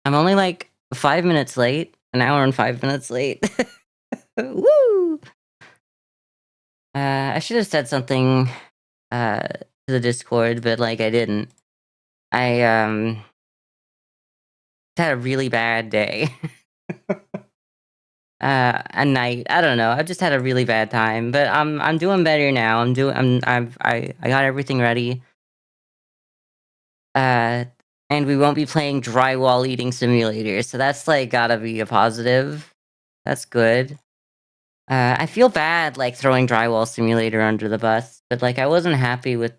I'm only like 5 minutes late, an hour and 5 minutes late. Woo! I should have said something to the Discord, but like I didn't. I had a really bad day. A night. I don't know. I've just had a really bad time, but I'm doing better now. I got everything ready. Uh, and we won't be playing drywall eating simulator, so that's like gotta be a positive. That's good. I feel bad like throwing drywall simulator under the bus, but like I wasn't happy with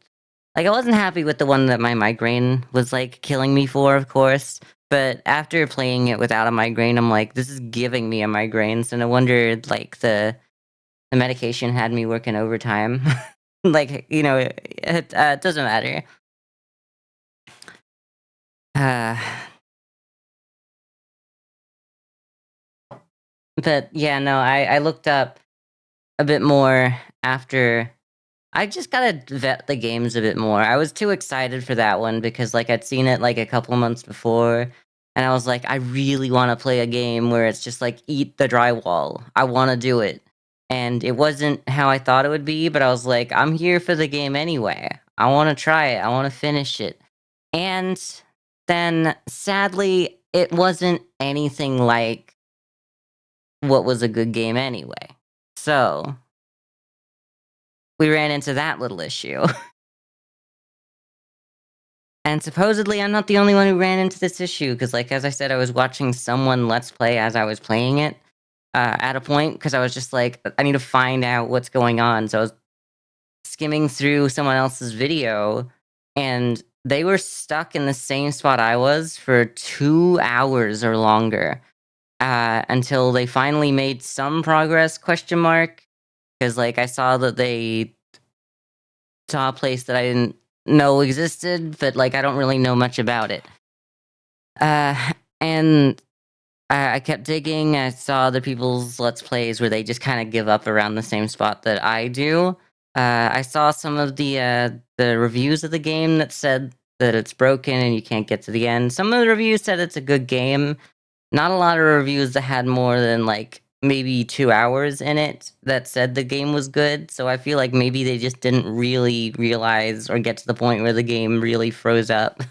the one that my migraine was like killing me for, of course. But after playing it without a migraine, I'm like, this is giving me a migraine. So no wonder like the medication had me working overtime. Like, it doesn't matter. Uh, but yeah, no, I looked up a bit more after. I just gotta vet the games a bit more. I was too excited for that one because like I'd seen it like a couple months before, and I was like, I really want to play a game where it's just like eat the drywall. I want to do it, and it wasn't how I thought it would be. But I was like, I'm here for the game anyway. I want to try it. I want to finish it. And then sadly, it wasn't anything like what was a good game anyway. So we ran into that little issue. And supposedly, I'm not the only one who ran into this issue because, like, as I said, I was watching someone Let's Play as I was playing it at a point because I was just like, I need to find out what's going on. So I was skimming through someone else's video and they were stuck in the same spot I was for 2 hours or longer until they finally made some progress, question mark. Because, like, I saw that they saw a place that I didn't know existed, but, like, I don't really know much about it. And I kept digging. I saw other people's Let's Plays where they just kind of give up around the same spot that I do. I saw some of the reviews of the game that said that it's broken and you can't get to the end. Some of the reviews said it's a good game. Not a lot of reviews that had more than like maybe 2 hours in it that said the game was good. So I feel like maybe they just didn't really realize or get to the point where the game really froze up.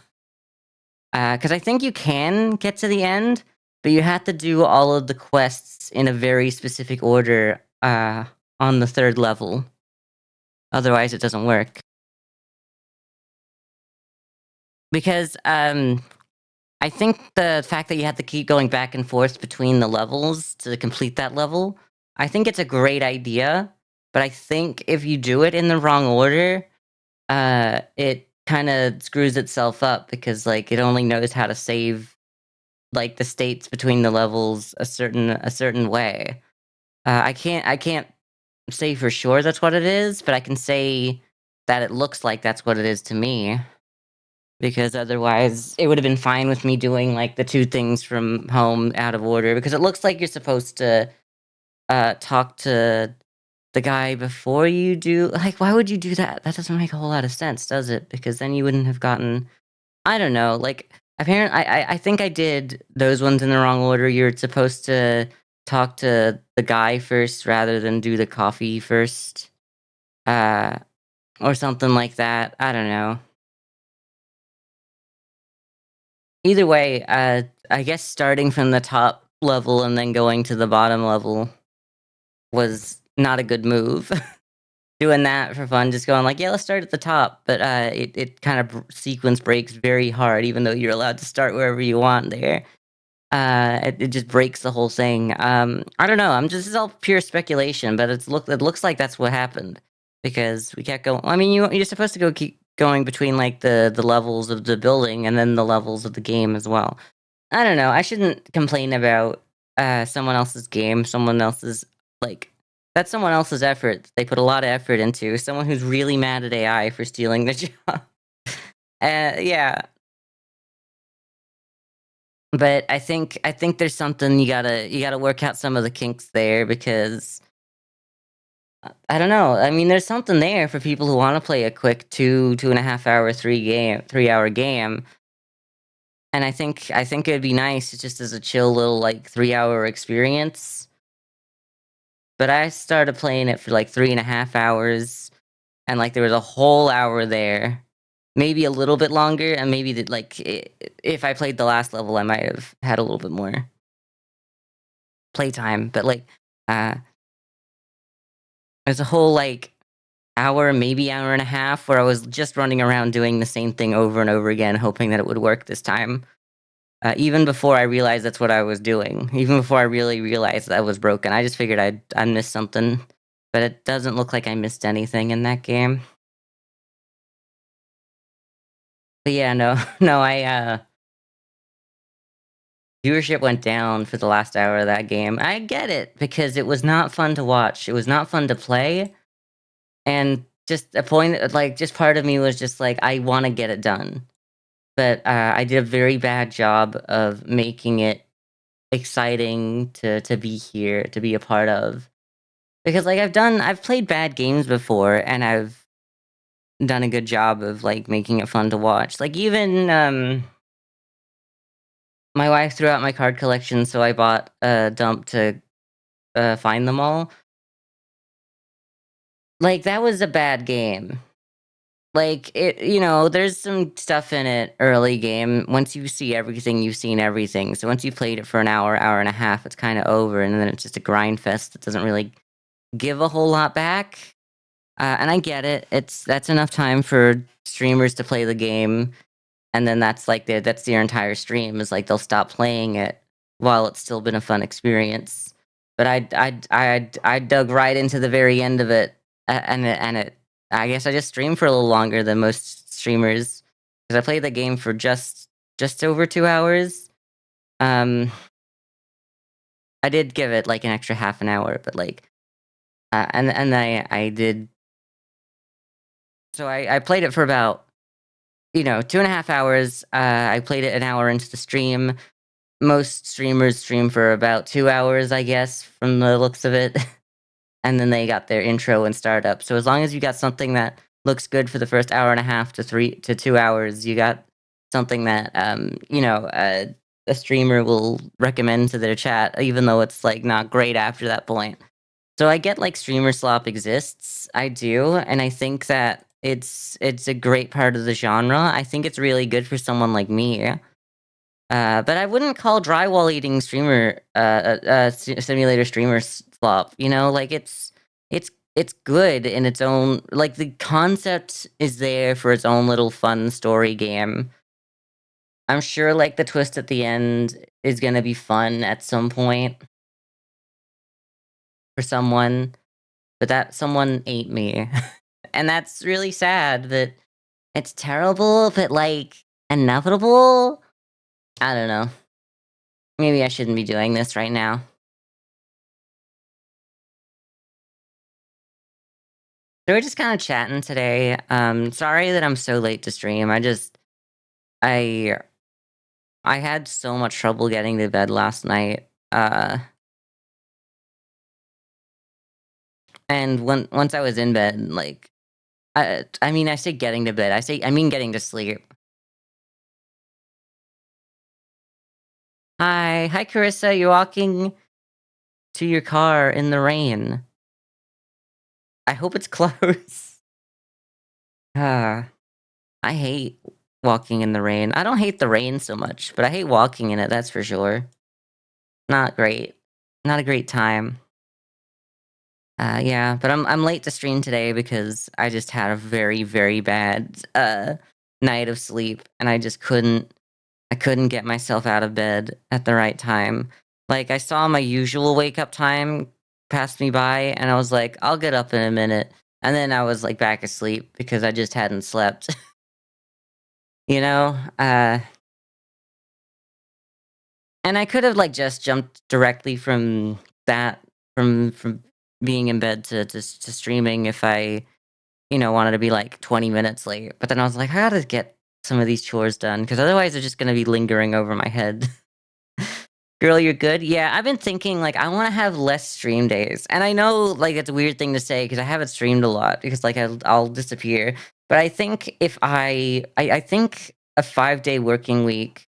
Because I think you can get to the end, but you have to do all of the quests in a very specific order on the third level. Otherwise, it doesn't work. Because I think the fact that you have to keep going back and forth between the levels to complete that level, I think it's a great idea. But I think if you do it in the wrong order, it kind of screws itself up because like it only knows how to save like the states between the levels a certain way. I can't say for sure that's what it is, but I can say that it looks like that's what it is to me. Because otherwise, it would have been fine with me doing like the two things from home out of order. Because it looks like you're supposed to talk to the guy before you do. Like, why would you do that? That doesn't make a whole lot of sense, does it? Because then you wouldn't have gotten. I don't know. Like, apparently, I think I did those ones in the wrong order. You're supposed to talk to the guy first rather than do the coffee first, uh, or something like that. I don't know. Either way, I guess starting from the top level and then going to the bottom level was not a good move. Doing that for fun, just going like, yeah, let's start at the top, but it kind of sequence breaks very hard, even though you're allowed to start wherever you want there. It just breaks the whole thing. I don't know. It's all pure speculation, but it looks like that's what happened because we kept going. I mean, you're supposed to keep going between like the levels of the building and then the levels of the game as well. I don't know. I shouldn't complain about someone else's game, someone else's like that's someone else's effort. They put a lot of effort into someone who's really mad at AI for stealing the job. Yeah, but I think there's something you gotta work out some of the kinks there because I don't know. I mean, there's something there for people who want to play a quick 2.5 hour 3 hour game. and I think it'd be nice just as a chill little, like, 3-hour experience, but I started playing it for, like, 3.5 hours, and, like, there was a whole hour there, maybe a little bit longer, and maybe that, like, if I played the last level, I might have had a little bit more playtime, but, like, uh, there's a whole, like, hour, maybe hour and a half where I was just running around doing the same thing over and over again, hoping that it would work this time. Even before I realized that's what I was doing, even before I really realized that was broken, I just figured I missed something, but it doesn't look like I missed anything in that game. But yeah, no, no, viewership went down for the last hour of that game. I get it because it was not fun to watch. It was not fun to play, and just a point, like, just part of me was just like, I want to get it done, but I did a very bad job of making it exciting to be here, to be a part of. Because, like, I've played bad games before, and I've done a good job of, like, making it fun to watch. Like, even, my wife threw out my card collection, so I bought a dump to, find them all. Like, that was a bad game. Like, there's some stuff in it early game. Once you see everything, you've seen everything. So once you played it for an hour, hour and a half, it's kinda over, and then it's just a grind fest that doesn't really give a whole lot back. And I get it. That's enough time for streamers to play the game, and then that's their entire stream is like they'll stop playing it while it's still been a fun experience. But I dug right into the very end of it, and I guess I just streamed for a little longer than most streamers because I played the game for just over 2 hours. Um, I did give it like an extra half an hour, but like, and I did. So I played it for about 2.5 hours. I played it an hour into the stream. Most streamers stream for about 2 hours, I guess, from the looks of it. And then they got their intro and startup. So as long as you got something that looks good for the first hour and a half to 2 hours, you got something that a streamer will recommend to their chat, even though it's like not great after that point. So I get like streamer slop exists. I do, and I think that it's a great part of the genre. I think it's really good for someone like me. But I wouldn't call drywall eating simulator streamer slop. Like it's good in its own, like, the concept is there for its own little fun story game. I'm sure like the twist at the end is gonna be fun at some point for someone, but that someone ate me. And that's really sad, but it's terrible, but, like, inevitable? I don't know. Maybe I shouldn't be doing this right now. So we're just kinda chatting today. Sorry that I'm so late to stream. I I had so much trouble getting to bed last night, and once I was in bed, like, I mean, I say getting to bed, I mean getting to sleep. Hi. Hi, Carissa, you're walking to your car in the rain. I hope it's close. Ah, I hate walking in the rain. I don't hate the rain so much, but I hate walking in it, that's for sure. Not great. Not a great time. Yeah, but I'm late to stream today because I just had a very, very bad, night of sleep, and I couldn't get myself out of bed at the right time. Like, I saw my usual wake up time pass me by, and I was like, "I'll get up in a minute," and then I was, like, back asleep because I just hadn't slept, you know? And I could have, like, just jumped directly from that from being in bed to streaming if I, wanted to be, like, 20 minutes late, but then I was like, "I gotta get some of these chores done because otherwise they're just gonna be lingering over my head." Girl, you're good? Yeah, I've been thinking, like, I wanna have less stream days, and I know, like, it's a weird thing to say because I haven't streamed a lot because, like, I'll disappear, but I think if I think a 5-day working week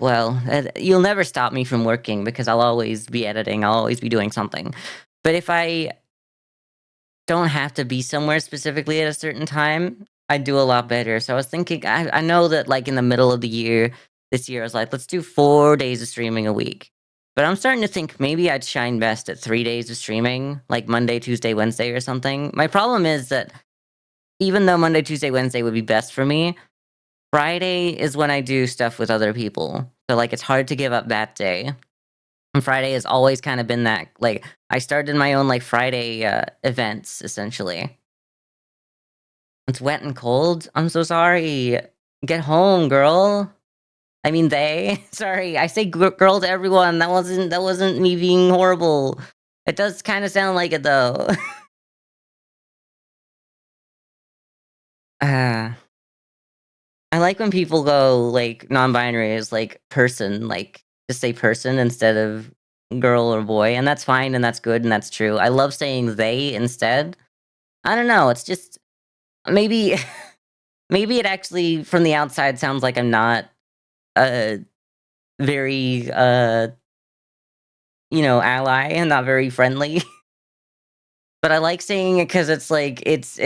Well, you'll never stop me from working because I'll always be editing, I'll always be doing something. But if I don't have to be somewhere specifically at a certain time, I do a lot better. So I was thinking, I know that like in the middle of the year, this year, I was like, let's do 4 days of streaming a week. But I'm starting to think maybe I'd shine best at 3 days of streaming, like Monday, Tuesday, Wednesday, or something. My problem is that even though Monday, Tuesday, Wednesday would be best for me, Friday is when I do stuff with other people. So like it's hard to give up that day. And Friday has always kind of been that like I started my own like Friday events essentially. It's wet and cold. I'm so sorry. Get home, girl. I mean they. Sorry, I say girl to everyone. That wasn't me being horrible. It does kind of sound like it though. uh, I like when people go like non-binary as like person, like just say person instead of girl or boy, and that's fine and that's good and that's true. I love saying they instead. I don't know. It's just maybe maybe it actually from the outside sounds like I'm not uh very ally and not very friendly. But I like saying it because it's like it's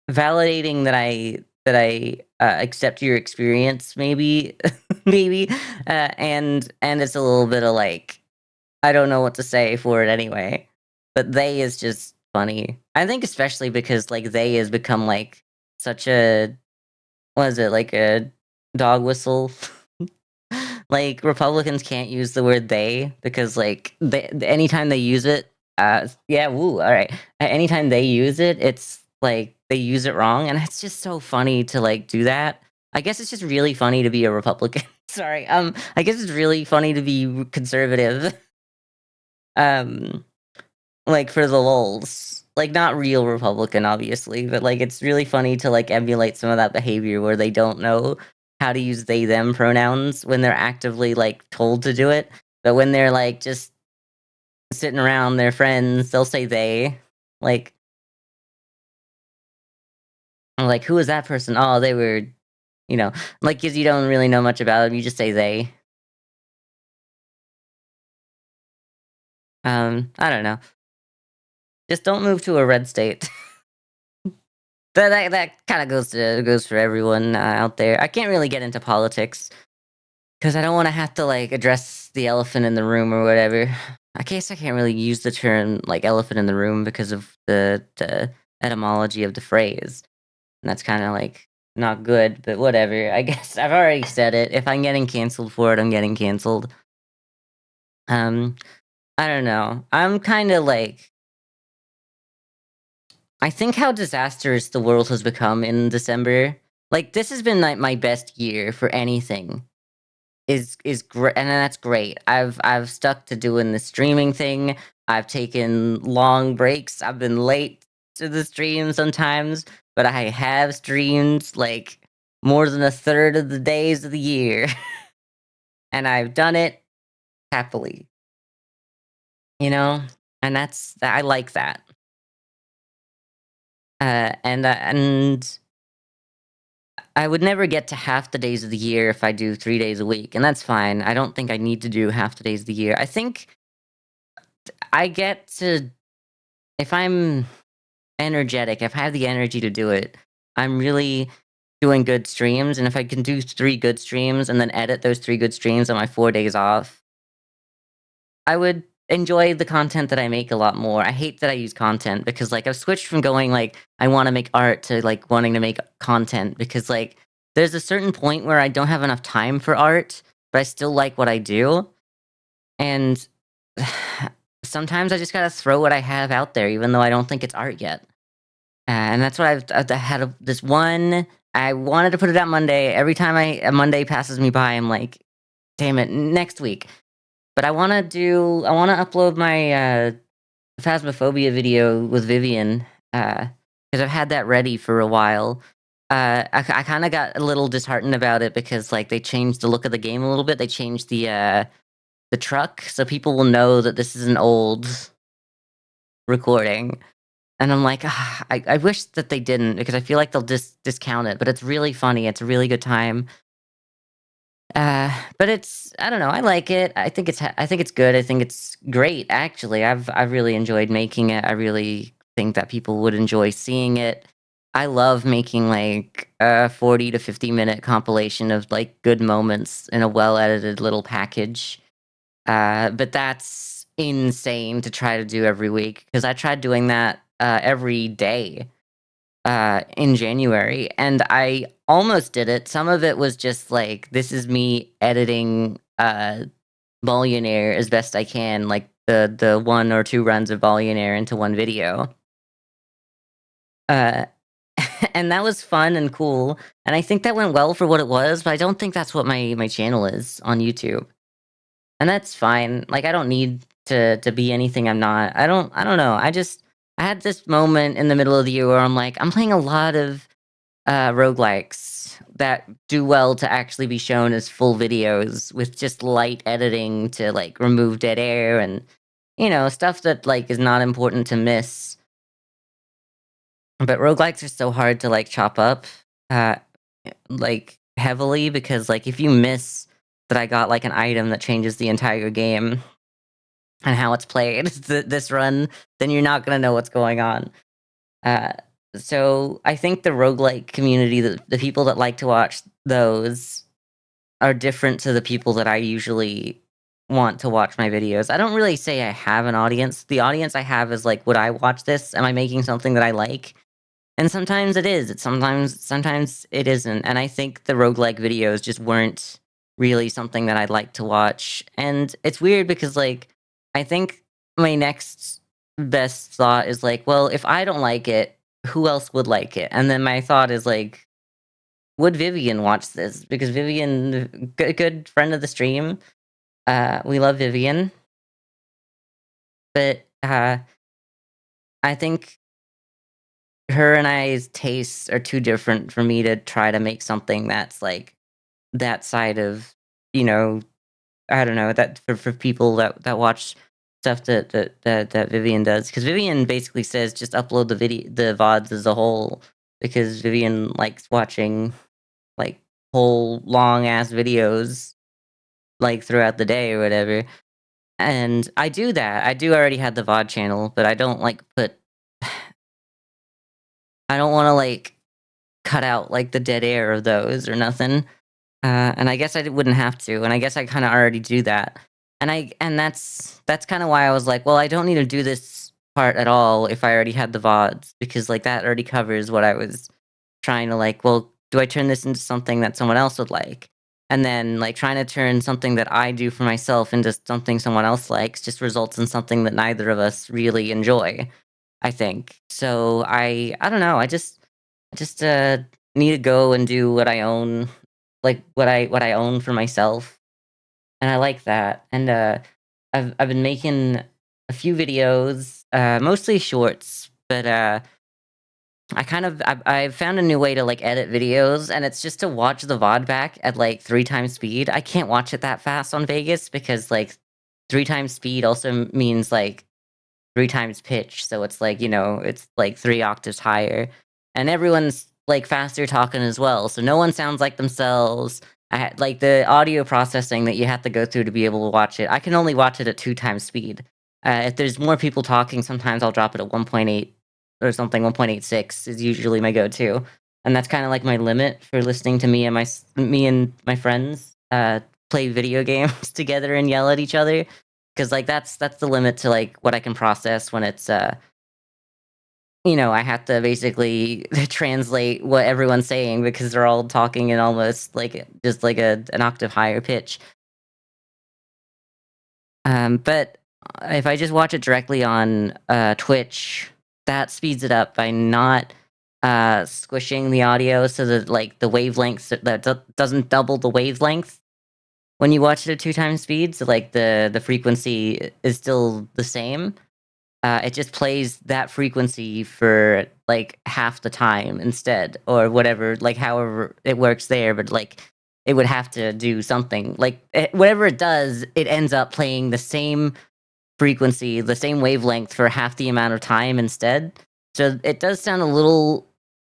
validating that I accept your experience maybe maybe and it's a little bit of like I don't know what to say for it anyway. But they is just funny. I think especially because like they has become like such a what is it like a dog whistle. Like Republicans can't use the word they because like anytime they use it, yeah, woo, all right. Anytime they use it, it's like they use it wrong, and it's just so funny to like do that. I guess it's just really funny to be a Republican. Sorry, I guess it's really funny to be conservative. Um, like for the lulz. Like not real Republican, obviously, but like it's really funny to like emulate some of that behavior where they don't know how to use they them pronouns when they're actively like told to do it. But when they're like just sitting around their friends, they'll say they. Like I'm like, who is that person? Oh, they were, you know, like because you don't really know much about them, you just say they. I don't know. Just don't move to a red state. That kind of goes for everyone out there. I can't really get into politics because I don't want to have to like address the elephant in the room or whatever. I guess I can't really use the term like elephant in the room because of the etymology of the phrase, and that's kind of like not good. But whatever. I guess I've already said it. If I'm getting canceled for it, I'm getting canceled. Um, I don't know. I'm kind of like I think how disastrous the world has become in December. Like this has been like my best year for anything. Is great, and that's great. I've stuck to doing the streaming thing. I've taken long breaks. I've been late to the stream sometimes, but I have streamed like more than a third of the days of the year, and I've done it happily. You know, and I like that. And I would never get to half the days of the year if I do 3 days a week, and that's fine. I don't think I need to do half the days of the year. I think I get to if I'm energetic, if I have the energy to do it, I'm really doing good streams. And if I can do 3 good streams and then edit those 3 good streams on my 4 days off, I would enjoy the content that I make a lot more. I hate that I use content because like I've switched from going like I want to make art to like wanting to make content because like there's a certain point where I don't have enough time for art, but I still like what I do. And sometimes I just gotta throw what I have out there, even though I don't think it's art yet. And that's what I've had this one. I wanted to put it out Monday. Every time a Monday passes me by, I'm like, damn it, next week. But I want to upload my Phasmophobia video with Vivian because I've had that ready for a while. I kind of got a little disheartened about it because like they changed the look of the game a little bit. They changed the truck so people will know that this is an old recording. And I'm like, I wish that they didn't because I feel like they'll discount it, but it's really funny. It's a really good time. But it's I don't know, I like it. I think it's good. I think it's great, actually. I've really enjoyed making it. I really think that people would enjoy seeing it. I love making, like, a 40 to 50-minute compilation of, like, good moments in a well-edited little package. But that's insane to try to do every week because I tried doing that, every day in January, and I almost did it. Some of it was just like, this is me editing Billionaire as best I can, like the 1 or 2 runs of Billionaire into one video. Uh, and that was fun and cool, and I think that went well for what it was, but I don't think that's what my channel is on YouTube. And that's fine. Like, I don't need to be anything I'm not. I don't know. I had this moment in the middle of the year where I'm like, I'm playing a lot of roguelikes that do well to actually be shown as full videos with just light editing to like remove dead air and stuff that like is not important to miss. But roguelikes are so hard to like chop up uh like heavily because like if you miss that I got like an item that changes the entire game and how it's played this run, then you're not going to know what's going on. Uh, so I think the roguelike community, the people that like to watch those, are different to the people that I usually want to watch my videos. I don't really say I have an audience. The audience I have is like, would I watch this? Am I making something that I like? And sometimes it is. It's sometimes it isn't. And I think the roguelike videos just weren't really something that I'd like to watch. And it's weird because like I think my next best thought is like, well, if I don't like it, who else would like it? And then my thought is like, would Vivian watch this? Because Vivian, good friend of the stream, we love Vivian, but I think her and I's tastes are too different for me to try to make something that's like that side of, you know, I don't know, that for people that watch stuff that Vivian does. Because Vivian basically says just upload the VODs as a whole because Vivian likes watching like whole long ass videos like throughout the day or whatever. And I do that. I do already have the VOD channel, but I don't like put I don't want to like cut out like the dead air of those or nothing. And I guess wouldn't have to, and I guess I kinda already do that. And that's kinda why I was like, "Well, I don't need to do this part at all if I already had the VODs," because, like, that already covers what I was trying to, like, "Well, do I turn this into something that someone else would like?" And then, like, trying to turn something that I do for myself into something someone else likes just results in something that neither of us really enjoy, I think. So I don't know, I just need to go and do what I own, like, what I own for myself, and I like that, and, I've been making a few videos, mostly shorts, but, I've found a new way to, like, edit videos, and it's just to watch the VOD back at, like, 3 times speed. I can't watch it that fast on Vegas because, like, 3 times speed also means, like, 3 times pitch, so it's like, it's like 3 octaves higher, and everyone's, like, faster talking as well, so no one sounds like themselves. I had like, the audio processing that you have to go through to be able to watch it, I can only watch it at 2 times speed. If there's more people talking, sometimes I'll drop it at 1.8 or something, 1.86 is usually my go-to, and that's kinda like my limit for listening to me and my friends, play video games together and yell at each other. 'Cause, like, that's the limit to, like, what I can process when it's, I have to basically translate what everyone's saying because they're all talking in almost, like, just, like, an octave higher pitch. But if I just watch it directly on, Twitch, that speeds it up by not, squishing the audio so that, like, the wavelengths that doesn't double the wavelength when you watch it at 2 times speed, so, like, the frequency is still the same. It just plays that frequency for, like, half the time instead, or whatever, like, however it works there, but, like, it would have to do something. Like, whatever it does, it ends up playing the same frequency, the same wavelength for half the amount of time instead. So it does sound a little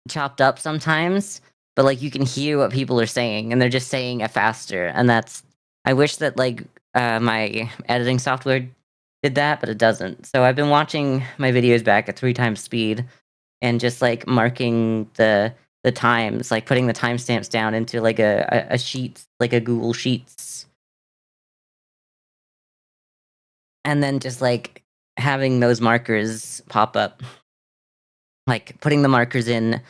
chopped up sometimes, but, like, you can hear what people are saying, and they're just saying it faster, and that's I wish that, like, my editing software did that, but it doesn't. So I've been watching my videos back at 3 times speed and just, like, marking the times, like, putting the timestamps down into, like, a sheet, like a Google Sheets, and then just, like, having those markers pop up, like, putting the markers in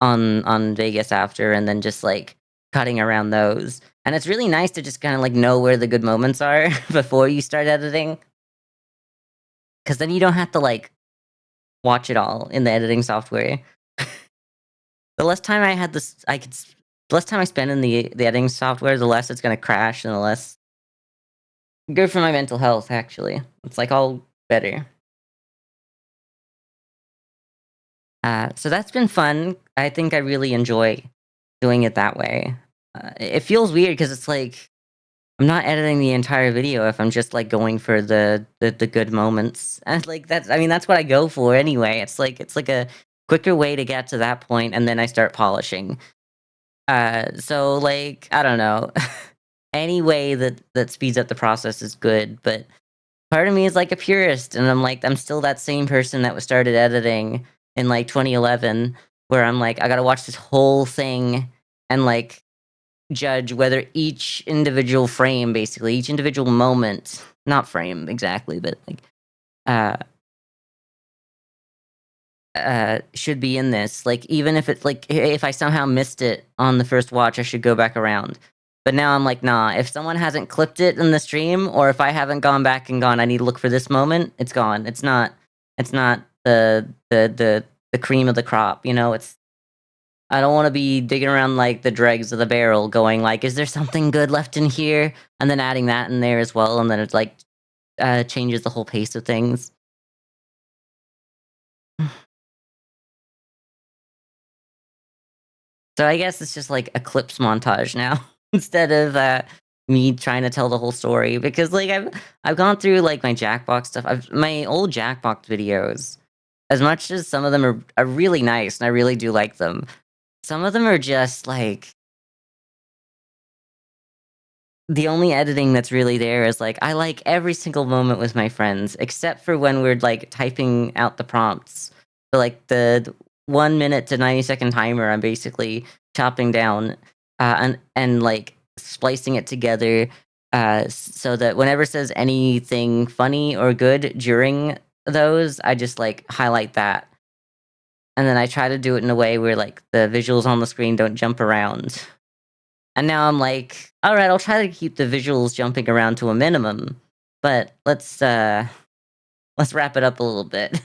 on Vegas after, and then just, like, cutting around those. And it's really nice to just kinda, like, know where the good moments are before you start editing, because then you don't have to, like, watch it all in the editing software. The less time I had this I could s the less time I spend in the editing software, the less it's gonna crash and the less good for my mental health, actually. It's, like, all better. So that's been fun. I think I really enjoy doing it that way. It feels weird because it's like I'm not editing the entire video if I'm just, like, going for the good moments, and, like, that's I mean, that's what I go for anyway. It's like a quicker way to get to that point, and then I start polishing. So, like, I don't know. Any way that speeds up the process is good, but part of me is, like, a purist, and I'm still that same person that was started editing in, like, 2011, where I'm like, "I gotta watch this whole thing and, like, judge whether each individual frame, basically, each individual moment" not frame exactly, but, like, uh should be in this. Like, even if it's like, if I somehow missed it on the first watch, I should go back around. But now I'm like, nah, if someone hasn't clipped it in the stream, or if I haven't gone back and gone, I need to look for this moment, it's gone. It's not the cream of the crop, you know? It's I don't want to be digging around like the dregs of the barrel, going like, is there something good left in here? And then adding that in there as well, and then it like changes the whole pace of things. So I guess it's just like a clips montage now instead of me trying to tell the whole story, because like I've gone through like my Jackbox stuff. My old Jackbox videos, as much as some of them are really nice and I really do like them. Some of them are just like the only editing that's really there is like I like every single moment with my friends except for when we're like typing out the prompts. So like the 1 minute to 90-second timer, I'm basically chopping down and like splicing it together so that whenever it says anything funny or good during those, I just like highlight that. And then I try to do it in a way where like the visuals on the screen don't jump around. And now I'm like, "All right, I'll try to keep the visuals jumping around to a minimum, but let's wrap it up a little bit."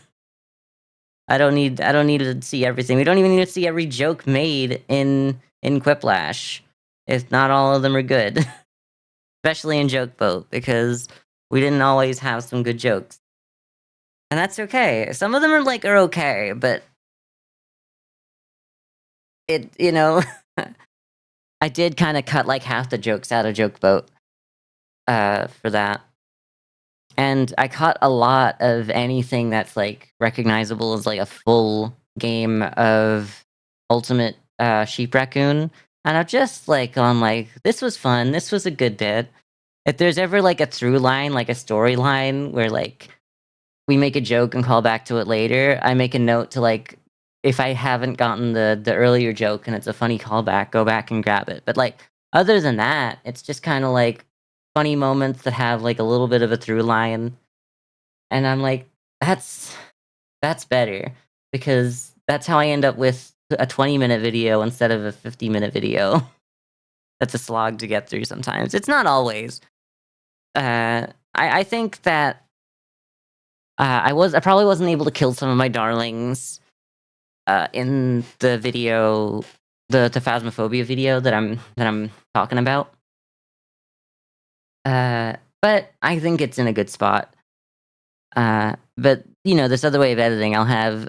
I don't need to see everything. We don't even need to see every joke made in Quiplash, if not all of them are good, especially in Joke Boat, because we didn't always have some good jokes, and that's okay. Some of them are okay, but it I did kinda cut, like, half the jokes out of Joke Boat, for that. And I caught a lot of anything that's, like, recognizable as, like, a full game of Ultimate, Sheep Raccoon, and I've just, like, gone like, "This was fun, this was a good bit." If there's ever, like, a through line, like a storyline where, like, we make a joke and call back to it later, I make a note to, like, if I haven't gotten the earlier joke and it's a funny callback, go back and grab it. But, like, other than that, it's just kinda, like, funny moments that have, like, a little bit of a through line, and I'm like, "That's better," because that's how I end up with a 20-minute video instead of a 50-minute video. That's a slog to get through sometimes. It's not always. I think that, I probably wasn't able to kill some of my darlings, in the video the Phasmophobia video that I'm talking about. But I think it's in a good spot. But, this other way of editing, I'll have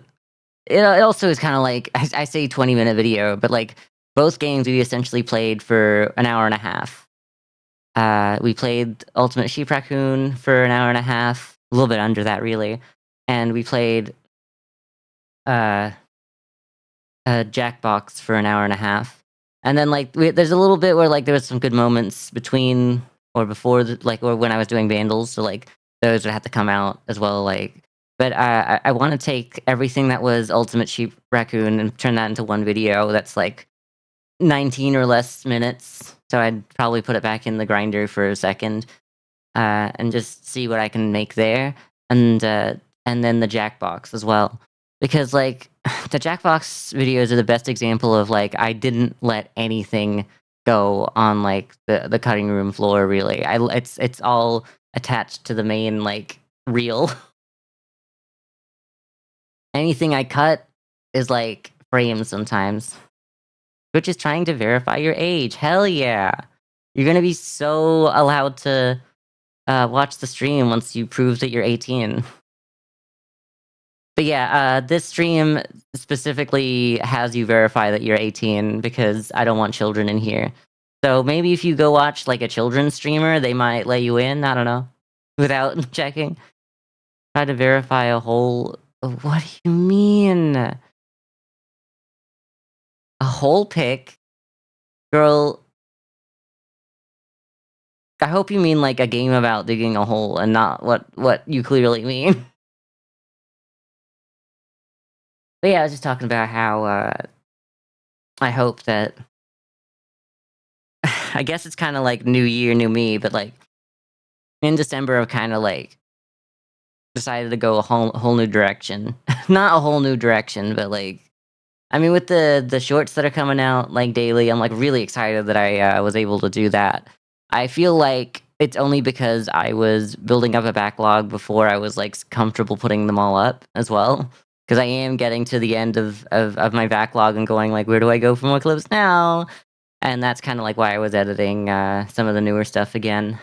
it also is kinda like I say 20-minute video, but, like, both games we essentially played for an hour and a half. We played Ultimate Sheep Raccoon for an hour and a half, a little bit under that, really, and we played, uh, Jackbox for an hour and a half. And then, like, there's a little bit where, like, there was some good moments between or before or when I was doing Vandals, so, like, those would have to come out as well, like but I wanna take everything that was Ultimate Sheep Raccoon and turn that into one video that's, like, 19 or less minutes, so I'd probably put it back in the grinder for a second, and just see what I can make there, and, uh, and then the Jackbox as well. Because, like, the Jackbox videos are the best example of, like, I didn't let anything go on, like, the cutting room floor, really. It's all attached to the main, like, reel. Anything I cut is, like, frames sometimes. Which is trying to verify your age. Hell yeah. You're gonna be so allowed to, watch the stream once you prove that you're 18. But yeah, this stream specifically has you verify that you're 18 because I don't want children in here. So maybe if you go watch, like, a children's streamer, they might let you in, I don't know, without checking. Try to verify a whole what do you mean? A whole pic? Girl, I hope you mean, like, a game about digging a hole and not what you clearly mean. But yeah, I was just talking about how, I hope that I guess it's kinda like new year, new me, but, like, in December, I've kinda, like, decided to go a whole new direction. Not a whole new direction, but, like I mean, with the shorts that are coming out, like, daily, I'm, like, really excited that I, was able to do that. I feel like it's only because I was building up a backlog before I was, like, comfortable putting them all up as well. Because I am getting to the end of my backlog and going, like, "Where do I go for more clips now?" And that's kinda, like, why I was editing, some of the newer stuff again.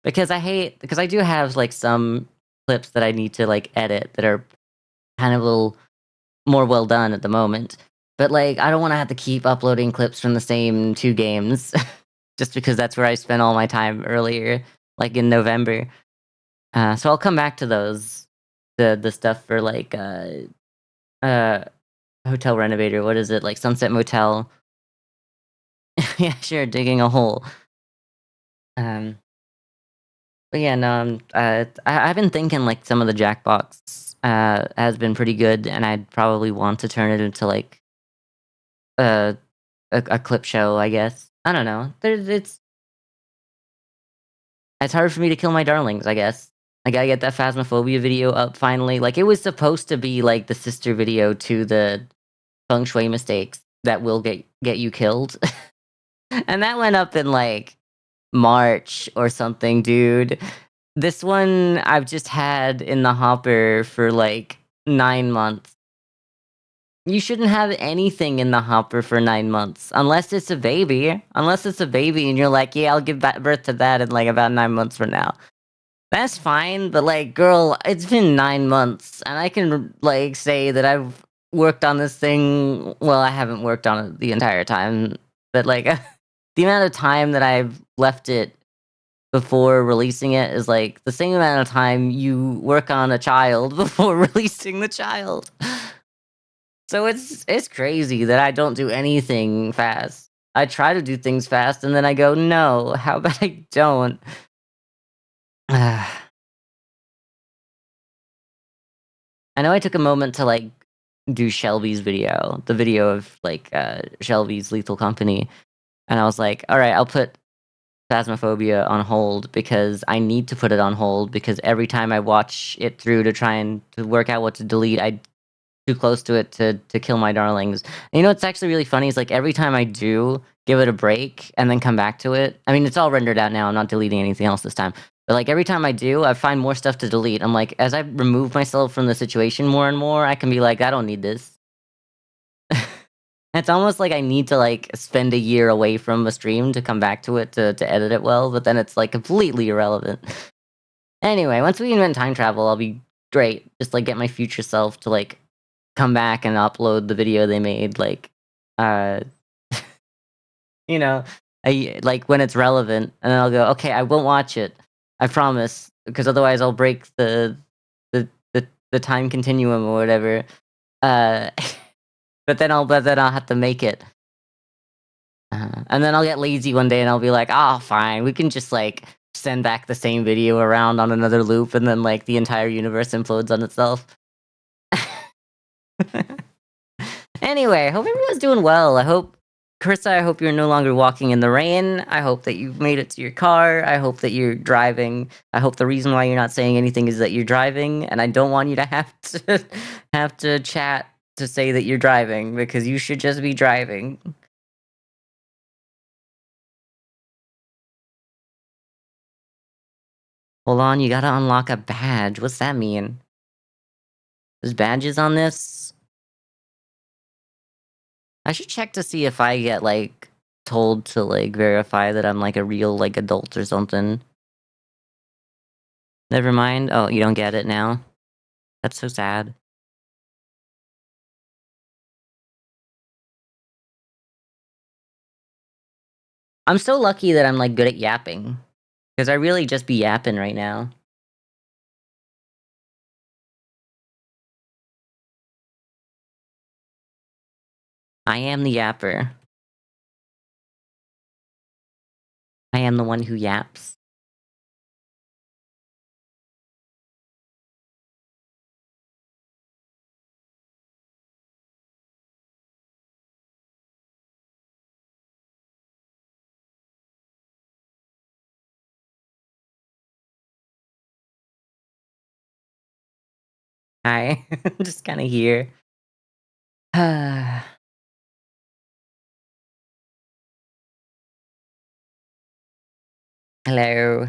Because I do have, like, some clips that I need to, like, edit that are kind of a little more well done at the moment. But, like, I don't wanna have to keep uploading clips from the same 2 games just because that's where I spent all my time earlier, like, in November. So I'll come back to those. The stuff for, like, uh, hotel renovator, what is it? Like, Sunset Motel. Yeah, sure, digging a hole. Um, but yeah, no, I've been thinking, like, some of the Jackbox, has been pretty good, and I'd probably want to turn it into, like, a a clip show, I guess. I don't know. It's hard for me to kill my darlings, I guess. I gotta get that Phasmophobia video up finally. Like, it was supposed to be, like, the sister video to the feng shui mistakes that will get you killed. And that went up in, like, March or something, dude. This one I've just had in the hopper for, like, 9 months. You shouldn't have anything in the hopper for 9 months, unless it's a baby. Unless it's a baby and you're like, "Yeah, I'll give birth to that in, like, about 9 months from now." That's fine, but, like, girl, it's been 9 months, and I can, like, say that I've worked on this thing well, I haven't worked on it the entire time, but, like, the amount of time that I've left it before releasing it is, like, the same amount of time you work on a child before releasing the child. So it's crazy that I don't do anything fast. I try to do things fast, and then I go, "No, how about I don't?" I know I took a moment to, like, do Shelby's video, the video of, like, Shelby's Lethal Company, and I was like, "Alright, I'll put Phasmophobia on hold because I need to put it on hold because every time I watch it through to try and to work out what to delete, I too close to it to kill my darlings." And you know what's actually really funny is, like, every time I do give it a break and then come back to it I mean, it's all rendered out now, I'm not deleting anything else this time. But, like, every time I do, I find more stuff to delete. I'm like, as I remove myself from the situation more and more, I can be like, "I don't need this." It's almost like I need to, like, spend a year away from a stream to come back to it to edit it well, but then it's, like, completely irrelevant. Anyway, once we invent time travel, I'll be great. Just, like, get my future self to, like, come back and upload the video they made, like, uh, you know, like, when it's relevant, and then I'll go, "Okay, I won't watch it. I promise," because otherwise I'll break the time continuum or whatever. Uh, but then I'll have to make it. And then I'll get lazy one day and I'll be like, "Oh, fine. We can just, like, send back the same video around on another loop," and then, like, the entire universe implodes on itself. Anyway, hope everyone's doing well. I hope Carissa, I hope you're no longer walking in the rain. I hope that you've made it to your car. I hope that you're driving. I hope the reason why you're not saying anything is that you're driving, and I don't want you to have to have to chat to say that you're driving because you should just be driving. Hold on, you gotta unlock a badge. What's that mean? There's badges on this? I should check to see if I get, like, told to, like, verify that I'm, like, a real, like, adult or something. Never mind. Oh, you don't get it now? That's so sad. I'm so lucky that I'm, like, good at yapping, because I really just be yapping right now. I am the yapper. I am the one who yaps. Hi. I'm just kinda here. Hello.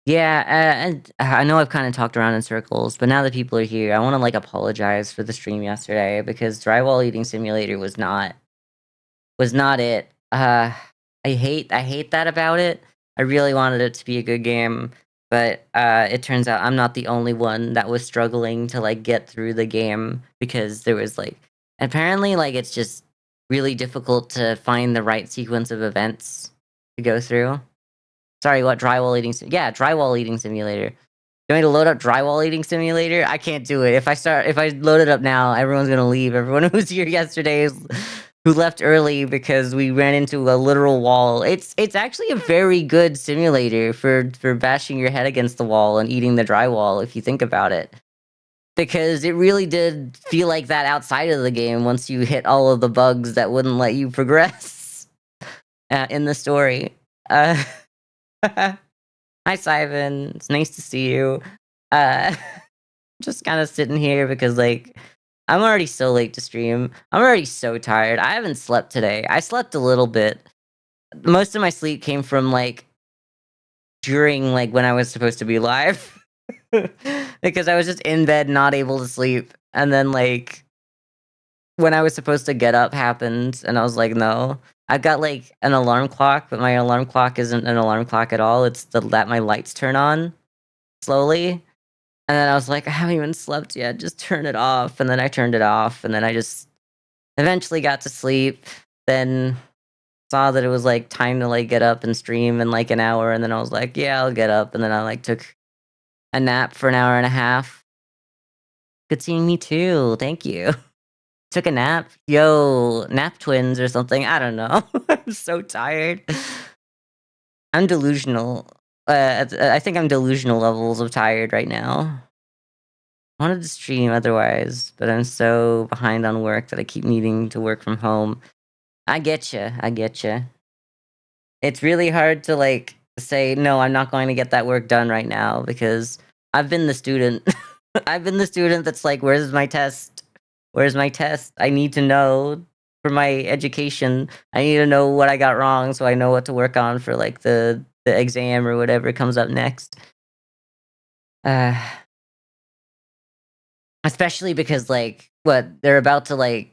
Yeah, and I know I've kinda talked around in circles, but now that people are here, I wanna, like, apologize for the stream yesterday because Drywall Eating Simulator was not it. I hate that about it. I really wanted it to be a good game, but, it turns out I'm not the only one that was struggling to, like, get through the game because there was, like apparently, like, it's just really difficult to find the right sequence of events to go through. Sorry, what? Drywall Eating Simulator. You want me to load up Drywall Eating Simulator? I can't do it. If I load it up now, everyone's gonna leave. Everyone who was here yesterday who left early because we ran into a literal wall. It's actually a very good simulator for bashing your head against the wall and eating the drywall if you think about it. Because it really did feel like that outside of the game once you hit all of the bugs that wouldn't let you progress in the story. Uh, Hi, Simon. It's nice to see you. Uh, just kind of sitting here because, like, I'm already so late to stream. I'm already so tired. I haven't slept today. I slept a little bit. Most of my sleep came from, like, during, like, when I was supposed to be live. Because I was just in bed, not able to sleep. And then, like, when I was supposed to get up happened, and I was like, no. I've got, like, an alarm clock, but my alarm clock isn't an alarm clock at all. It's that my lights turn on slowly. And then I was like, "I haven't even slept yet, just turn it off." And then I turned it off, and then I just eventually got to sleep, then saw that it was, like, time to, like, get up and stream in, like, an hour, and then I was like, "Yeah, I'll get up," and then I, like, took a nap for an hour and a half. Good seeing me too, thank you. Took a nap? Yo, nap twins or something, I don't know. I'm so tired. I'm delusional. I think I'm delusional levels of tired right now. I wanted to stream otherwise, but I'm so behind on work that I keep needing to work from home. I get you. I get you. It's really hard to like say no. I'm not going to get that work done right now because I've been the student. I've been the student that's like, "Where's my test? Where's my test? I need to know for my education. I need to know what I got wrong so I know what to work on for like the exam or whatever comes up next." Uh, Especially because, like, what, you're about to, like,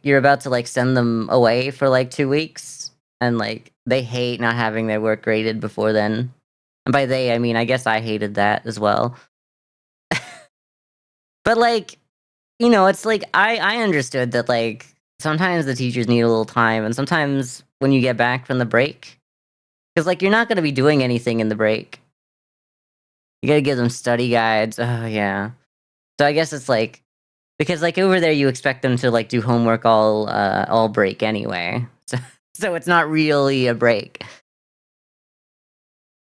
send them away for, like, 2 weeks, and, like, they hate not having their work graded before then. And by they, I mean, I guess I hated that as well. But, like, it's like I understood that, like, sometimes the teachers need a little time, and sometimes when you get back from the break, because like, you're not gonna be doing anything in the break. You gotta give them study guides. Oh, yeah. So I guess it's like because, like, over there, you expect them to, like, do homework all break anyway. So So it's not really a break.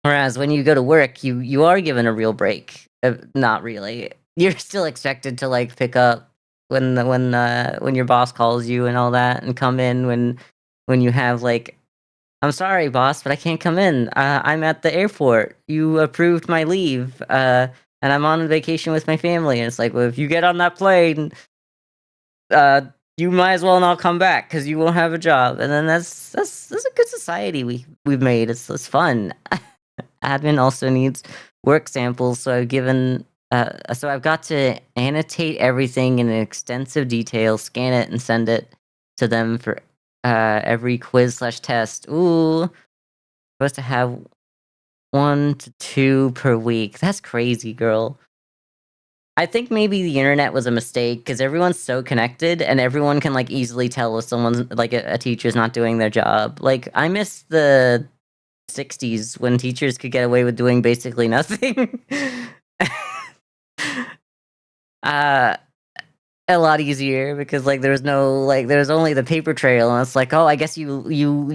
Whereas when you go to work, you are given a real break. Not really. You're still expected to like pick up when your boss calls you and all that, and come in when you have like, I'm sorry, boss, but I can't come in. I'm at the airport. You approved my leave, and I'm on vacation with my family. And it's like, well, if you get on that plane, uh, you might as well not come back because you won't have a job. And then that's a good society we've made. It's fun. Admin also needs work samples, so I've got to annotate everything in extensive detail, scan it, and send it to them for every quiz/test. Ooh, supposed to have 1 to 2 per week. That's crazy, girl. I think maybe the internet was a mistake because everyone's so connected and everyone can like easily tell if someone's like a teacher's not doing their job. Like I miss the 60s when teachers could get away with doing basically nothing. uh a lot easier because like there's no like there's only the paper trail, and it's like, oh, I guess you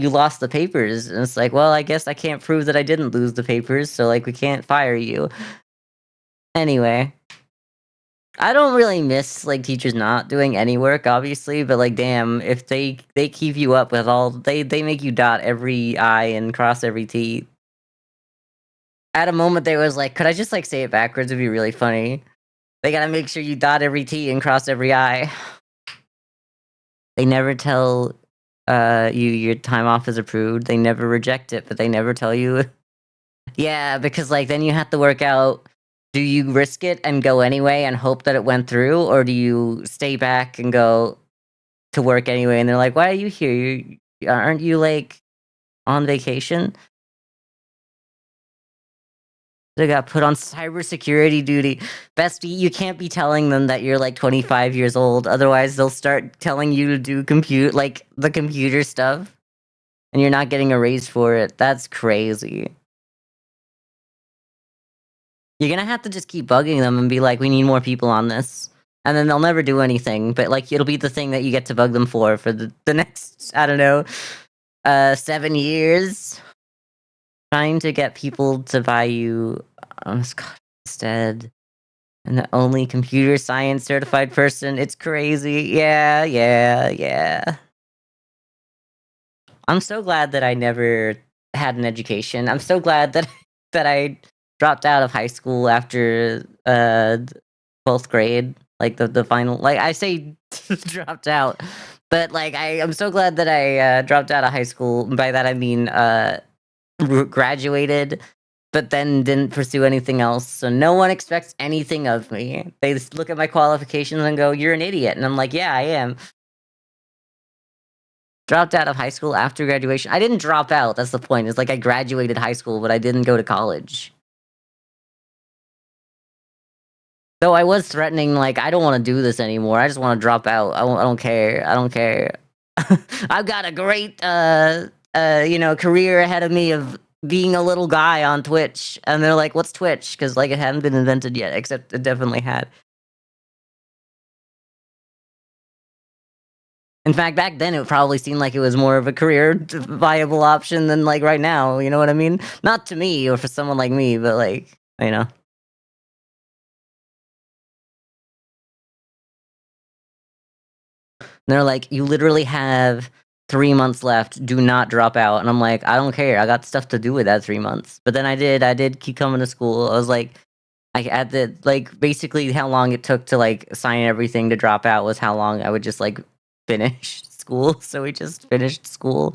lost the papers, and it's like, well, I guess I can't prove that I didn't lose the papers, so like we can't fire you. Anyway, I don't really miss like teachers not doing any work, obviously, but like damn, if they keep you up with all they make you dot every I and cross every T. At a moment there was like, could I just like say it backwards? It'd be really funny. They gotta make sure you dot every T and cross every I. They never tell you your time off is approved. They never reject it, but they never tell you. Yeah, because like then you have to work out, do you risk it and go anyway and hope that it went through, or do you stay back and go to work anyway? And they're like, why are you here? Aren't you like on vacation? They got put on cybersecurity duty. Bestie, you can't be telling them that you're like 25 years old. Otherwise, they'll start telling you to do like the computer stuff, and you're not getting a raise for it. That's crazy. You're gonna have to just keep bugging them and be like, we need more people on this. And then they'll never do anything, but like it'll be the thing that you get to bug them for the next, I don't know, 7 years. Trying to get people to buy you Scott instead. And the only computer science certified person. It's crazy. Yeah, yeah, yeah. I'm so glad that I never had an education. I'm so glad that that I dropped out of high school after 12th grade. Like the final, like I say dropped out, but like I'm so glad that I dropped out of high school. By that I mean graduated, but then didn't pursue anything else. So no one expects anything of me. They just look at my qualifications and go, "You're an idiot," and I'm like, "Yeah, I am." Dropped out of high school after graduation. I didn't drop out. That's the point. It's like I graduated high school, but I didn't go to college. Though I was threatening, like, I don't want to do this anymore. I just want to drop out. I don't care. I don't care. I've got a great, career ahead of me of being a little guy on Twitch. And they're like, what's Twitch? Because, like, it hadn't been invented yet, except it definitely had. In fact, back then, it probably seemed like it was more of a career viable option than, like, right now. You know what I mean? Not to me or for someone like me, but, like, you know. And they're like, "You literally have 3 months left. Do not drop out." And I'm like, "I don't care. I got stuff to do with that 3 months." But then I did. I did keep coming to school. I was like, I at the like basically how long it took to like sign everything to drop out was how long I would just like finish school. So we just finished school.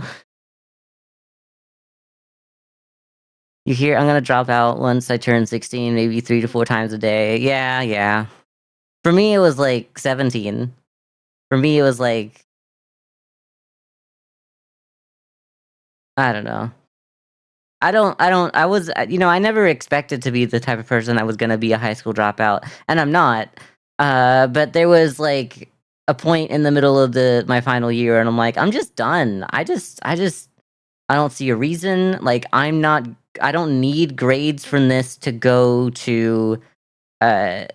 You hear? I'm gonna drop out once I turn 16, maybe 3 to 4 times a day. Yeah, yeah. For me, it was like 17. For me, it was like I don't know. I was, I never expected to be the type of person that was gonna be a high school dropout, and I'm not. But there was like a point in the middle of my final year, and I'm like, I'm just done. I don't see a reason. Like, I don't need grades from this to go to, uh,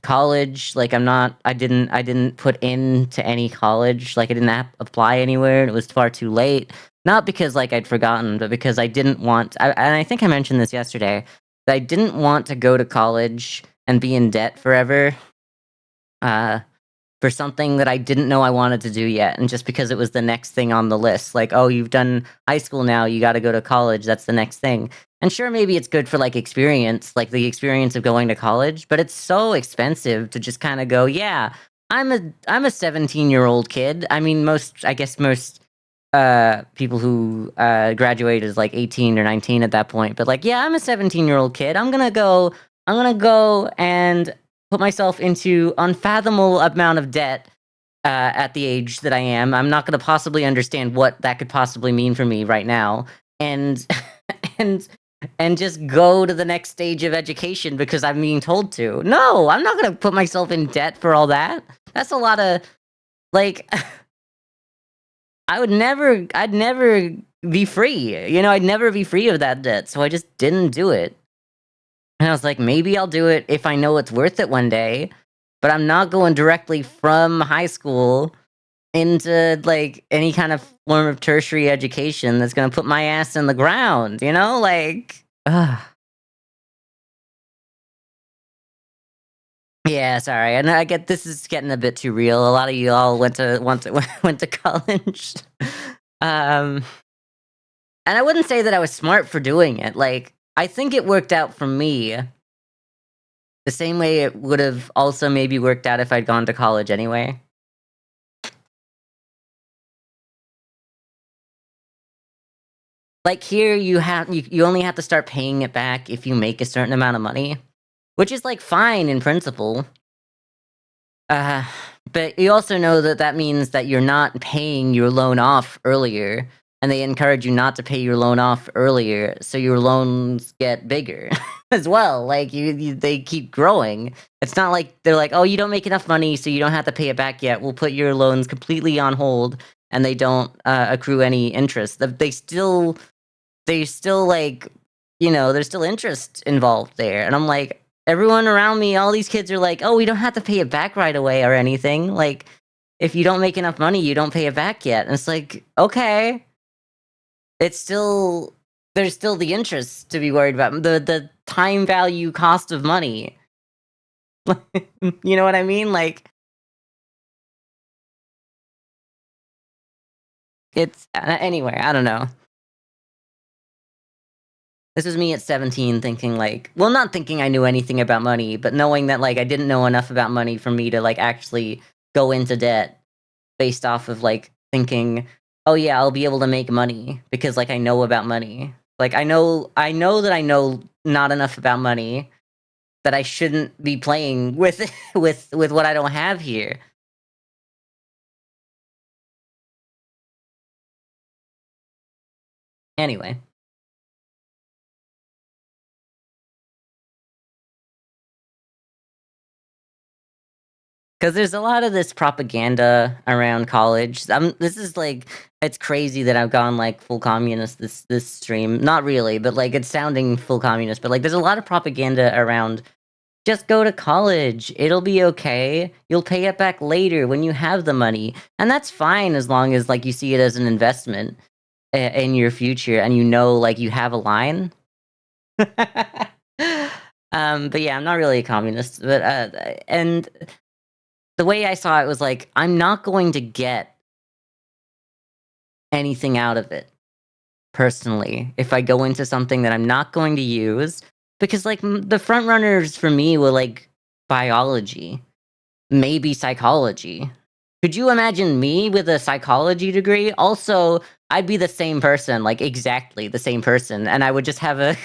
college, like, I didn't put into any college, like, I didn't apply anywhere, and it was far too late. Not because, like, I'd forgotten, but because I didn't want and I think I mentioned this yesterday, that I didn't want to go to college and be in debt forever, uh, for something that I didn't know I wanted to do yet, and just because it was the next thing on the list, like, "Oh, you've done high school now, you gotta go to college, that's the next thing." And sure, maybe it's good for, like, experience, like, the experience of going to college, but it's so expensive to just kinda go, "Yeah, I'm a 17-year-old kid." I mean, most people who, graduate is, like, 18 or 19 at that point, but, like, "Yeah, I'm a 17-year-old kid, I'm gonna go and put myself into unfathomable amount of debt, at the age that I am. I'm not gonna possibly understand what that could possibly mean for me right now, and and and just go to the next stage of education because I'm being told to. No, I'm not gonna put myself in debt for all that. That's a lot of like, I'd never be free, I'd never be free of that debt, so I just didn't do it. And I was like, maybe I'll do it if I know it's worth it one day, but I'm not going directly from high school into, like, any kind of form of tertiary education that's gonna put my ass in the ground, like, ugh. Yeah, sorry, and I get this is getting a bit too real. A lot of you all went to college. Um, and I wouldn't say that I was smart for doing it, like, I think it worked out for me the same way it would've also maybe worked out if I'd gone to college anyway. Like, here, you only have to start paying it back if you make a certain amount of money, which is, like, fine in principle. Uh, but you also know that that means that you're not paying your loan off earlier, and they encourage you not to pay your loan off earlier, so your loans get bigger as well. Like, they keep growing. It's not like they're like, "Oh, you don't make enough money, so you don't have to pay it back yet. We'll put your loans completely on hold, and they don't accrue any interest." They still like, there's still interest involved there. And I'm like, everyone around me, all these kids are like, oh, we don't have to pay it back right away or anything. Like, if you don't make enough money, you don't pay it back yet. And it's like, okay, it's still, there's still the interest to be worried about. The time value cost of money. You know what I mean? Like, it's, anyway, I don't know. This was me at 17 thinking like, well, not thinking I knew anything about money, but knowing that, like, I didn't know enough about money for me to, like, actually go into debt based off of, like, thinking, "Oh, yeah, I'll be able to make money because, like, I know about money." Like, I know that I know not enough about money, that I shouldn't be playing with with what I don't have here. Anyway. 'Cause there's a lot of this propaganda around college. This is like it's crazy that I've gone, like, full communist this stream. Not really, but, like, it's sounding full communist, but, like, there's a lot of propaganda around, "Just go to college, it'll be okay, you'll pay it back later when you have the money," and that's fine as long as, like, you see it as an investment in your future and like, you have a line. But yeah, I'm not really a communist, but, and the way I saw it was like, I'm not going to get anything out of it, personally, if I go into something that I'm not going to use, because, like, the front runners for me were, like, biology, maybe psychology. Could you imagine me with a psychology degree? Also, I'd be the same person, like, exactly the same person, and I would just have a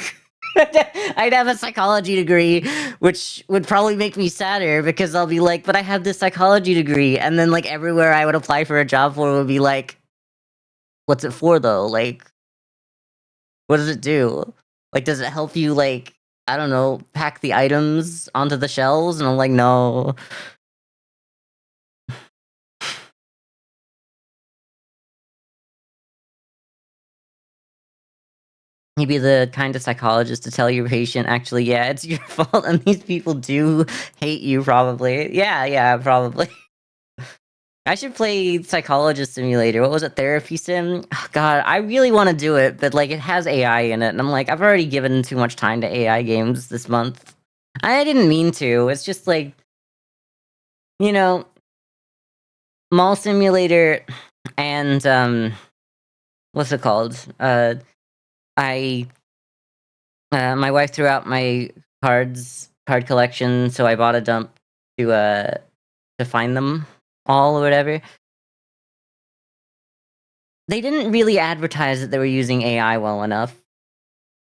I'd have a psychology degree, which would probably make me sadder because I'll be like, "But I have this psychology degree," and then, like, everywhere I would apply for a job for would be like, "What's it for, though? Like, what does it do? Like, does it help you, like, I don't know, pack the items onto the shelves?" And I'm like, "No." He'd be the kind of psychologist to tell your patient, "Actually, yeah, it's your fault, and these people do hate you probably." Yeah, yeah, probably. I should play Psychologist Simulator. What was it? Therapy Sim? Oh, God, I really wanna do it, but, like, it has AI in it, and I'm like, I've already given too much time to AI games this month. I didn't mean to, it's just like, you know, Mall Simulator and, what's it called? I my wife threw out my card collection, so I bought a dump to find them all or whatever. They didn't really advertise that they were using AI well enough.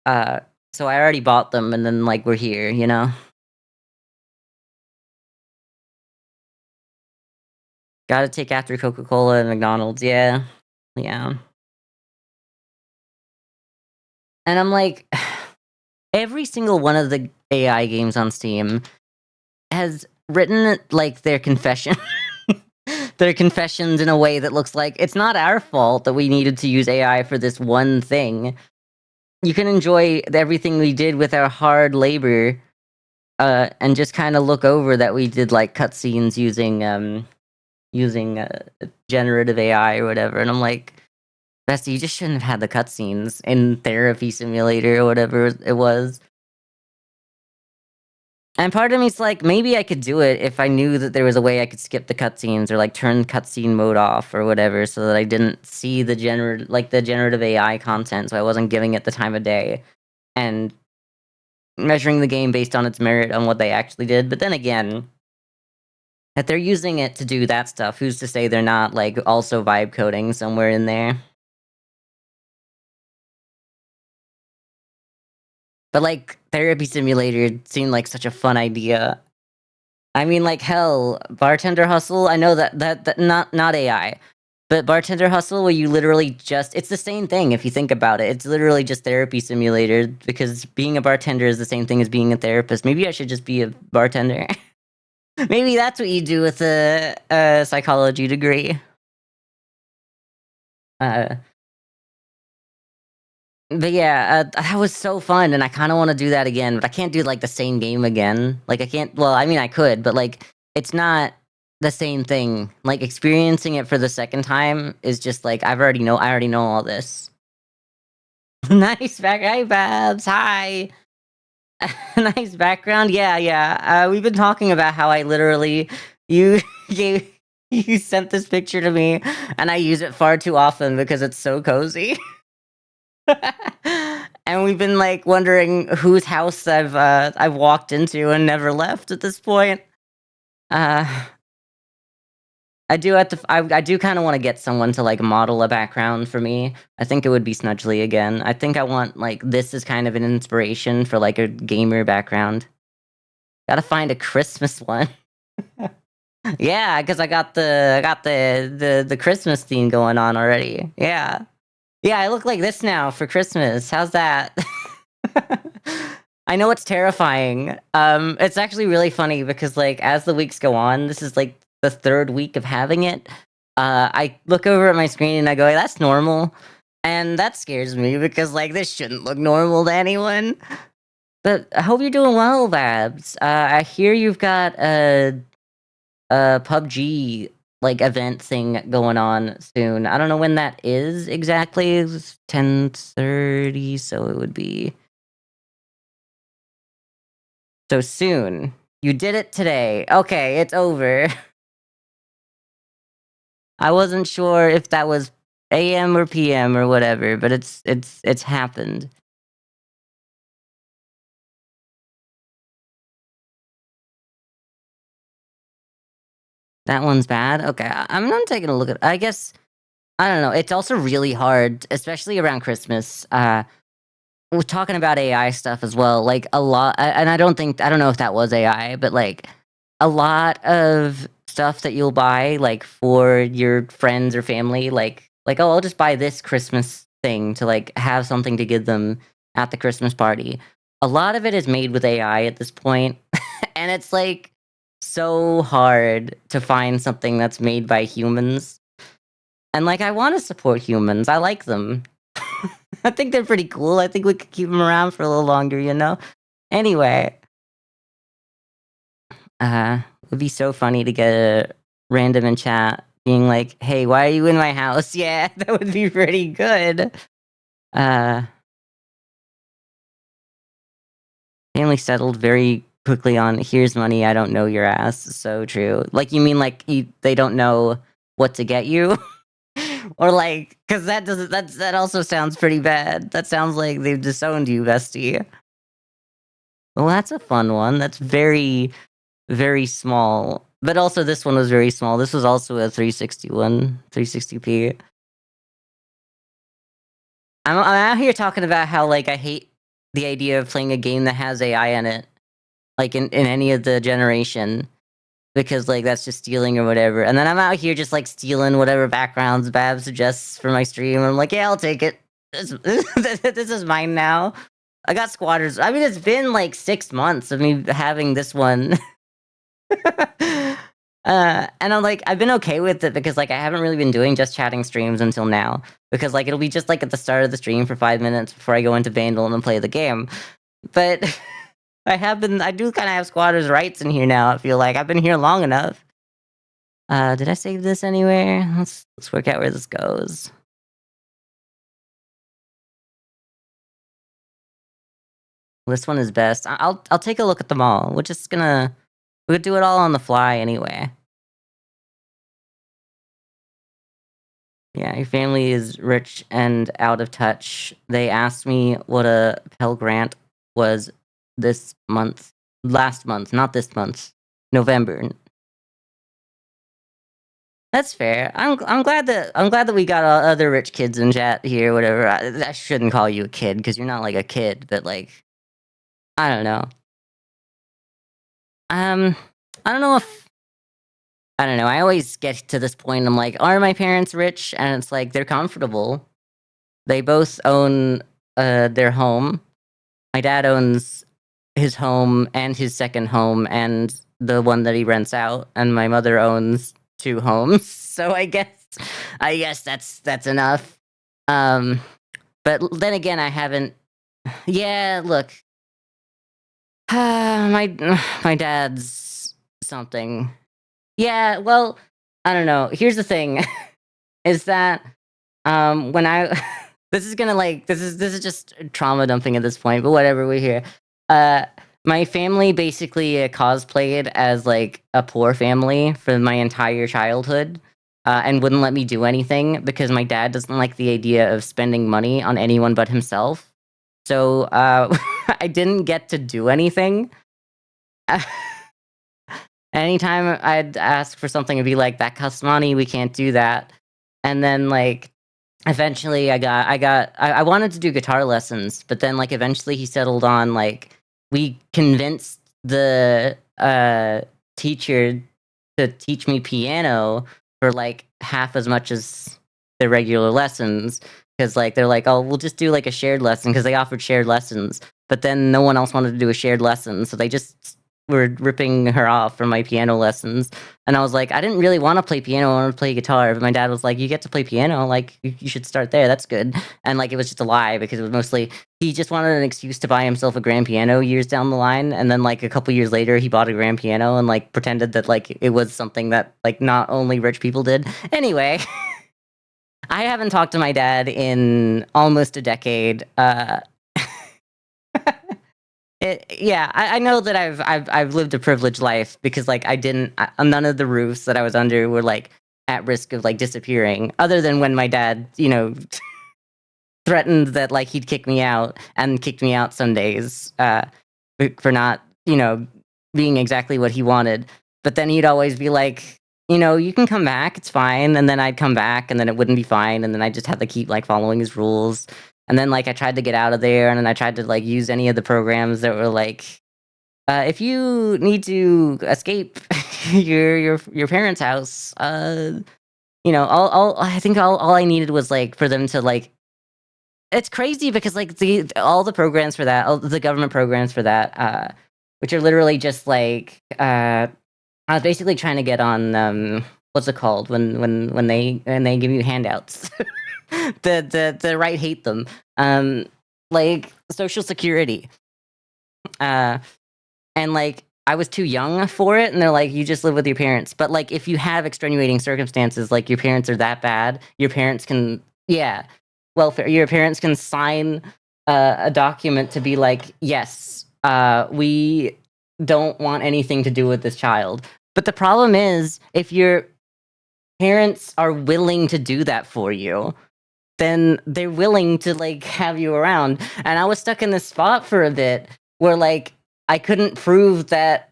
Uh, so I already bought them and then, like, we're here, you know? Gotta take after Coca-Cola and McDonald's, yeah. Yeah. And I'm like, every single one of the AI games on Steam has written, like, their confession their confessions in a way that looks like, "It's not our fault that we needed to use AI for this one thing. You can enjoy everything we did with our hard labor, and just kinda look over that we did, like, cutscenes using generative AI or whatever." And I'm like, "Bestie, you just shouldn't have had the cutscenes in Therapy Simulator or whatever it was." And part of me's like, maybe I could do it if I knew that there was a way I could skip the cutscenes or, like, turn cutscene mode off or whatever so that I didn't see the generative AI content, so I wasn't giving it the time of day and measuring the game based on its merit on what they actually did. But then again, if they're using it to do that stuff, who's to say they're not, like, also vibe coding somewhere in there? But, like, Therapy Simulator seemed like such a fun idea. I mean, like, hell, Bartender Hustle, I know that not AI, but Bartender Hustle where you literally just it's the same thing if you think about it. It's literally just Therapy Simulator because being a bartender is the same thing as being a therapist. Maybe I should just be a bartender. Maybe that's what you do with a psychology degree. Uh But yeah, that was so fun, and I kinda wanna do that again, but I can't do, like, the same game again. Like, I can't well, I mean, I could, but, like, it's not the same thing. Like, experiencing it for the second time is just like, I already know all this. Nice back Hi, Babs, hi. Nice background, yeah, yeah, we've been talking about how I literally you you you sent this picture to me, and I use it far too often because it's so cozy. And we've been, like, wondering whose house I've walked into and never left at this point. Uh, I do have to I do kinda wanna get someone to, like, model a background for me. I think it would be Snudgely again. I think I want, like, this is kind of an inspiration for, like, a gamer background. Gotta find a Christmas one. Yeah, 'cause I got the Christmas theme going on already. Yeah. Yeah, I look like this now for Christmas. How's that? I know it's terrifying. It's actually really funny because, like, as the weeks go on, this is, like, the 3rd week of having it, I look over at my screen and I go, "Hey, that's normal," and that scares me because, like, this shouldn't look normal to anyone. But I hope you're doing well, Babs. I hear you've got a PUBG, like, event thing going on soon. I don't know when that is exactly. It's 10:30, so it would be so soon. You did it today. Okay, it's over. I wasn't sure if that was AM or PM or whatever, but it's happened. That one's bad? Okay, I'm not taking a look at I guess I don't know, it's also really hard, especially around Christmas, we're talking about AI stuff as well, like, a lot and I don't know if that was AI, but, like, a lot of stuff that you'll buy, like, for your friends or family, "Oh, I'll just buy this Christmas thing to, like, have something to give them at the Christmas party." A lot of it is made with AI at this point, and it's, like, so hard to find something that's made by humans, and, like, I wanna support humans, I like them. I think they're pretty cool. I think we could keep them around for a little longer, you know? Anyway, it would be so funny to get a random in chat being like, "Hey, why are you in my house?" Yeah, that would be pretty good. Uh, family settled very quickly on, "Here's money, I don't know your ass." So true. Like, you mean like they don't know what to get you? Or like, because that also sounds pretty bad. That sounds like they've disowned you, bestie. Well, that's a fun one. That's very, very small. But also, this one was very small. This was also a 361, 360p. I'm out here talking about how like I hate the idea of playing a game that has AI in it, like in any of the generation, because like that's just stealing or whatever. And then I'm out here just like stealing whatever backgrounds Bab suggests for my stream. I'm like, yeah, I'll take it. This is mine now. I got squatters. I mean, it's been like 6 months of me having this one. And I'm like, I've been okay with it because like I haven't really been doing just chatting streams until now. Because like it'll be just like at the start of the stream for 5 minutes before I go into Vandal and then play the game. But I do kind of have squatters' rights in here now. I feel like I've been here long enough. Did I save this anywhere? Let's work out where this goes. This one is best. I'll take a look at them all. We'll do it all on the fly anyway. Yeah, your family is rich and out of touch. They asked me what a Pell Grant was this month. Last month, not this month. November. That's fair. I'm glad that we got other rich kids in chat here. Whatever. I shouldn't call you a kid because you're not like a kid, but like I don't know. Um, I don't know if I don't know. I always get to this point. I'm like, are my parents rich? And it's like they're comfortable. They both own their home. My dad owns his home and his second home and the one that he rents out, and my mother owns 2 homes. So I guess that's enough. Um, but then again, I haven't. Yeah, look, my my dad's something. Yeah, well, I don't know. Here's the thing, is that when I this is just trauma dumping at this point, but whatever, we're here. Uh, my family basically cosplayed as like a poor family for my entire childhood, and wouldn't let me do anything because my dad doesn't like the idea of spending money on anyone but himself. So I didn't get to do anything. Anytime I'd ask for something, it'd be like, "That costs money. We can't do that." And then like eventually I wanted to do guitar lessons, but then like eventually he settled on like we convinced the teacher to teach me piano for like half as much as the regular lessons, because like they're like, "Oh, we'll just do like a shared lesson," because they offered shared lessons, but then no one else wanted to do a shared lesson, so they just were ripping her off for my piano lessons. And I was like, I didn't really want to play piano. I want to play guitar. But my dad was like, you get to play piano. Like, you should start there. That's good. And like, it was just a lie because it was mostly he just wanted an excuse to buy himself a grand piano years down the line. And then like a couple years later, he bought a grand piano and like pretended that like it was something that like not only rich people did. Anyway, I haven't talked to my dad in almost a decade. Yeah, I know that I've lived a privileged life because like none of the roofs that I was under were like at risk of like disappearing, other than when my dad, threatened that like he'd kick me out and kicked me out some days for not, being exactly what he wanted. But then he'd always be like, you can come back, it's fine. And then I'd come back and then it wouldn't be fine. And then I just had to keep like following his rules. And then like I tried to get out of there and then I tried to like use any of the programs that were like, if you need to escape your parents' house, all I think all I needed was like for them to like. It's crazy because like all the programs for that, all the government programs for that, which are literally just like I was basically trying to get on what's it called when they give you handouts. the right hate them. Like Social Security. Uh, and like I was too young for it, and they're like, you just live with your parents. But like if you have extenuating circumstances, like your parents are that bad, your parents can, yeah, welfare. Your parents can sign a document to be like, yes, we don't want anything to do with this child. But the problem is, if your parents are willing to do that for you, then they're willing to like have you around. And I was stuck in this spot for a bit where like I couldn't prove that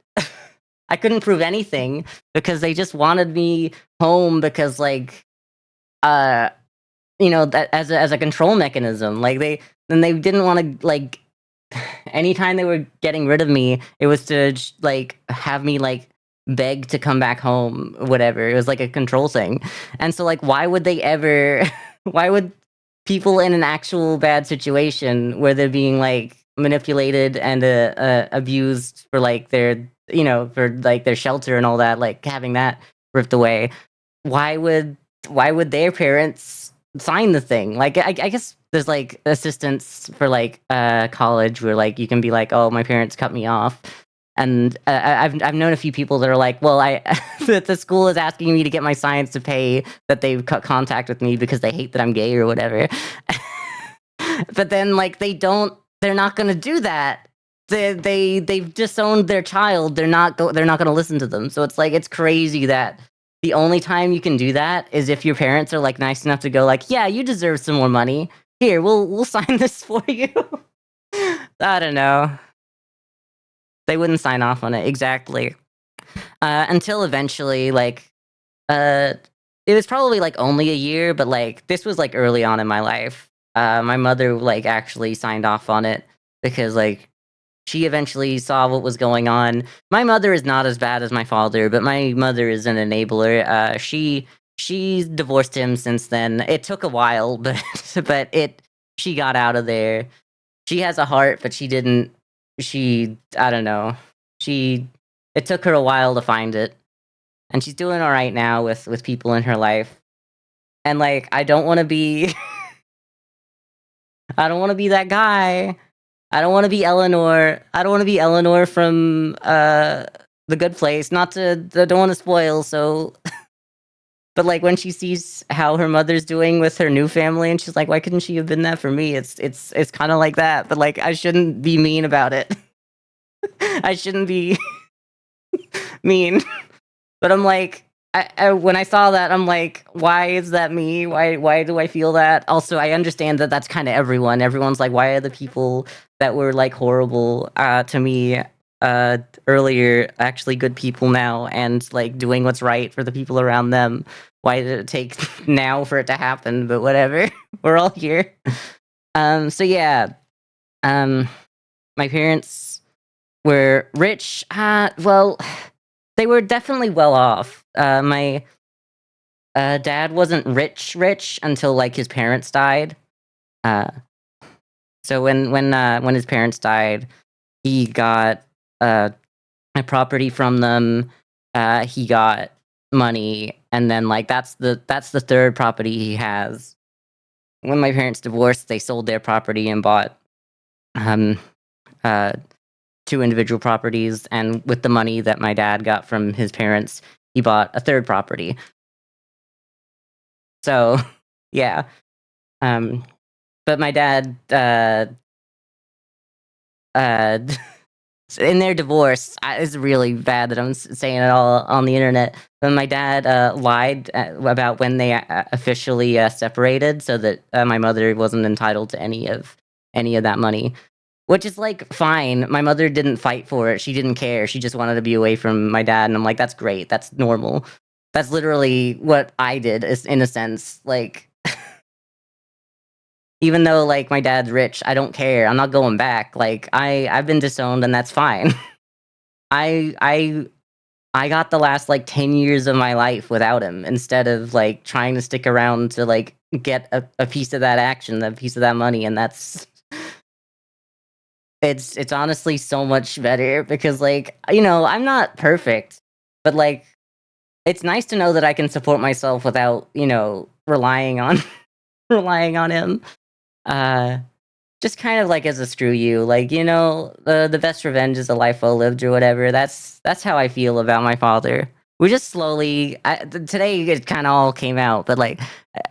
I couldn't prove anything because they just wanted me home because like uh that as a control mechanism. Like they didn't want to like anytime they were getting rid of me, it was to like have me like beg to come back home, whatever. It was like a control thing. And so like why would they ever why would people in an actual bad situation where they're being like manipulated and abused for like their for like their shelter and all that, like having that ripped away, why would their parents sign the thing? Like I guess there's like assistance for like college where like you can be like, oh, my parents cut me off. And I've known a few people that are like, well, I that the school is asking me to get my science to pay that they've cut contact with me because they hate that I'm gay or whatever. But then like they're not going to do that. They've disowned their child. They're not going to listen to them. So it's like it's crazy that the only time you can do that is if your parents are like nice enough to go like, yeah, you deserve some more money. Here, we'll sign this for you. I don't know. They wouldn't sign off on it exactly. Until eventually, like, uh, it was probably like only a year, but like this was like early on in my life. My mother like actually signed off on it because like she eventually saw what was going on. My mother is not as bad as my father, but my mother is an enabler. She's divorced him since then. It took a while, but she got out of there. She has a heart, but she didn't. I don't know. She It took her a while to find it, and she's doing all right now with people in her life. And like, I don't want to be. I don't want to be that guy. I don't want to be Eleanor. I don't want to be Eleanor from The Good Place. Not to, I don't want to spoil. So, but like when she sees how her mother's doing with her new family, and she's like, "Why couldn't she have been that for me?" It's kind of like that. But like, I shouldn't be mean about it. I shouldn't be mean. But I'm like, when I saw that, I'm like, why is that me? Why do I feel that? Also, I understand that that's kind of everyone. Everyone's like, why are the people that were like horrible to me earlier actually good people now and like doing what's right for the people around them? Why did it take now for it to happen? But whatever, we're all here. So yeah, um, my parents were rich. Well, they were definitely well off. My dad wasn't rich until like his parents died. Uh, so when his parents died, he got a property from them. He got money, and then like that's the third property he has. When my parents divorced, they sold their property and bought um uh two individual properties, and with the money that my dad got from his parents, he bought a third property. So, yeah. Um, but my dad, uh, in their divorce, it's really bad that I'm saying it all on the internet. But my dad lied about when they officially separated, so that my mother wasn't entitled to any of that money. Which is like fine. My mother didn't fight for it. She didn't care. She just wanted to be away from my dad. And I'm like, that's great. That's normal. That's literally what I did, is in a sense. Like, even though like my dad's rich, I don't care. I'm not going back. Like I've been disowned, and that's fine. I I I got the last like 10 years of my life without him, instead of like trying to stick around to like get a piece of that action, a piece of that money, and that's it's honestly so much better because like, I'm not perfect, but like it's nice to know that I can support myself without, relying on relying on him. Uh, just kind of like as a screw you, like, the best revenge is a life well lived or whatever. That's how I feel about my father. We just slowly today it kind of all came out, but like,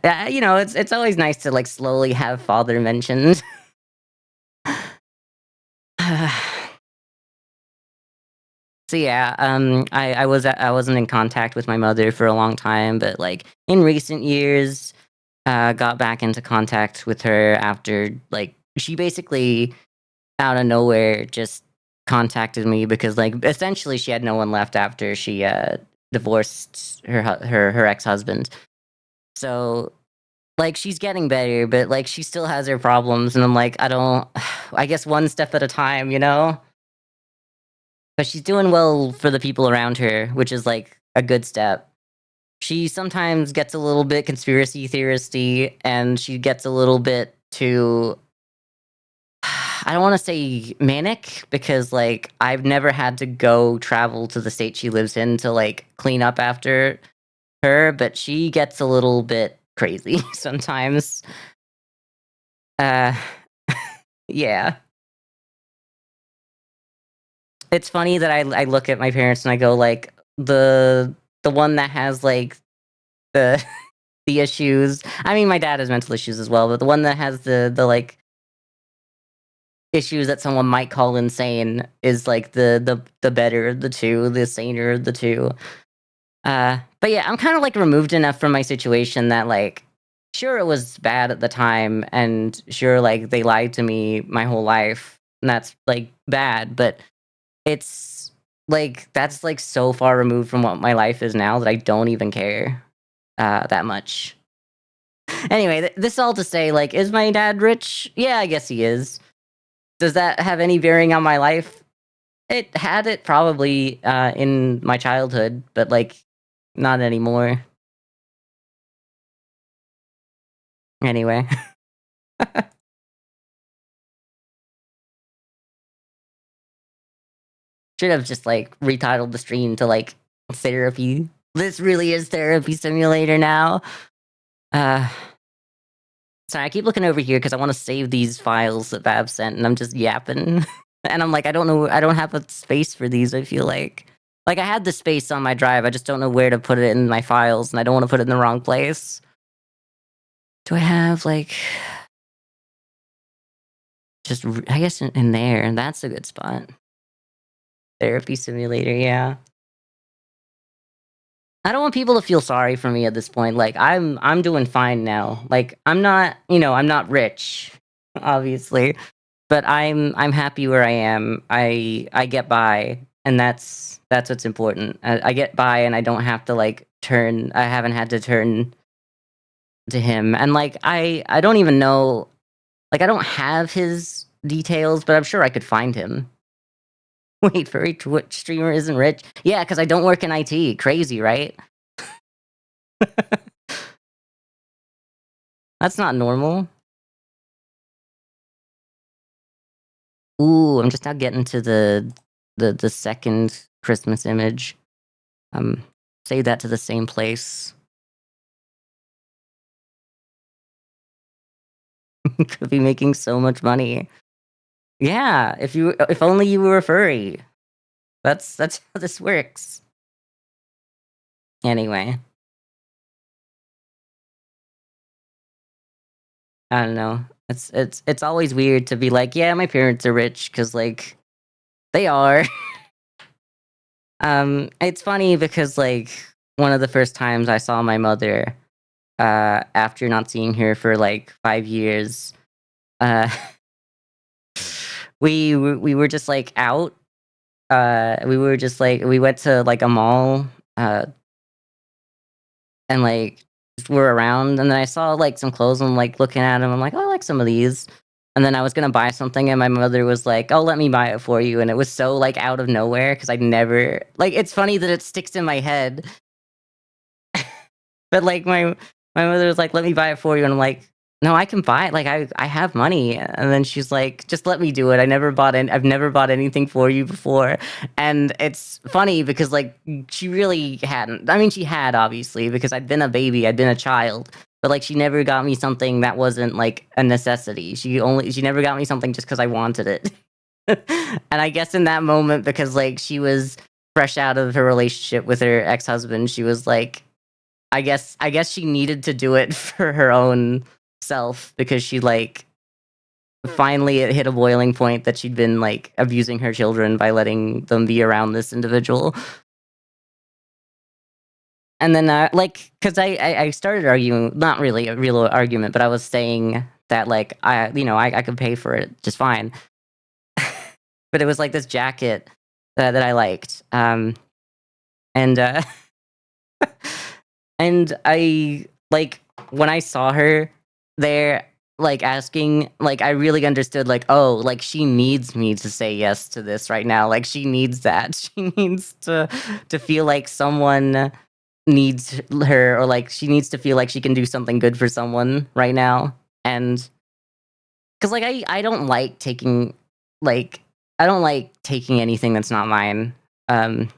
it's always nice to like slowly have father mentioned. So yeah, I wasn't in contact with my mother for a long time, but like in recent years, got back into contact with her after like she basically out of nowhere just contacted me because like essentially she had no one left after she divorced her ex-husband. So like she's getting better, but like she still has her problems and I'm like I don't I guess one step at a time, you know? But she's doing well for the people around her, which is like a good step. She sometimes gets a little bit conspiracy theoristy and she gets a little bit too I don't wanna say manic because, like, I've never had to go travel to the state she lives in to, like, clean up after her, but she gets a little bit crazy sometimes. Uh, yeah. It's funny that I look at my parents and I go, like, the one that has, like, the the issues I mean, my dad has mental issues as well, but the one that has like, issues that someone might call insane is, like, the better of the 2, the saner of the 2. But yeah, I'm kinda, like, removed enough from my situation that, like, sure, it was bad at the time, and sure, like, they lied to me my whole life, and that's, like, bad, but it's, like, that's, like, so far removed from what my life is now that I don't even care, that much. Anyway, this all to say, like, is my dad rich? Yeah, I guess he is. Does that have any bearing on my life? It had it probably, in my childhood, but, like, not anymore. Anyway. Should have just, like, retitled the stream to, like, "Therapy. This really is therapy simulator now." Uh, sorry, I keep looking over here because I wanna save these files that Bab sent, and I'm just yapping. And I'm like, I don't have a space for these, I feel like. Like, I had the space on my drive, I just don't know where to put it in my files, and I don't wanna put it in the wrong place. Do I have, like just r I guess in there, and that's a good spot. Therapy simulator, yeah. I don't want people to feel sorry for me at this point, like, I'm doing fine now, like, I'm not I'm not rich, obviously, but I'm happy where I am, I get by, and that's what's important. I get by and I don't have to, like, I haven't had to turn to him, and, like, I don't even know like, I don't have his details, but I'm sure I could find him. Wait, for a Twitch streamer isn't rich? Yeah, because I don't work in IT, crazy, right? That's not normal. Ooh, I'm just now getting to the second Christmas image. Um, Save that to the same place. Could be making so much money. Yeah, if only you were a furry. That's how this works. Anyway, I don't know. It's always weird to be like, yeah, my parents are rich because like they are. It's funny because like one of the first times I saw my mother, after not seeing her for like 5 years, uh, we were just like out. We were just like we went to like a mall, uh, and like just were around, and then I saw like some clothes. And I'm like looking at them. I'm like, oh, I like some of these. And then I was gonna buy something, and my mother was like, "Oh, let me buy it for you." And it was so like out of nowhere because I never like. It's funny that it sticks in my head. But, like, my mother was like, "Let me buy it for you," and I'm like, "No, I can buy it, like, I have money," and then she's like, "Just let me do it, I've never bought anything for you before," and it's funny because, like, she really hadn't I mean, she had, obviously, because I'd been a baby, I'd been a child, but, like, she never got me something that wasn't, like, a necessity. She never got me something just because I wanted it. And I guess in that moment, because, like, she was fresh out of her relationship with her ex-husband, she was like, I guess she needed to do it for her own self because she, like, finally it hit a boiling point that she'd been, like, abusing her children by letting them be around this individual. And then, like, because I started arguing, not really a real argument, but I was saying that, like, I could pay for it just fine. But it was, like, this jacket that I liked, and, and I like, when I saw her there, like, asking, like, I really understood, like, "Oh, like, she needs me to say yes to this right now." Like, she needs that. She needs to feel like someone needs her, or, like, she needs to feel like she can do something good for someone right now. And because, like, I don't like taking, like, I don't like taking anything that's not mine. Um,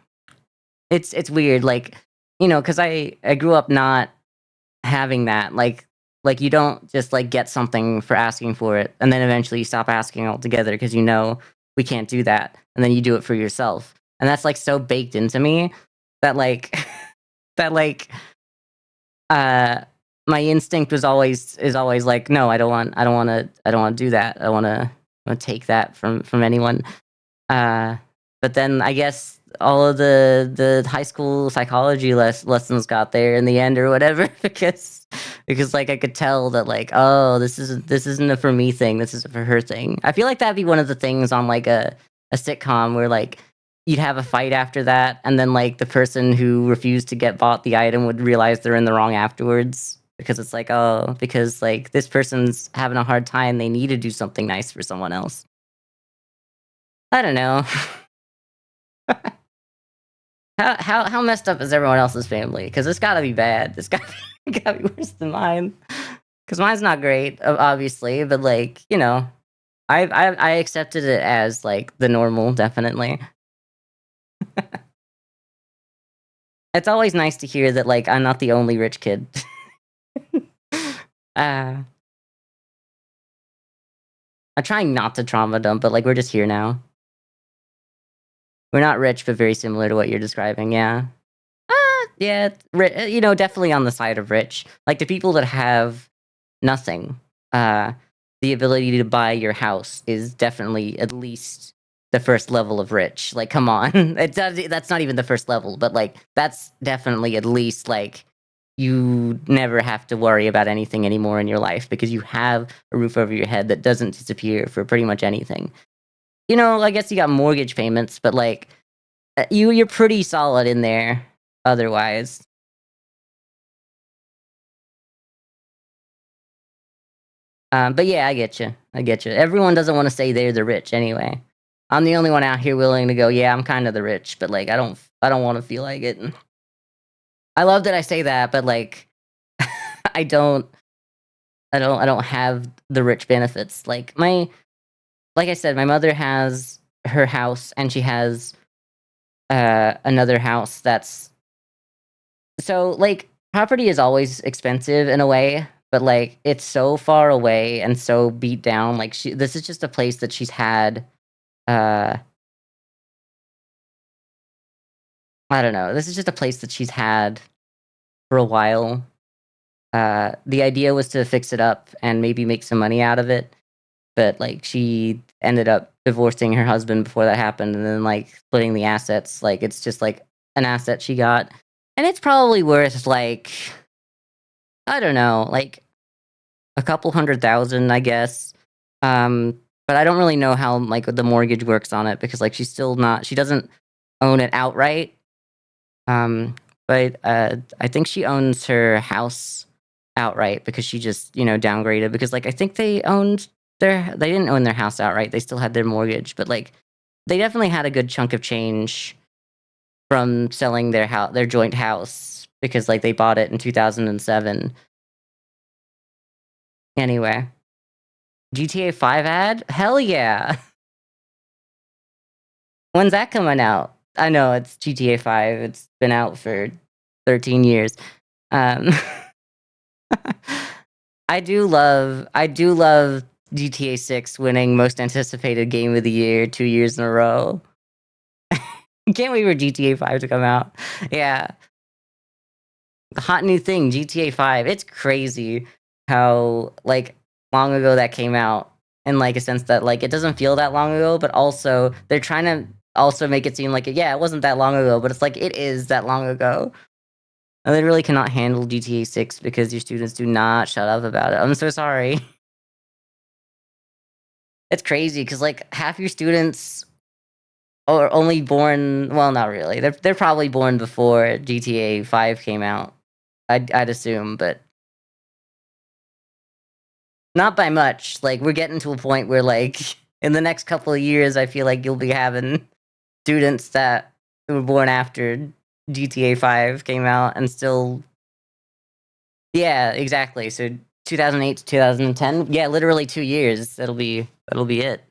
it's weird, like, because I grew up not having that, like, you don't just, like, get something for asking for it, and then eventually you stop asking altogether because we can't do that, and then you do it for yourself, and that's, like, so baked into me that, like that, like, uh, my instinct is always like, "No, I don't wanna do that. I don't wanna take that from anyone." Uh, but then I guess all of the high school psychology lessons got there in the end or whatever because, like, I could tell that, like, oh, this isn't a for me thing, this is a for her thing. I feel like that'd be one of the things on, like, a sitcom where, like, you'd have a fight after that, and then, like, the person who refused to get bought the item would realize they're in the wrong afterwards because it's like, oh, because, like, this person's having a hard time, they need to do something nice for someone else. I don't know. How messed up is everyone else's family? Because it's gotta be bad. It's gotta be worse than mine. Because mine's not great, obviously, but, like, I accepted it as, like, the normal, definitely. It's always nice to hear that, like, I'm not the only rich kid. Uh, I'm trying not to trauma dump, but, like, we're just here now. We're not rich, but very similar to what you're describing, yeah. Yeah, definitely on the side of rich. Like, the people that have nothing, uh, the ability to buy your house is definitely at least the first level of rich. Like, come on. That's not even the first level, but, like, that's definitely at least, like, you never have to worry about anything anymore in your life because you have a roof over your head that doesn't disappear for pretty much anything. I guess you got mortgage payments, but, like, you're pretty solid in there otherwise. But yeah, I get you. I get you. Everyone doesn't want to say they're the rich anyway. I'm the only one out here willing to go, yeah, I'm kind of the rich, but, like, I don't want to feel like it. I love that I say that, but, like, I don't I don't have the rich benefits. Like I said, my mother has her house and she has another house that's, so, like, property is always expensive in a way, but, like, it's so far away and so beat down. Like, this is just a place that she's had. uh I don't know. This is just a place that she's had for a while. The idea was to fix it up and maybe make some money out of it, but, like, she ended up divorcing her husband before that happened, and then, like, splitting the assets. Like, it's just, like, an asset she got, and it's probably worth, like, I don't know, like, a couple 100,000, I guess. But I don't really know how, like, the mortgage works on it because, like, she doesn't own it outright. Um, but, I think she owns her house outright because she just, downgraded because, like, I think they didn't own their house outright, they still had their mortgage, but, like, they definitely had a good chunk of change from selling their joint house because, like, they bought it in 2007. Anyway, GTA 5 ad? Hell yeah. When's that coming out? I know, it's GTA 5, it's been out for 13 years. Um I do love GTA 6 winning most anticipated game of the year 2 years in a row. Can't wait for GTA 5 to come out. Yeah, the hot new thing, GTA 5. It's crazy how, like, long ago that came out in, like, a sense that, like, it doesn't feel that long ago, but also they're trying to also make it seem like, yeah, it wasn't that long ago, but it's like, it is that long ago. And they really cannot handle GTA 6 because your students do not shut up about it. I'm so sorry. It's crazy because, like, half your students are only born, well, not really. They're probably born before GTA 5 came out. I'd assume, but not by much. Like, we're getting to a point where, like, in the next couple of years, I feel like you'll be having students that were born after GTA 5 came out and still. Yeah, exactly. So 2008 to 2010. Yeah, literally 2 years. That'll be it.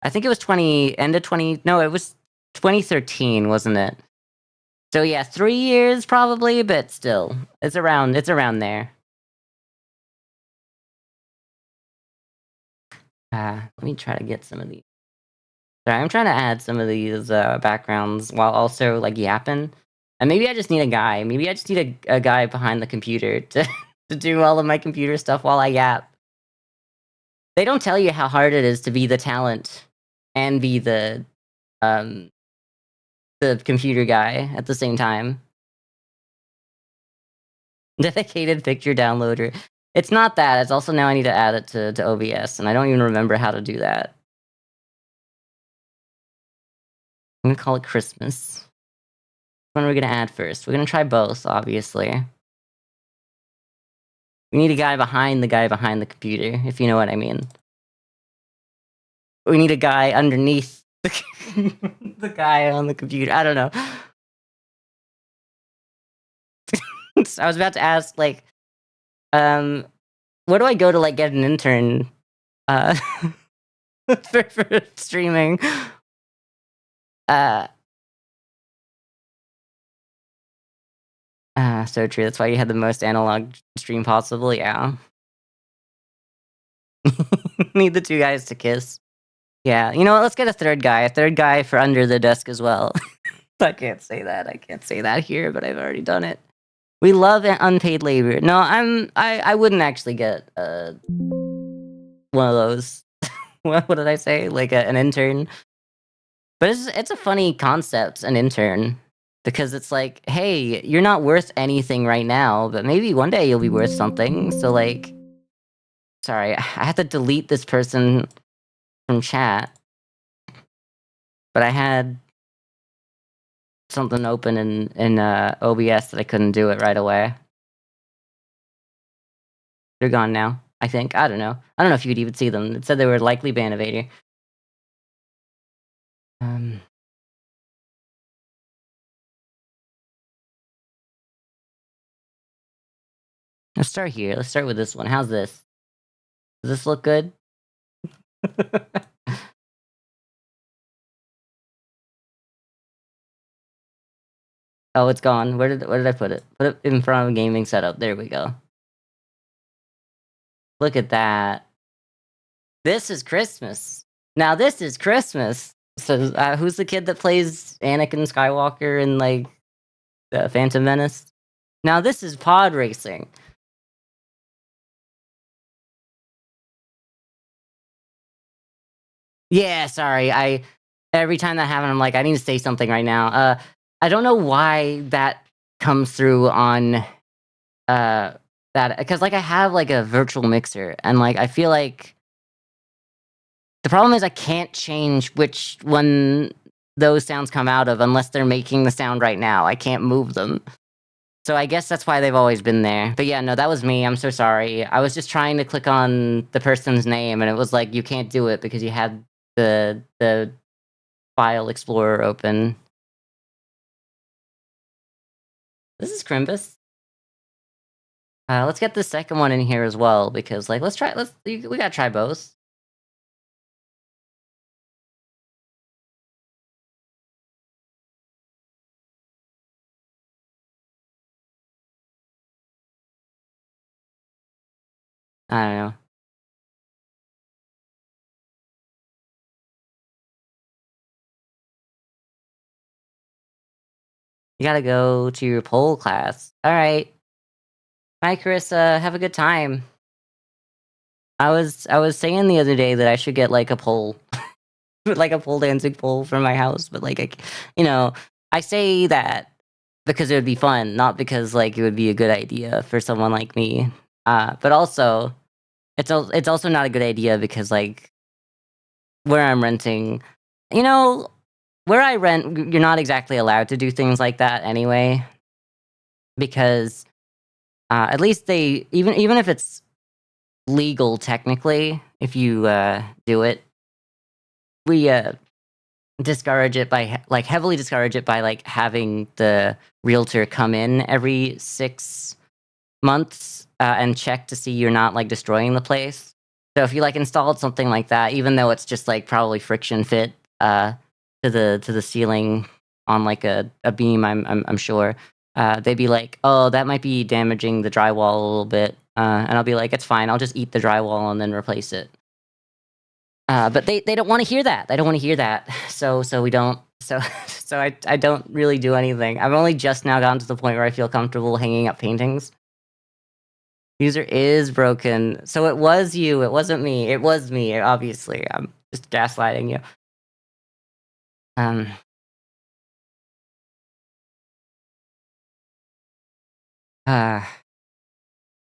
I think it was 20 end of 20, no, it was 2013, wasn't it? So yeah, 3 years probably, but still. It's around there. Let me try to get some of these. Sorry, I'm trying to add some of these, backgrounds while also, like, yapping. And maybe I just need a guy. Maybe I just need a guy behind the computer to to do all of my computer stuff while I yap. They don't tell you how hard it is to be the talent and be um, the computer guy at the same time. Dedicated picture downloader. It's not that, it's also now I need to add it to OBS, and I don't even remember how to do that. I'm gonna call it Christmas. What are we gonna add first? We're gonna try both, obviously. We need a guy behind the computer, if you know what I mean. We need a guy underneath the guy on the computer. I don't know. I was about to ask, like, um, where do I go to, like, get an intern, uh, for streaming? Uh, so true. That's why you had the most analog stream possible. Yeah. Need the two guys to kiss. Yeah. You know what? Let's get a third guy. A third guy for under the desk as well. I can't say that. I can't say that here, but I've already done it. We love unpaid labor. No, I wouldn't actually get one of those. What did I say? Like an intern. But it's a funny concept, an intern, because it's like, hey, you're not worth anything right now, but maybe one day you'll be worth something. So, like, sorry, I have to delete this person from chat, but I had something open in OBS that I couldn't do it right away. They're gone now, I think. I don't know. I don't know if you could even see them. It said they were likely Banovator. Um, let's start here. Let's start with this one. How's this? Does this look good? Oh, it's gone. Where did I put it? Put it in front of a gaming setup. There we go. Look at that. This is Christmas. Now this is Christmas. So, who's the kid that plays Anakin Skywalker in, like, Phantom Menace? Now this is pod racing. Yeah, sorry. Every time that happens, I'm like, I need to say something right now. I don't know why that comes through on that, because, like, I have, like, a virtual mixer, and, like, I feel like the problem is I can't change which one those sounds come out of unless they're making the sound right now. I can't move them. So I guess that's why they've always been there. But yeah, no, that was me. I'm so sorry. I was just trying to click on the person's name, and it was like, you can't do it because you had the file explorer open. This is Crimbus. Let's get the second one in here as well because, like, we gotta try both. I don't know. You gotta go to your pole class. Alright. Bye, Carissa, have a good time. I was saying the other day that I should get, like, a pole. Like, a pole dancing pole for my house, but, like, you know, I say that because it would be fun, not because, like, it would be a good idea for someone like me. But also, it's also not a good idea because, like, where I'm renting you know, where I rent, you're not exactly allowed to do things like that anyway, because, at least they even if it's legal technically, if you, do it, we, discourage it by like, heavily discourage it by, like, having the realtor come in every 6 months, and check to see you're not, like, destroying the place. So if you, like, installed something like that, even though it's just, like, probably friction fit, to the ceiling on, like, a beam, I'm sure, they'd be like, "Oh, that might be damaging the drywall a little bit," and I'll be like, "It's fine, I'll just eat the drywall and then replace it." But they don't wanna hear that, they don't wanna hear that, so we don't so so I don't really do anything. I've only just now gotten to the point where I feel comfortable hanging up paintings. User is broken. So it was you, it wasn't me. It was me, obviously. I'm just gaslighting you. Um, uh,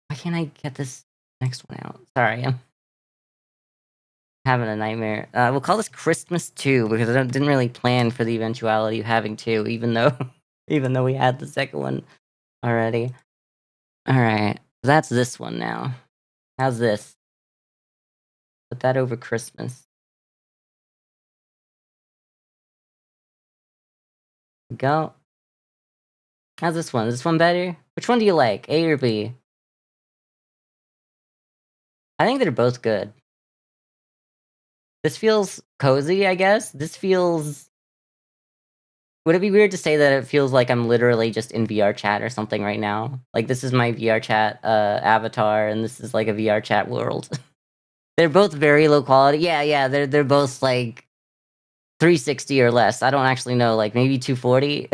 why can't I get this next one out? Sorry, I'm having a nightmare. We'll call this Christmas 2 because I didn't really plan for the eventuality of having 2, even though even though we had the second one already. Alright, that's this one now. How's this? Put that over Christmas. Go. How's this one? Is this one better? Which one do you like, A or B? I think they're both good. This feels cozy, I guess. This feels would it be weird to say that it feels like I'm literally just in VR chat or something right now? Like, this is my VR chat, avatar, and this is, like, a VR chat world. They're both very low quality. Yeah, yeah, they're both, like, 360 or less. I don't actually know, like, maybe 240?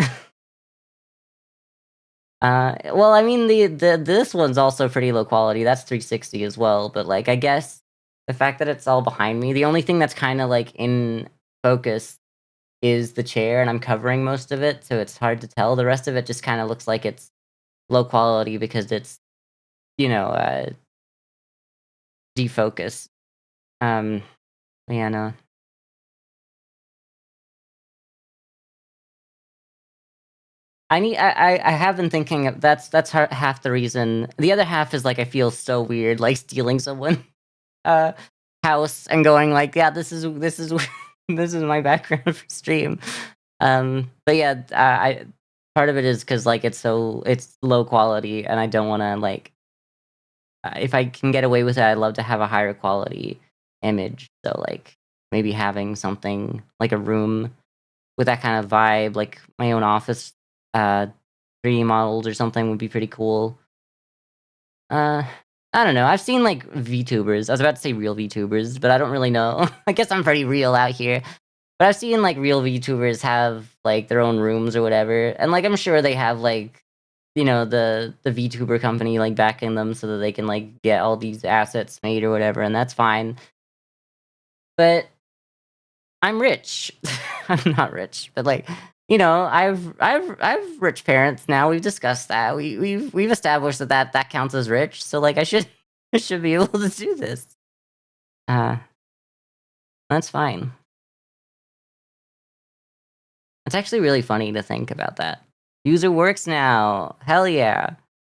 Well, I mean, the this one's also pretty low quality. That's 360 as well, but, like, I guess the fact that it's all behind me, the only thing that's kinda, like, in focus is the chair, and I'm covering most of it, so it's hard to tell. The rest of it just kinda looks like it's low quality because it's, you know, defocus. Um, yeah, no. I have been thinking of that's half the reason. The other half is, like, I feel so weird, like, stealing someone uh, house and going like, "Yeah, this is this is my background for stream." But yeah, I part of it is because like, it's low quality, and I don't wanna, like if I can get away with it, I'd love to have a higher quality image. So, like, maybe having something like a room with that kind of vibe, like my own office, uh, 3D modeled or something would be pretty cool. Uh, I don't know. I've seen like VTubers. I was about to say real VTubers, but I don't really know. I guess I'm pretty real out here. But I've seen like real VTubers have like their own rooms or whatever, and like I'm sure they have like the VTuber company like backing them so that they can like get all these assets made or whatever, and that's fine. But I'm rich. I'm not rich, but like I've rich parents now. We've discussed that. We've established that counts as rich. So like I should I should be able to do this. Uh, that's fine. It's actually really funny to think about that. User works now. Hell yeah.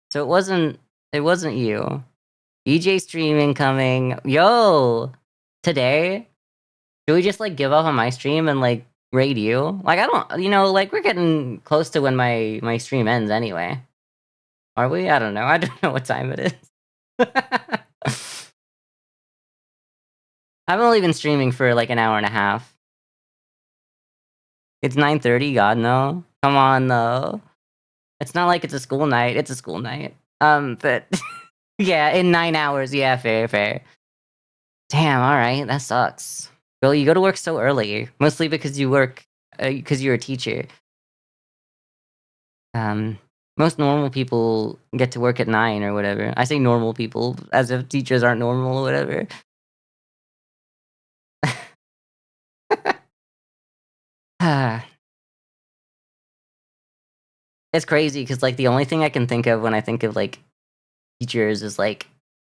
So it wasn't you. EJ stream incoming. Yo, today should we just like give up on my stream and like raid you? Like I don't, like we're getting close to when my stream ends anyway. Are we? I don't know. I don't know what time it is. I've only been streaming for like an hour and a half. It's 9:30. God no. Come on though. It's not like it's a school night. It's a school night. But Yeah, in 9 hours. Yeah, fair, fair. Damn, alright, that sucks. Well, you go to work so early, mostly because you work, because you're a teacher. Um, most normal people get to work at 9 or whatever. I say normal people as if teachers aren't normal or whatever. Ah, it's crazy because like, the only thing I can think of when I think of, like, teachers is, like,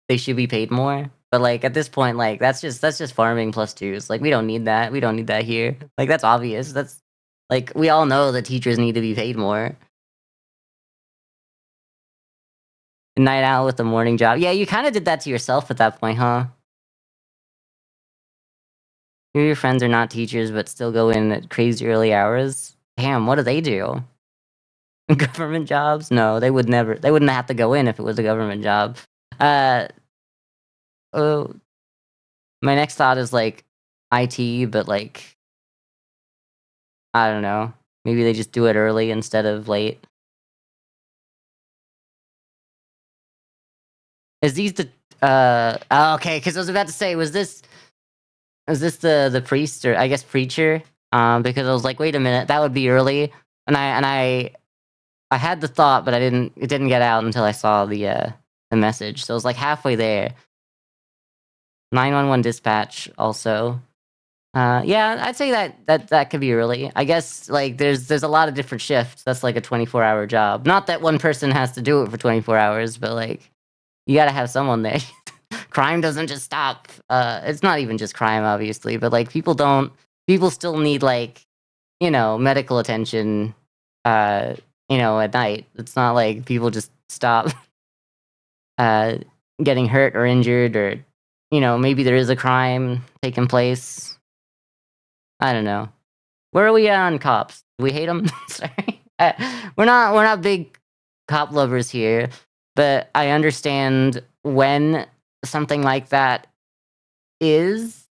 they should be paid more, but, like, at this point, like, that's just farming plus 2s, like, we don't need that, we don't need that here. Like, that's obvious, that's like, we all know that teachers need to be paid more. Night out with the morning job. Yeah, you kinda did that to yourself at that point, huh? Your friends are not teachers, but still go in at crazy early hours? Damn, what do they do? Government jobs? No, they wouldn't have to go in if it was a government job. Uh, oh, my next thought is, like, IT, but, like, I don't know. Maybe they just do it early instead of late. Is these the oh, okay? Because I was about to say, was this the priest or I guess preacher? Because I was like, "Wait a minute, that would be early." And I had the thought, but it didn't get out until I saw the message. So it was, like, halfway there. 911 dispatch also. Yeah, I'd say that could be early. I guess, like, there's a lot of different shifts. That's, like, a 24-hour job. Not that one person has to do it for 24 hours, but, like, you gotta have someone there. Crime doesn't just stop. It's not even just crime, obviously, but, like, people still need, like, medical attention, uh, at night. It's not like people just stop, uh, getting hurt or injured or, maybe there is a crime taking place. I don't know. Where are we at on cops? Do we hate them? Sorry. We're not big cop lovers here, but I understand when something like that is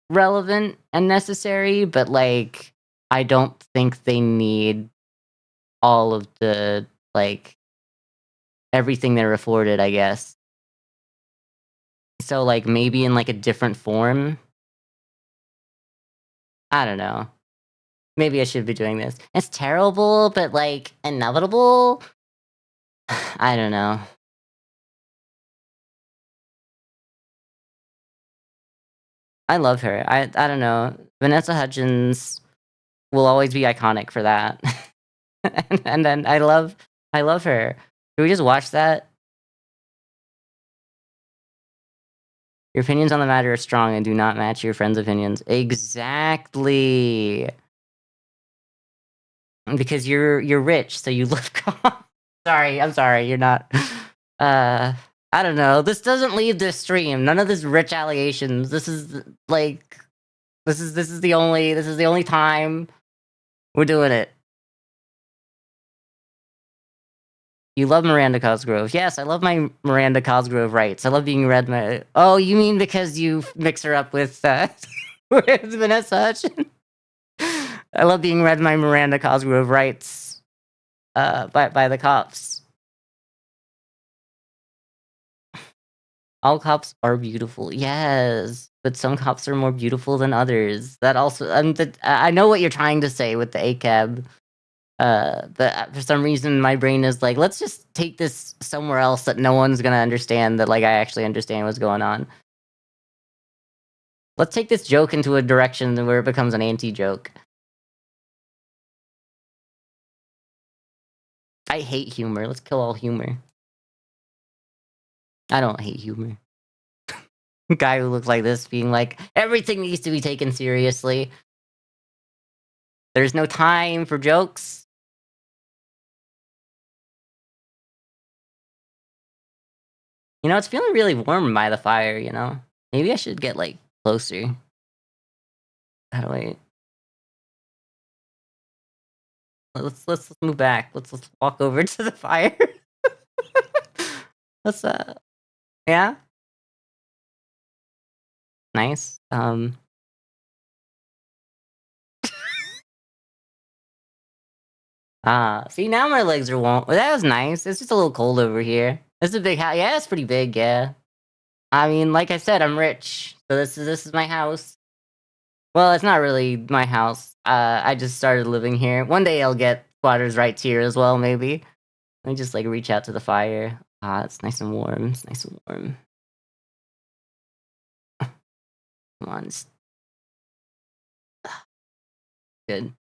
relevant and necessary, but, like, I don't think they need all of the, like, everything they're afforded, I guess. So, like, maybe in, like, a different form? I don't know. Maybe I should be doing this. It's terrible, but, like, inevitable? I don't know. I love her. I don't know. Vanessa Hudgens will always be iconic for that. And then I love her. Can we just watch that? Your opinions on the matter are strong and do not match your friends' opinions. Exactly. Because you're rich, so you love calm. Sorry, I'm sorry, you're not. Uh, I don't know. This doesn't leave this stream. None of this rich allegations. This is like this is the only time we're doing it. You love Miranda Cosgrove. Yes, I love my Miranda Cosgrove rights. I love being read my. Oh, you mean because you mix her up with with Vanessa Hudgens? I love being read my Miranda Cosgrove rights by the cops. All cops are beautiful. Yes, but some cops are more beautiful than others. That also, I know what you're trying to say with the ACAB. But for some reason, my brain is like, let's just take this somewhere else that no one's gonna understand. That like I actually understand what's going on. Let's take this joke into a direction where it becomes an anti-joke. I hate humor. Let's kill all humor. I don't hate humor. Guy who looks like this being like, everything needs to be taken seriously. There's no time for jokes. It's feeling really warm by the fire, you know? Maybe I should get, like, closer. How do I let's move back. Let's walk over to the fire. Let's, yeah? Nice. See, now my legs are warm. Well, that was nice. It's just a little cold over here. This is a big house. Yeah, it's pretty big. Yeah. I mean, like I said, I'm rich, so this is my house. Well, it's not really my house. I just started living here. One day I'll get squatters' rights here as well. Maybe. Let me just like reach out to the fire. Ah, it's nice and warm. It's nice and warm. Come on, it's good.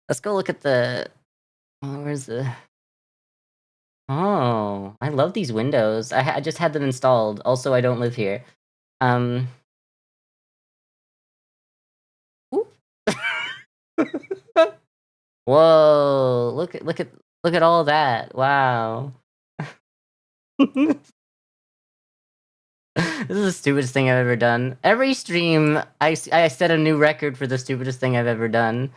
Let's go look at the. Oh, where's the? Oh, I love these windows. I just had them installed. Also, I don't live here. Um. Oop. Whoa! Look at all that! Wow. This is the stupidest thing I've ever done. Every stream, I set a new record for the stupidest thing I've ever done.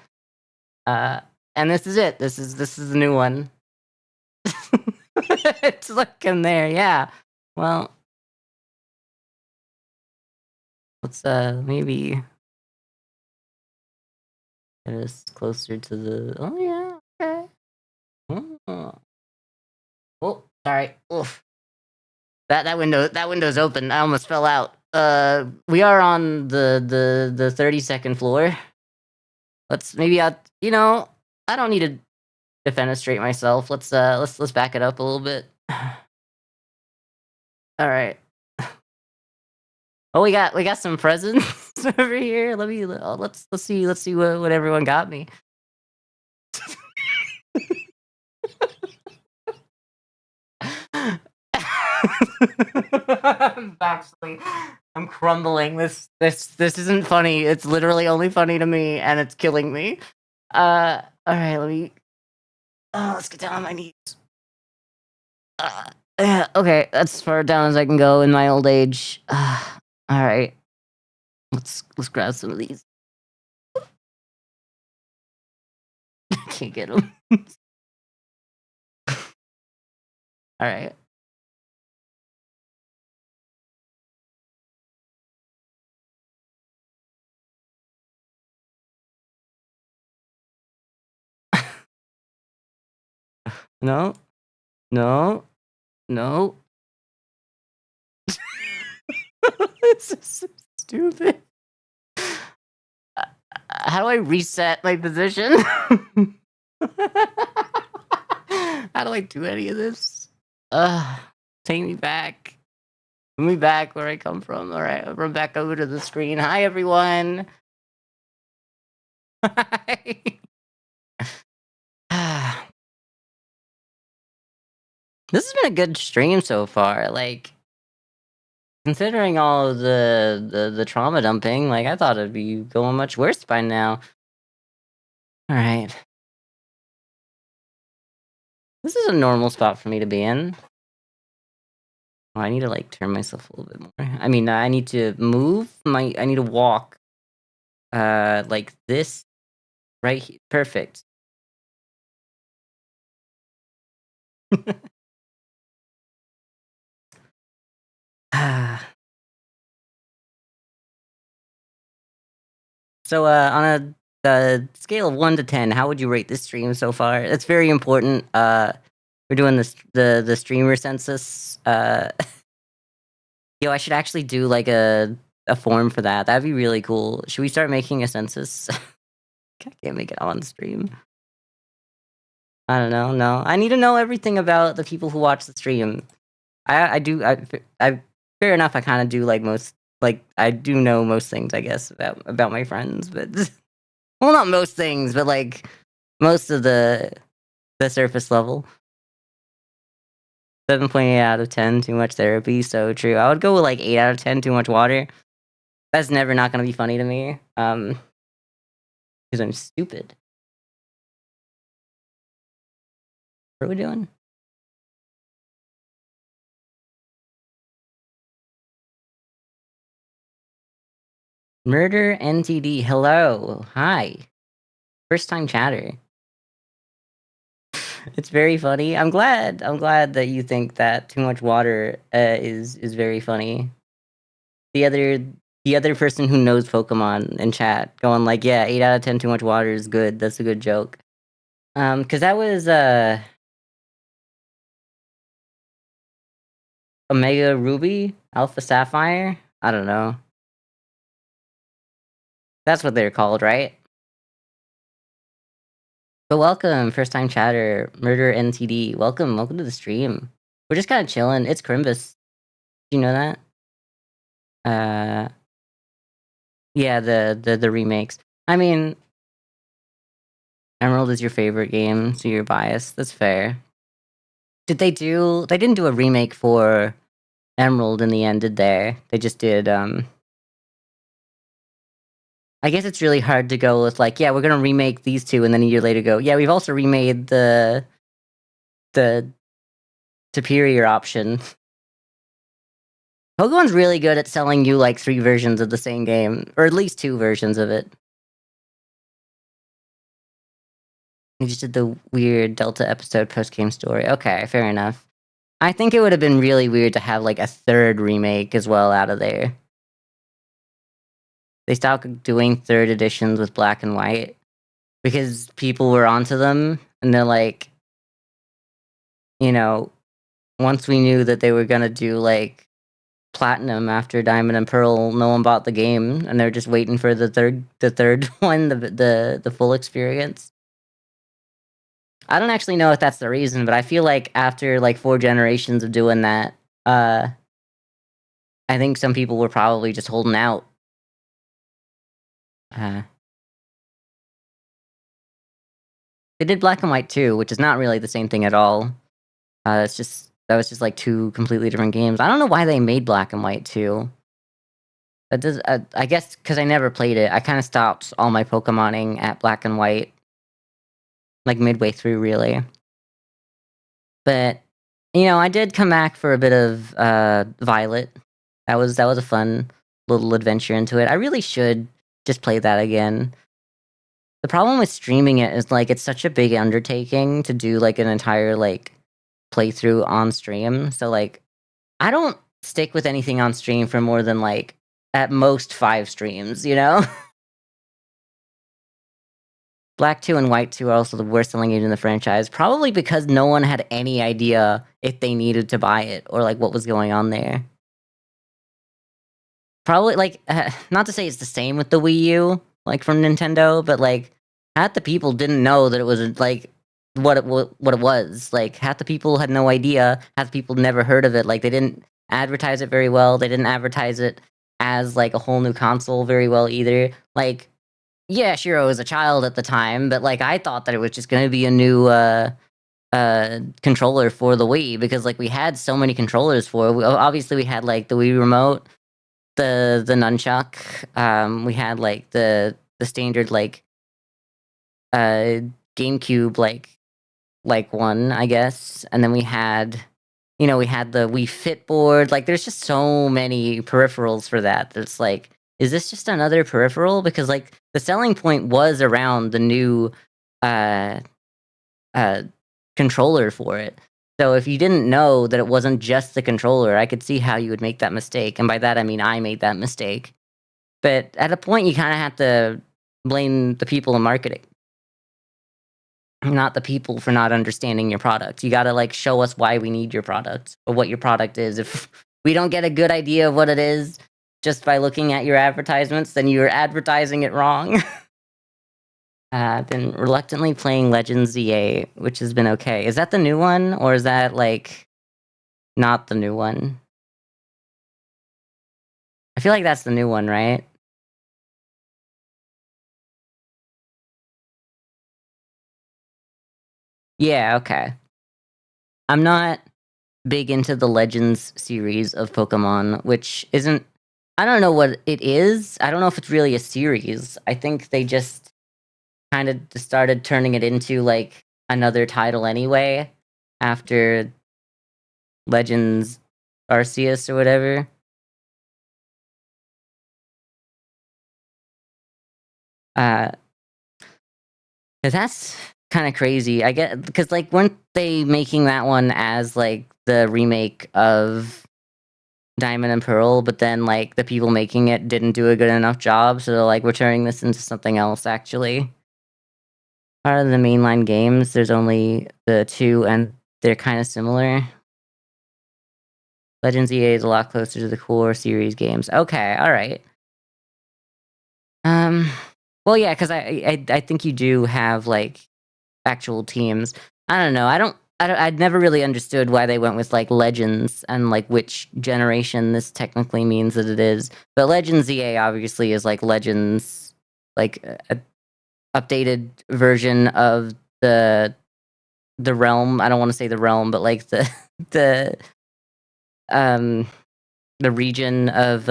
Uh, and this is it. This is the new one. It's looking there, yeah. Well, let's maybe get us closer to the. Oh yeah, okay. Oh, oh sorry. Oof. That window's open. I almost fell out. We are on the 32nd floor. Let's maybe I don't need to defenestrate myself. Let's back it up a little bit. All right. Oh, we got some presents over here. Let's see what everyone got me. Actually, I'm crumbling. This isn't funny. It's literally only funny to me, and it's killing me. All right. Let's get down on my knees. Uh, yeah. Okay, that's as far down as I can go in my old age. All right. Let's grab some of these. Can't get them. All right. No. No. No. This is so stupid. How do I reset my position? How do I do any of this? Take me back. Put me back where I come from. All right, I'll run back over to the screen. Hi, everyone. Hi. This has been a good stream so far. Like, considering all of the trauma dumping, like I thought it'd be going much worse by now. All right. This is a normal spot for me to be in. Oh, I need to like turn myself a little bit more. I mean, I need to move I need to walk like this right here. Perfect. So on a scale of 1 to 10, how would you rate this stream so far? That's very important. We're doing the streamer census. Yo, I should actually do like a form for that. That'd be really cool. Should we start making a census? I can't make it on stream. I don't know. No, I need to know everything about the people who watch the stream. I do. I fair enough. I kind of do like most. Like I do know most things, I guess, about my friends, but well, not most things, but like most of the surface level. 7.8 out of 10. Too much therapy. So true. I would go with like 8 out of 10. Too much water. That's never not gonna be funny to me. Because I'm stupid. What are we doing? Murder NTD. Hello. Hi. First time chatter. It's very funny. I'm glad. I'm glad that you think that too much water is very funny. The other person who knows Pokemon in chat going like, yeah, 8 out of 10 too much water is good. That's a good joke. Cuz that was Omega Ruby, Alpha Sapphire. I don't know. That's what they're called, right? But welcome, first time chatter, Murder NTD. Welcome to the stream. We're just kind of chilling. It's Crimbus. Do you know that? Yeah, the remakes. I mean, Emerald is your favorite game, so you're biased. That's fair. Did they do? They didn't do a remake for Emerald in the end, did they? They just did. I guess it's really hard to go with like, yeah, we're gonna remake these two, and then a year later go, yeah, we've also remade the superior option. Pokemon's really good at selling you like 3 versions of the same game, or at least 2 versions of it. You just did the weird Delta episode post-game story. Okay, fair enough. I think it would have been really weird to have like a 3rd remake as well out of there. They stopped doing 3rd editions with black and white because people were onto them, and they're like, you know, once we knew that they were gonna do like platinum after Diamond and Pearl, no one bought the game, and they're just waiting for the third one, the full experience. I don't actually know if that's the reason, but I feel like after like 4 generations of doing that, I think some people were probably just holding out. They did Black and White too, which is not really the same thing at all. It's just that was just like 2 completely different games. I don't know why they made Black and White too. That does, I guess because I never played it. I kind of stopped all my Pokemoning at Black and White, like midway through, really. But you know, I did come back for a bit of Violet. That was a fun little adventure into it. I really should just play that again. The problem with streaming it is like it's such a big undertaking to do like an entire like playthrough on stream. So like I don't stick with anything on stream for more than like at most 5 streams, you know? Black 2 and White 2 are also the worst selling game in the franchise, probably because no one had any idea if they needed to buy it or like what was going on there. Probably like not to say it's the same with the Wii U, like from Nintendo, but like half the people didn't know that it was like what it was. Like half the people had no idea. Half the people never heard of it. Like they didn't advertise it very well. They didn't advertise it as like a whole new console very well either. Like yeah, sure, I was a child at the time, but like I thought that it was just going to be a new controller for the Wii because like we had so many controllers for it. Obviously we had like the Wii remote, the nunchuck. We had like the standard like GameCube like one, I guess, and then we had we had the Wii Fit board. Like, there's just so many peripherals for that. That's like, is this just another peripheral? Because like the selling point was around the new uh uh controller for it. So if you didn't know that it wasn't just the controller, I could see how you would make that mistake. And by that I mean I made that mistake. But at a point, you kind of have to blame the people in marketing, not the people for not understanding your product. You got to like show us why we need your product or what your product is. If we don't get a good idea of what it is just by looking at your advertisements, then you're advertising it wrong. I've been reluctantly playing Legends ZA, which has been okay. Is that the new one, or is that like not the new one? I feel like that's the new one, right? Yeah, okay. I'm not big into the Legends series of Pokemon, which isn't. I don't know what it is. I don't know if it's really a series. I think they just kind of started turning it into like another title anyway after Legends Arceus or whatever. Uh, that's kind of crazy. I get because like weren't they making that one as like the remake of Diamond and Pearl, but then like the people making it didn't do a good enough job, so they're like we're turning this into something else actually. Out of the mainline games, there's only the 2 and they're kind of similar. Legends EA is a lot closer to the core series games. Okay, all right. Um, well, yeah, because I think you do have like actual teams. I don't know. I'd never really understood why they went with like Legends and like which generation this technically means that it is. But Legends EA obviously is like Legends, like a updated version of the the realm. I don't want to say the realm, but like the the um the region of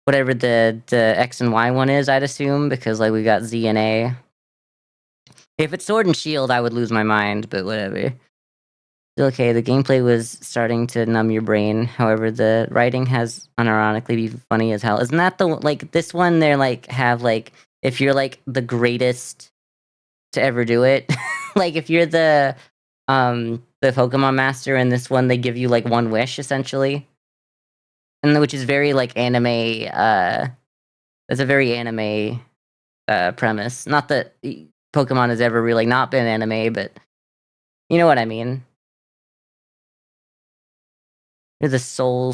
whatever the X and Y one is, I'd assume, because like we got Z and A. If it's Sword and Shield, I would lose my mind, but whatever. Still okay, the gameplay was starting to numb your brain. However, the writing has unironically be funny as hell. Isn't that like this one? They're like have like if you're like the greatest to ever do it, like if you're the Pokemon Master in this one, they give you like one wish essentially, and which is very like anime. It's a very anime premise. Not that Pokemon has ever really not been anime, but you know what I mean. You're the soul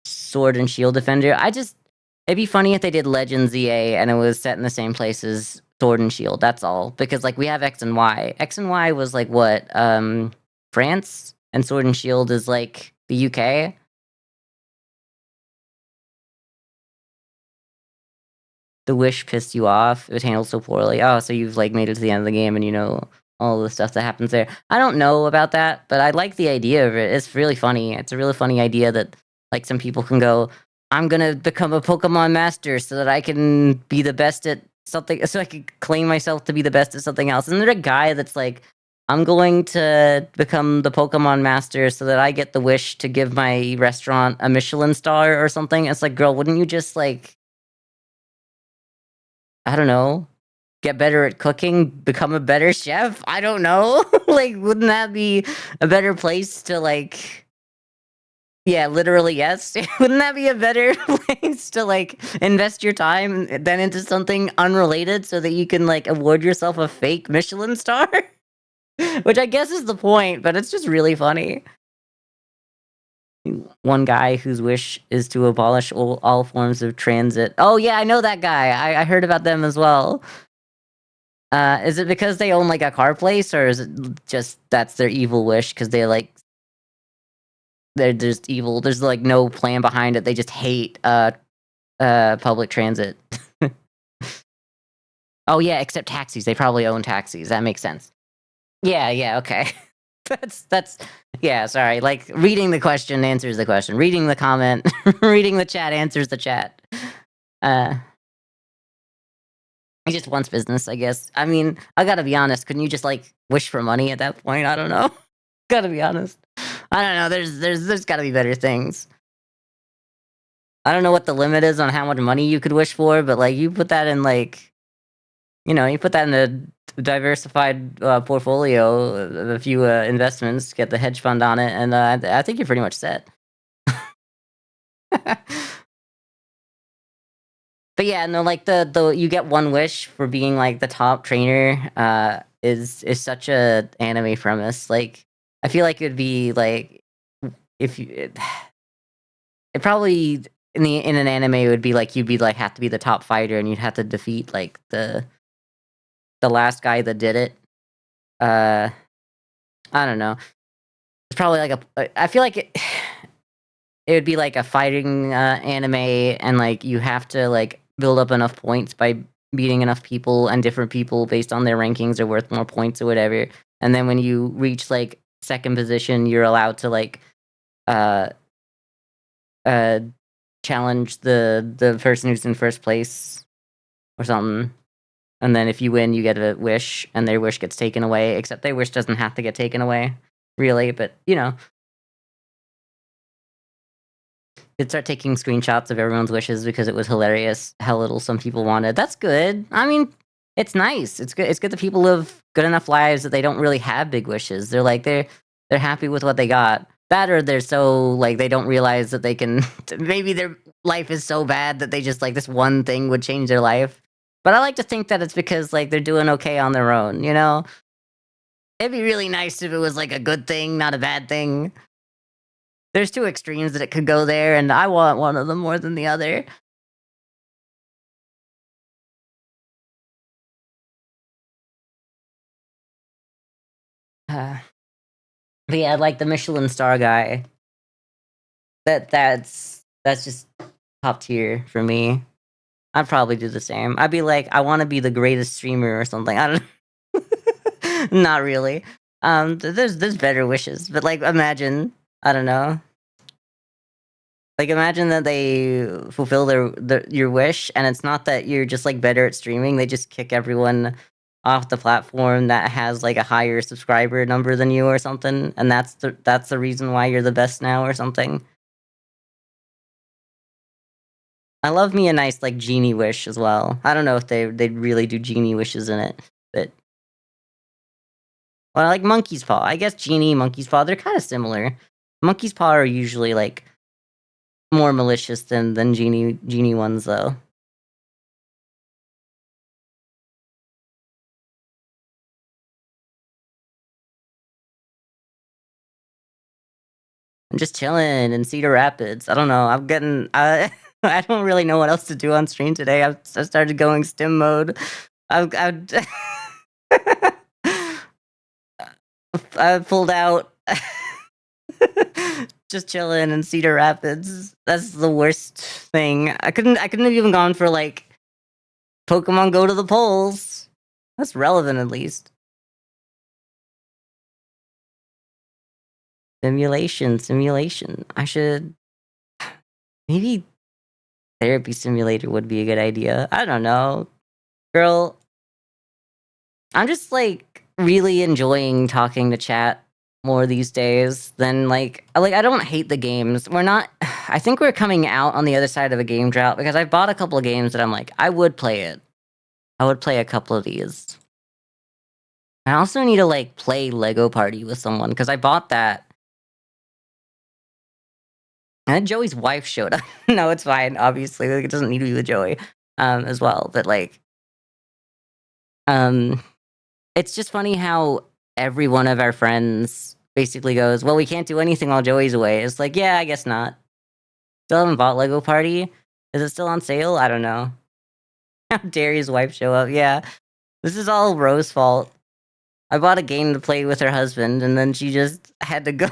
sword and shield defender. It'd be funny if they did Legends EA and it was set in the same place as Sword and Shield. That's all. Because like we have X and Y. X and Y was like what? France? And Sword and Shield is like the UK. The wish pissed you off. It was handled so poorly. Oh, so you've like made it to the end of the game and you know all the stuff that happens there. I don't know about that, but I like the idea of it. It's really funny. It's a really funny idea that like some people can go, I'm gonna become a Pokemon master so that I can be the best at something, so I can claim myself to be the best at something else. And there's a guy that's like, I'm going to become the Pokemon master so that I get the wish to give my restaurant a Michelin star or something. It's like, girl, wouldn't you just like I don't know, get better at cooking, become a better chef? I don't know. Like, wouldn't that be a better place to like yeah, literally, yes. Wouldn't that be a better place to like invest your time than into something unrelated so that you can like award yourself a fake Michelin star? Which I guess is the point, but it's just really funny. One guy whose wish is to abolish all forms of transit. Oh yeah, I know that guy. I heard about them as well. Is it because they own like a car place, or is it just that's their evil wish? Because they're just evil. There's like no plan behind it. They just hate public transit. Oh yeah, except taxis. They probably own taxis. That makes sense. Yeah, yeah, okay. That's yeah. Sorry. Like reading the question answers the question. Reading the comment, reading the chat answers the chat. Uh, he just wants business, I guess. I mean, I gotta be honest. Couldn't you just like wish for money at that point? I don't know. Gotta be honest. I don't know. There's gotta be better things. I don't know what the limit is on how much money you could wish for, but like you put that in like you put that in a diversified portfolio of a few investments, get the hedge fund on it, and I think you're pretty much set. But yeah, no, like the you get one wish for being like the top trainer is such a anime premise. Like I feel like it'd be like if you it probably in an anime it would be like you'd be like have to be the top fighter and you'd have to defeat like the last guy that did it. Uh I don't know. It's probably like I feel like it would be like a fighting anime and like you have to like build up enough points by beating enough people and different people based on their rankings are worth more points or whatever. And then when you reach like second position, you're allowed to like uh uh challenge the person who's in first place or something. And then if you win, you get a wish, and their wish gets taken away. Except their wish doesn't have to get taken away, really. But they'd start taking screenshots of everyone's wishes because it was hilarious how little some people wanted. That's good. I mean, it's nice. It's good. It's good that people live good enough lives that they don't really have big wishes. They're happy with what they got. That or they're so like they don't realize that they can. Maybe their life is so bad that they just like this one thing would change their life. But I like to think that it's because like they're doing okay on their own. It'd be really nice if it was like a good thing, not a bad thing. There's two extremes that it could go there, and I want one of them more than the other. Uh, but yeah, like the Michelin star guy. That's just top tier for me. I'd probably do the same. I'd be like, I want to be the greatest streamer or something. I don't. Not really. There's better wishes, but like imagine, I don't know. Like imagine that they fulfill your wish, and it's not that you're just like better at streaming. They just kick everyone off the platform that has like a higher subscriber number than you or something, and that's the reason why you're the best now or something. I love me a nice like genie wish as well. I don't know if they'd really do genie wishes in it, but well, like monkey's paw. I guess genie, monkey's paw, they're kind of similar. Monkey's paw are usually like more malicious than genie ones though. I'm just chilling in Cedar Rapids. I don't know. I'm getting. I don't really know what else to do on stream today. I started going stim mode. I've I pulled out. Just chilling in Cedar Rapids. That's the worst thing. I couldn't have even gone for like Pokemon Go to the polls. That's relevant at least. Simulation. I should maybe therapy simulator would be a good idea. I don't know. Girl, I'm just like really enjoying talking to chat more these days than like I don't hate the games. We're not I think we're coming out on the other side of a game drought because I've bought a couple of games that I'm like, I would play it. I would play a couple of these. I also need to like play Lego Party with someone because I bought that. And then Joey's wife showed up. No, it's fine. Obviously, like, it doesn't need to be with Joey, as well. But like, um, it's just funny how every one of our friends basically goes, "Well, we can't do anything while Joey's away." It's like, yeah, I guess not. Still haven't bought Lego Party. Is it still on sale? I don't know. How dare his wife show up? Yeah, this is all Rose's fault. I bought a game to play with her husband, and then she just had to go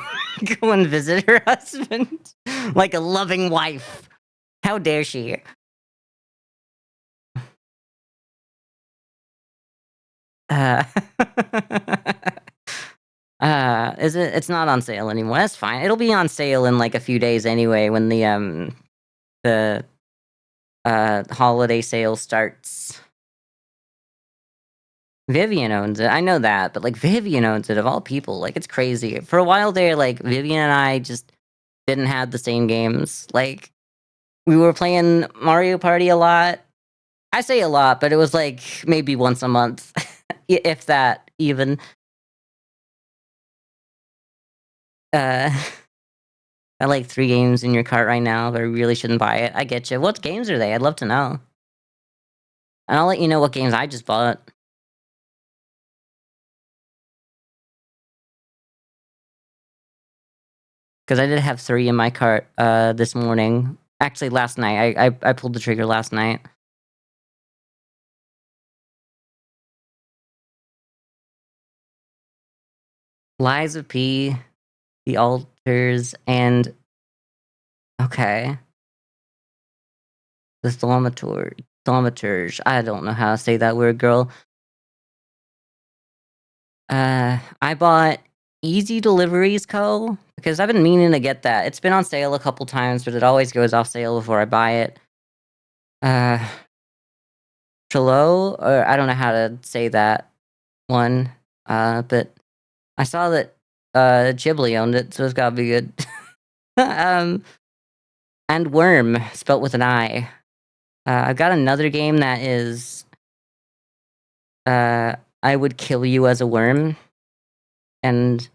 go and visit her husband like a loving wife. How dare she? Uh, is it? It's not on sale anymore. That's fine. It'll be on sale in like a few days anyway when the holiday sale starts. Vivian owns it. I know that, but like Vivian owns it of all people. Like it's crazy. For a while there, like Vivian and I just didn't have the same games. Like we were playing Mario Party a lot. I say a lot, but it was like maybe once a month, if that even. Uh, I like 3 games in your cart right now, but I really shouldn't buy it. I get you. What games are they? I'd love to know. And I'll let you know what games I just bought. Because I did have 3 in my cart this morning. Actually, last night. I pulled the trigger last night. Lies of P, The Altars, and okay. The Thaumaturge. I don't know how to say that word, girl. I bought Easy Deliveries Co. because I've been meaning to get that. It's been on sale a couple times, but it always goes off sale before I buy it. Uh, Trello, or I don't know how to say that one. But I saw that Ghibli owned it, so it's gotta be good. um, and Worm, spelt with an I. I've got another game that is I would kill you as a worm, and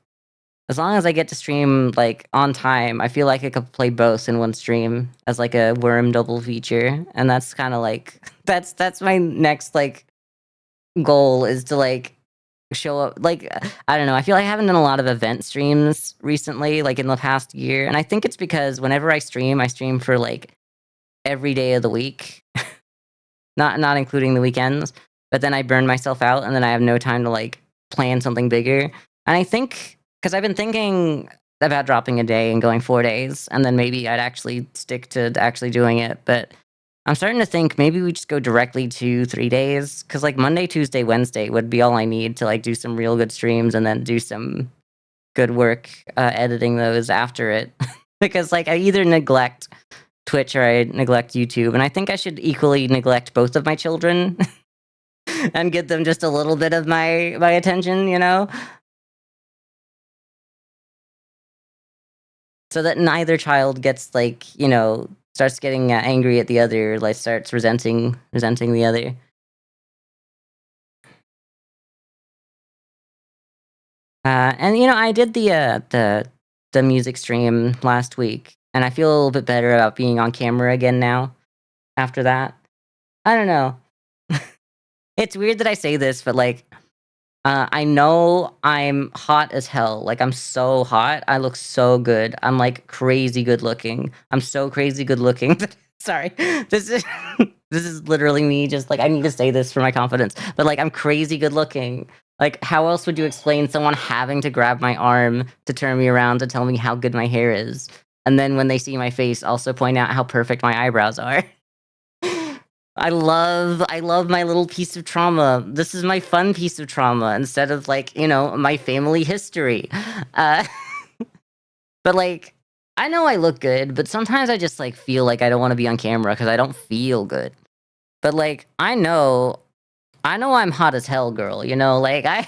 as long as I get to stream like on time, I feel like I could play both in one stream as like a worm double feature, and that's kind of like that's my next like goal is to like show up like, I don't know, I feel like I haven't done a lot of event streams recently, like, in the past year, and I think it's because whenever I stream for, like, every day of the week, not including the weekends, but then I burn myself out, and then I have no time to, like, plan something bigger, and I think because 'cause I've been thinking about dropping a day and going 4 days, and then maybe I'd actually stick to actually doing it, but I'm starting to think maybe we just go directly to 3 days, because like, Monday, Tuesday, Wednesday would be all I need to, like, do some real good streams and then do some good work, editing those after it. Because, like, I either neglect Twitch or I neglect YouTube, and I think I should equally neglect both of my children and give them just a little bit of my attention, you know? So that neither child gets, like, starts getting, angry at the other, like, starts resenting the other. And, I did the music stream last week, and I feel a little bit better about being on camera again now after that. I don't know. It's weird that I say this, but, like, I know I'm hot as hell, like, I'm so hot, I look so good, I'm, like, crazy good looking. I'm so crazy good looking that sorry, this is this is literally me just, like, I need to say this for my confidence, but, like, I'm crazy good looking. Like, how else would you explain someone having to grab my arm to turn me around to tell me how good my hair is, and then when they see my face, also point out how perfect my eyebrows are? I love my little piece of trauma. This is my fun piece of trauma instead of like, my family history. Uh, but like, I know I look good, but sometimes I just like feel like I don't want to be on camera because I don't feel good. But like, I know I'm hot as hell, girl. Like I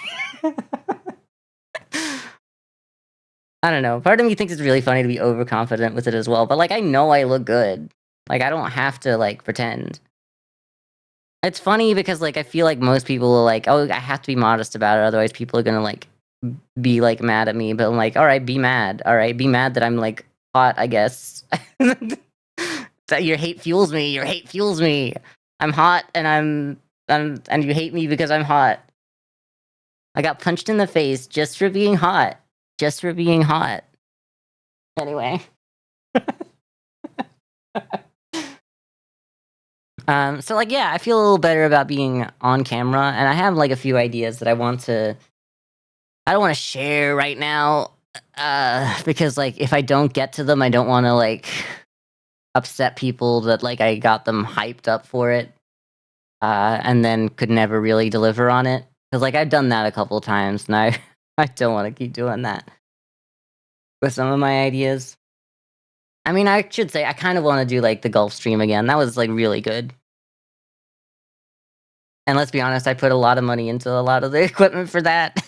don't know. Part of me thinks it's really funny to be overconfident with it as well. But like, I know I look good. Like, I don't have to like pretend. It's funny because, like, I feel like most people are like, "Oh, I have to be modest about it, otherwise people are gonna, like, be, like, mad at me," but I'm like, "Alright, be mad. Alright, be mad that I'm, like, hot, I guess." That your hate fuels me, your hate fuels me. I'm hot and and you hate me because I'm hot. I got punched in the face just for being hot. Just for being hot. Anyway. So, like, yeah, I feel a little better about being on camera, and I have, like, a few ideas that I don't wanna share right now, because, like, if I don't get to them, I don't wanna, like, upset people that, like, I got them hyped up for it, and then could never really deliver on it. Because like, I've done that a couple times, and I I don't wanna keep doing that with some of my ideas. I mean, I should say I kinda wanna do, like, the golf stream again, that was, like, really good. And let's be honest, I put a lot of money into a lot of the equipment for that.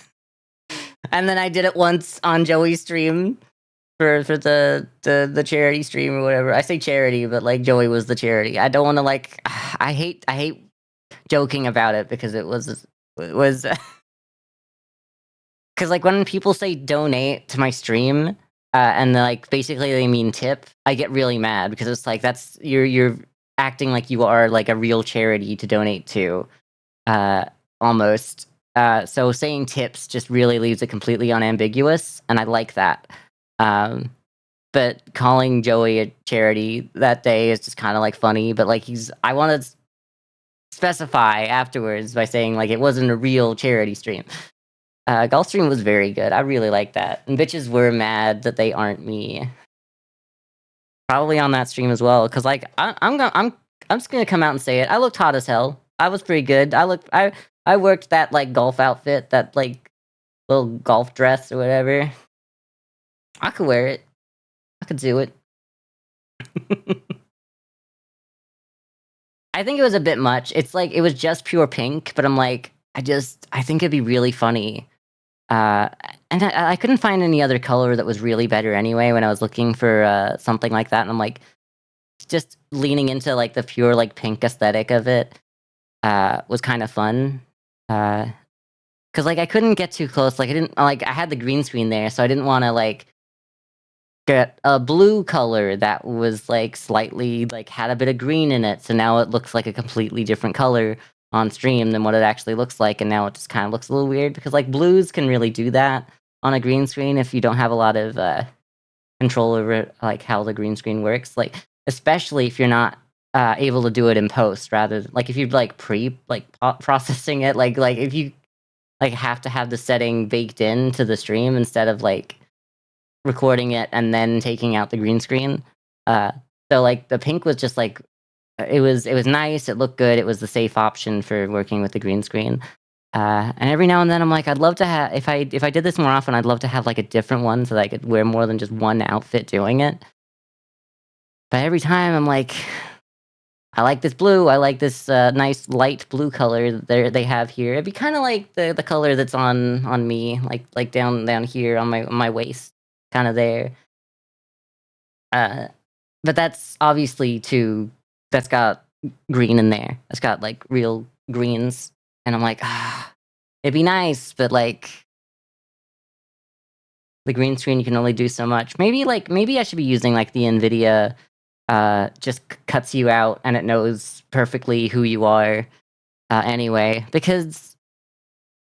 And then I did it once on Joey's stream for the charity stream or whatever. I say charity, but like Joey was the charity. I don't want to like. I hate joking about it because it was because like when people say donate to my stream, and like basically they mean tip, I get really mad because it's like that's you're acting like you are like a real charity to donate to, uh, almost. So saying tips just really leaves it completely unambiguous, and I like that. Um, but calling Joey a charity that day is just kind of like funny. But like I want to specify afterwards by saying like it wasn't a real charity stream. Gulfstream was very good. I really like that, and bitches were mad that they aren't me. Probably on that stream as well, because like I'm just gonna come out and say it. I looked hot as hell. I was pretty good. I worked that like golf outfit, that like little golf dress or whatever. I could wear it. I could do it. I think it was a bit much. It's like it was just pure pink, but I'm like, I think it'd be really funny. Uh, and I couldn't find any other color that was really better anyway when I was looking for something like that. And I'm like, just leaning into like the pure like pink aesthetic of it was kind of fun. Cause like I couldn't get too close. Like I didn't like I had the green screen there, so I didn't want to like get a blue color that was like slightly like had a bit of green in it. So now it looks like a completely different color on stream than what it actually looks like, and now it just kind of looks a little weird because like blues can really do that on a green screen if you don't have a lot of control over like how the green screen works. Like especially if you're not able to do it in post, rather like if you're like processing it, like if you like have to have the setting baked into the stream instead of like recording it and then taking out the green screen. Uh, so like the pink was just like it was nice. It looked good. It was the safe option for working with the green screen. And every now and then I'm like, I'd love to have if I did this more often, I'd love to have like a different one so that I could wear more than just one outfit doing it. But every time I'm like, I like this blue. I like this nice light blue color that they have here. It'd be kind of like the color that's on me, like down here on my waist, kind of there. Uh, but that's obviously too. That's got green in there. It's got like real greens, and I'm like, it'd be nice, but like the green screen, you can only do so much. Maybe I should be using like the Nvidia. Just cuts you out, and it knows perfectly who you are. Anyway, because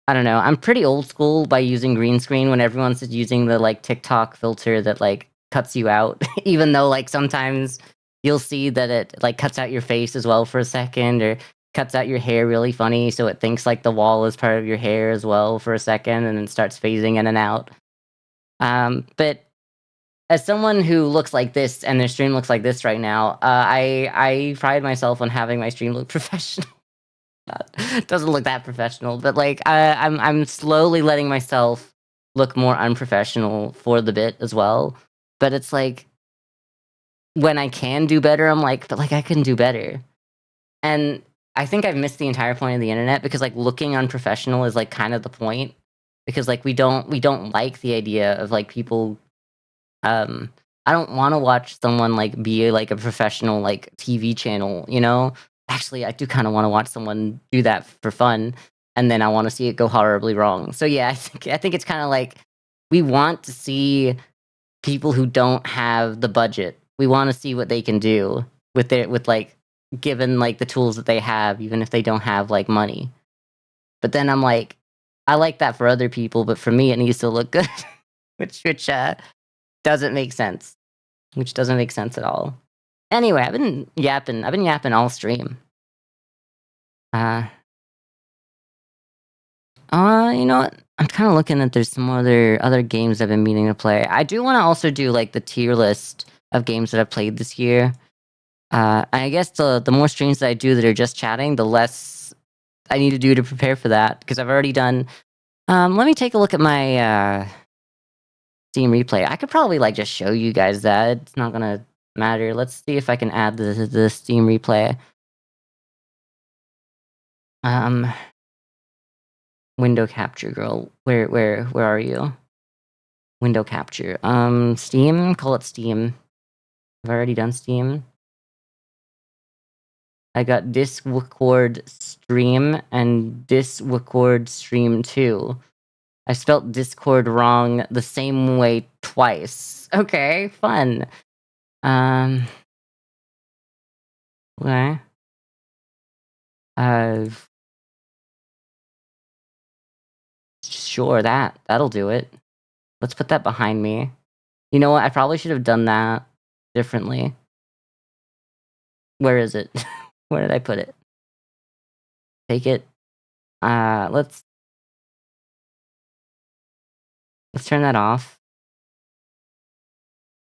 I don't know, I'm pretty old school by using green screen when everyone's just using the like TikTok filter that like cuts you out, even though like sometimes you'll see that it like cuts out your face as well for a second, or cuts out your hair really funny, so it thinks like the wall is part of your hair as well for a second, and then starts phasing in and out. But as someone who looks like this and their stream looks like this right now, I pride myself on having my stream look professional. It doesn't look that professional, but like I'm slowly letting myself look more unprofessional for the bit as well. But it's like when I can do better, I'm like, but like I can do better. And I think I've missed the entire point of the internet because like looking unprofessional is like kind of the point. Because like we don't like the idea of like people um, I don't wanna watch someone, like, be, like, a professional, like, TV channel, you know? Actually, I do kinda wanna watch someone do that for fun, and then I wanna see it go horribly wrong. So, yeah, I think it's kinda like we want to see people who don't have the budget. We wanna see what they can do with, given, like, the tools that they have, even if they don't have, like, money. But then I'm like, I like that for other people, but for me, it needs to look good, which doesn't make sense. Which doesn't make sense at all. Anyway, I've been yapping all stream. Uh, you know what? I'm kind of looking at there's some other games I've been meaning to play. I do want to also do like the tier list of games that I've played this year. I guess the more streams that I do that are just chatting, the less I need to do to prepare for that because I've already done. Let me take a look at my Steam replay. I could probably like just show you guys that. It's not gonna matter. Let's see if I can add the Steam replay. Um, window capture, girl. Where are you? Window capture. Steam. Call it Steam. I've already done Steam. I got Discord stream and Discord stream 2. I spelt Discord wrong the same way twice. Okay, fun. Um, okay. Uh, sure, that'll do it. Let's put that behind me. You know what? I probably should have done that differently. Where is it? Where did I put it? Take it. Let's turn that off.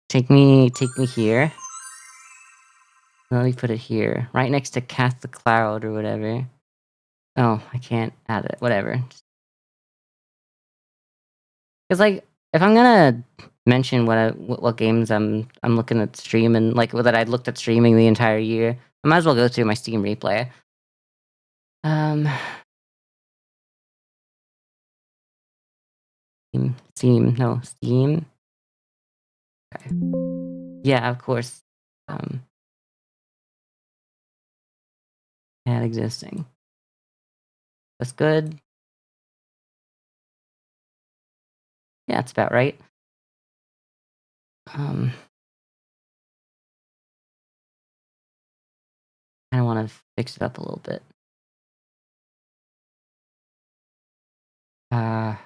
Take me here. Let me put it here, right next to Cast the Cloud or whatever. Oh, I can't add it. Whatever. Because like, if I'm gonna mention what games I'm looking at stream and like that I looked at streaming the entire year, I might as well go through my Steam replay. Um, Steam. Okay. Yeah, of course. Um, add existing. That's good. Yeah, that's about right. Um, I want to fix it up a little bit. Uh,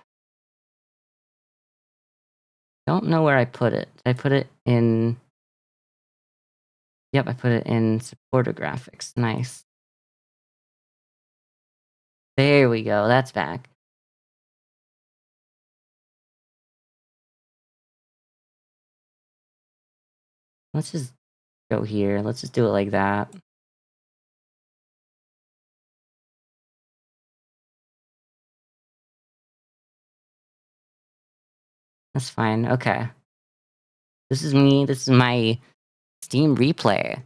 don't know where I put it. I put it in. Yep, I put it in supporter graphics. Nice. There we go. That's back. Let's just go here. Let's just do it like that. That's fine. Okay. This is me. This is my Steam replay.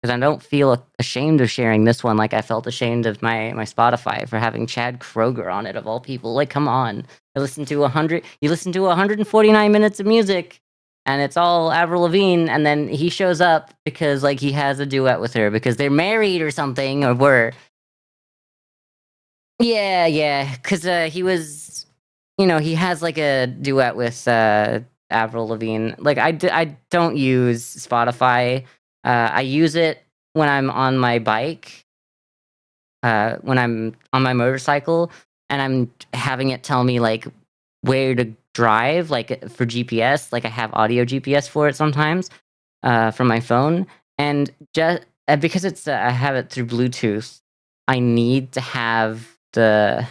Because I don't feel ashamed of sharing this one like I felt ashamed of my Spotify for having Chad Kroeger on it of all people. Like, come on. You listen to 149 minutes of music and it's all Avril Lavigne and then he shows up because like he has a duet with her because they're married or something or were. Yeah, yeah, because he was, he has like a duet with Avril Lavigne. Like I don't use Spotify. I use it when I'm on my bike, when I'm on my motorcycle, and I'm having it tell me like where to drive, like for GPS. Like I have audio GPS for it sometimes from my phone, and just because I have it through Bluetooth, I need to have the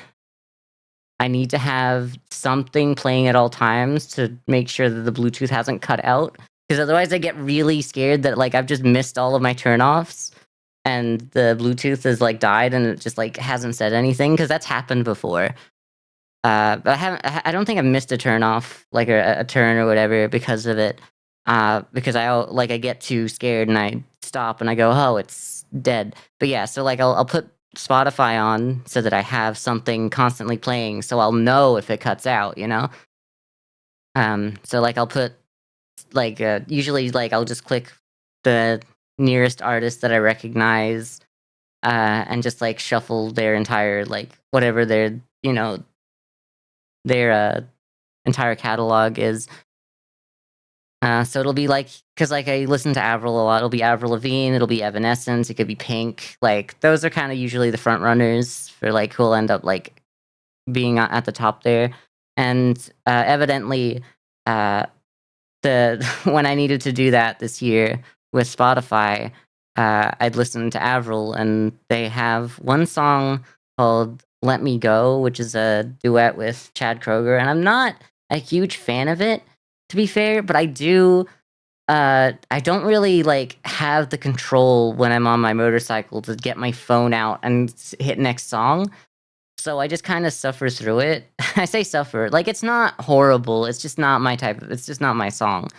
I need to have something playing at all times to make sure that the Bluetooth hasn't cut out. Because otherwise, I get really scared that like I've just missed all of my turnoffs, and the Bluetooth has like died, and it just like hasn't said anything. Because that's happened before. But I haven't. I don't think I've missed a turn off, like a turn or whatever, because of it. Because I get too scared and I stop and I go, oh, it's dead. But yeah, so like I'll put Spotify on so that I have something constantly playing, so I'll know if it cuts out. So like I'll put like usually like I'll just click the nearest artist that I recognize, and just like shuffle their entire like whatever their entire catalog is. So it'll be like, because like I listen to Avril a lot. It'll be Avril Lavigne. It'll be Evanescence. It could be Pink. Like those are kind of usually the front runners for like who'll end up like being at the top there. And evidently, uh, the when I needed to do that this year with Spotify, I'd listen to Avril, and they have one song called "Let Me Go," which is a duet with Chad Kroeger, and I'm not a huge fan of it, to be fair, but I do. I don't really like have the control when I'm on my motorcycle to get my phone out and hit next song. So I just kind of suffer through it. I say suffer, like it's not horrible. It's just not my type of. It's just not my song.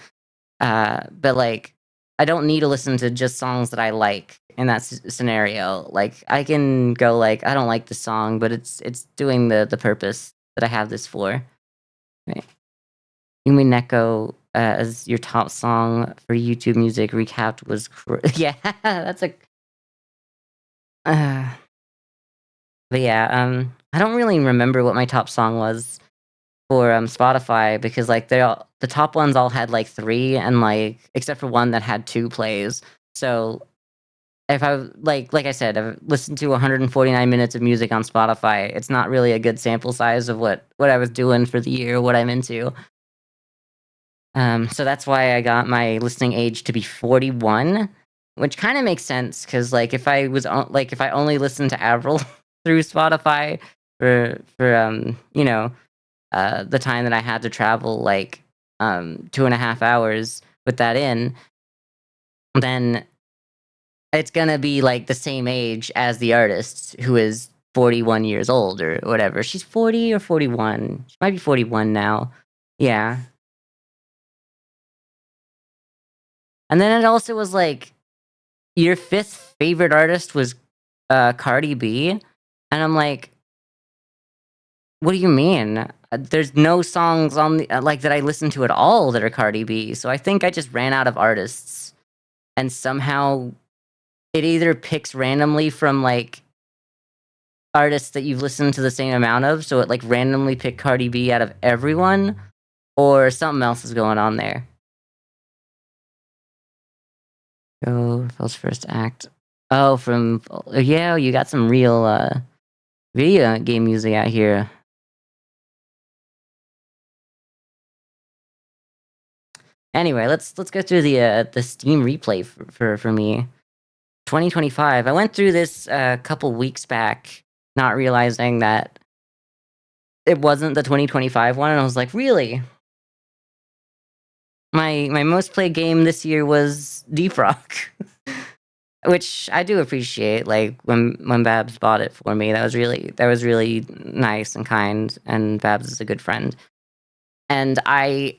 But like, I don't need to listen to just songs that I like in that scenario. Like, I can go like, I don't like the song, but it's doing the purpose that I have this for. Right. Yumi Neko as your top song for YouTube music recapped was yeah, that's a uh, but yeah, I don't really remember what my top song was for Spotify because like the top ones all had like 3 and like except for one that had 2 plays. So if I like I said, I've listened to 149 minutes of music on Spotify. It's not really a good sample size of what I was doing for the year, what I'm into. So that's why I got my listening age to be 41, which kind of makes sense because like if I was like if I only listened to Avril through Spotify for the time that I had to travel like 2.5 hours with that in, then it's gonna be like the same age as the artist who is 41 years old or whatever. She's 40 or 41. She might be 41 now. Yeah. And then it also was like your fifth favorite artist was Cardi B, and I'm like, what do you mean? There's no songs on the like that I listen to at all that are Cardi B. So I think I just ran out of artists, and somehow it either picks randomly from like artists that you've listened to the same amount of, so it like randomly picked Cardi B out of everyone, or something else is going on there. Go Phil's first act. Oh, from yeah, you got some real video game music out here. Anyway, let's go through the Steam replay for me. 2025. I went through this a couple weeks back, not realizing that it wasn't the 2025 one, and I was like, really? My most played game this year was Deep Rock, which I do appreciate. Like when Babs bought it for me, that was really nice and kind. And Babs is a good friend. And I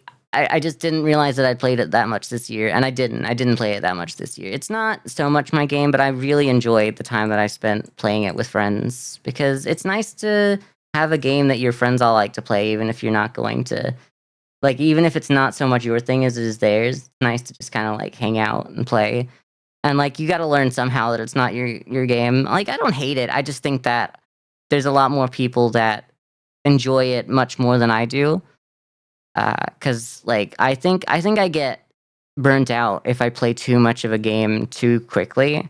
just didn't realize that I'd played it that much this year, and I didn't play it that much this year. It's not so much my game, but I really enjoyed the time that I spent playing it with friends, because it's nice to have a game that your friends all like to play, even if you're not going to, like, even if it's not so much your thing as it is theirs. It's nice to just kind of like hang out and play. And like you got to learn somehow that it's not your game. Like, I don't hate it. I just think that there's a lot more people that enjoy it much more than I do. Cause like I think I get burnt out if I play too much of a game too quickly.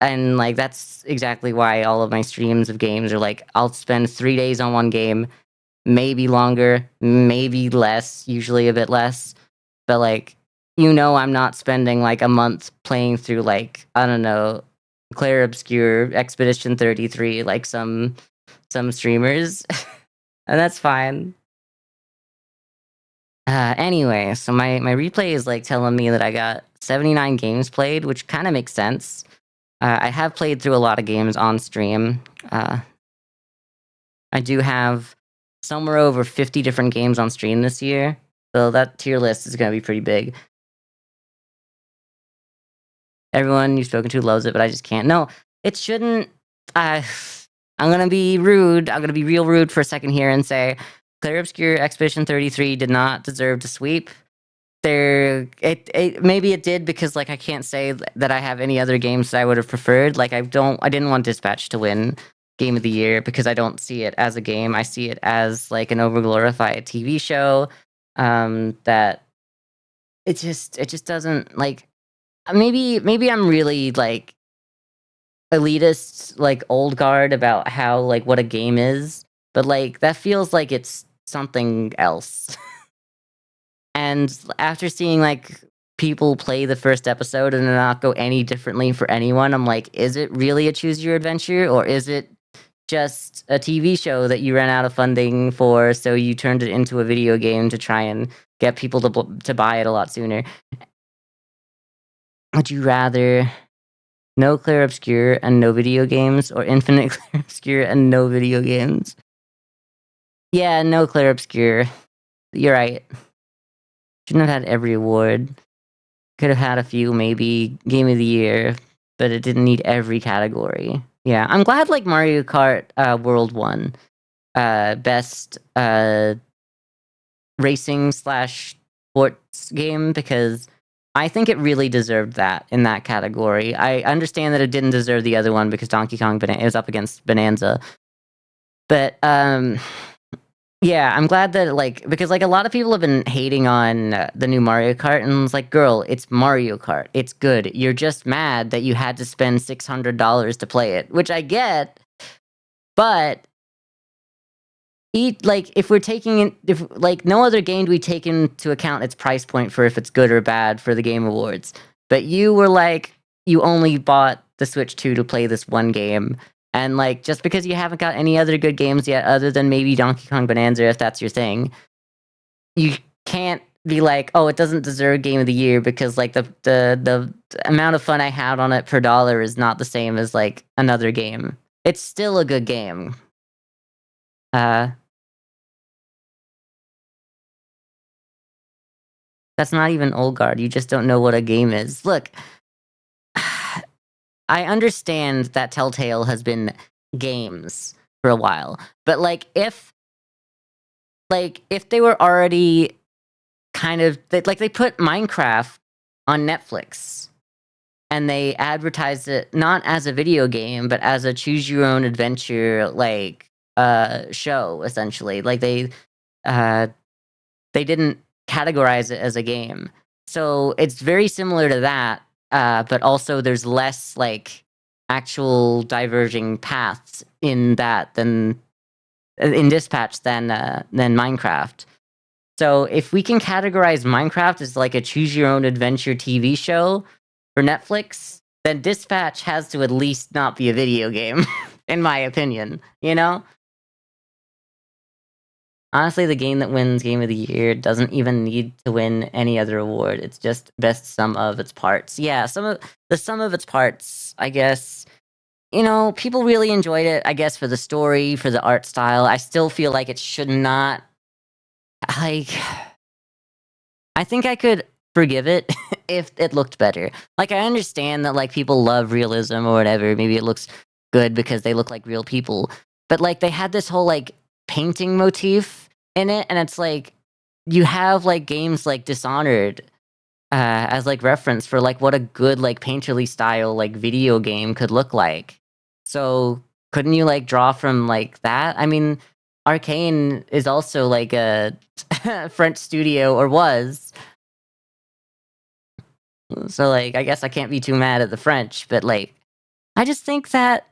And like that's exactly why all of my streams of games are like, I'll spend 3 days on one game, maybe longer, maybe less, usually a bit less. But like, I'm not spending like a month playing through, like, I don't know, Claire Obscure Expedition 33, like some streamers. And that's fine. Anyway, so my replay is like telling me that I got 79 games played, which kind of makes sense. I have played through a lot of games on stream. I do have somewhere over 50 different games on stream this year, so that tier list is going to be pretty big. Everyone you've spoken to loves it, but I just can't. No, it shouldn't. I'm going to be rude. I'm going to be real rude for a second here and say Claire Obscure Expedition 33 did not deserve to sweep. Maybe it did, because like I can't say that I have any other games that I would have preferred. Like I didn't want Dispatch to win Game of the Year, because I don't see it as a game. I see it as like an overglorified TV show. That it just doesn't, like, maybe I'm really like elitist, like old guard about how, like, what a game is, but like that feels like it's something else. And after seeing like people play the first episode and not go any differently for anyone, I'm like, is it really a choose your adventure, or is it just a TV show that you ran out of funding for, so you turned it into a video game to try and get people to buy it a lot sooner? Would you rather no Claire Obscure and no video games, or infinite Claire Obscure and no video games? Yeah, no Claire Obscure. You're right. Shouldn't have had every award. Could have had a few, maybe Game of the Year, but it didn't need every category. Yeah, I'm glad like Mario Kart World won best racing slash sports game, because I think it really deserved that in that category. I understand that it didn't deserve the other one because Donkey Kong it was up against Bonanza, but yeah, I'm glad that, like, because like a lot of people have been hating on the new Mario Kart, and it's like, girl, it's Mario Kart. It's good. You're just mad that you had to spend $600 to play it, which I get. But if we're taking in, if like no other game do we take into account its price point for if it's good or bad for the Game Awards. But you were like, you only bought the Switch 2 to play this one game. And like, just because you haven't got any other good games yet, other than maybe Donkey Kong Bonanza, if that's your thing, you can't be like, oh, it doesn't deserve Game of the Year because like the amount of fun I had on it per dollar is not the same as like another game. It's still a good game. That's not even old guard. You just don't know what a game is. Look, I understand that Telltale has been games for a while, but like if they were already kind of like they put Minecraft on Netflix and they advertised it not as a video game but as a choose your own adventure like show, essentially. Like they didn't categorize it as a game. So it's very similar to that, but also there's less like actual diverging paths in that than in Dispatch than Minecraft. So if we can categorize Minecraft as like a choose your own adventure TV show for Netflix, then Dispatch has to at least not be a video game, in my opinion, you know? Honestly, the game that wins Game of the Year doesn't even need to win any other award. It's just best sum of its parts. Yeah, the sum of its parts, I guess. You know, people really enjoyed it, I guess, for the story, for the art style. I still feel like it should not like I think I could forgive it if it looked better. Like, I understand that, like, people love realism or whatever. Maybe it looks good because they look like real people. But, like, they had this whole, like, painting motif in it, and it's like, you have, like, games like Dishonored as, like, reference for, like, what a good, like, painterly style, like, video game could look like. So, couldn't you, like, draw from, like, that? I mean, Arcane is also, like, a French studio, or was. So, like, I guess I can't be too mad at the French, but, like, I just think that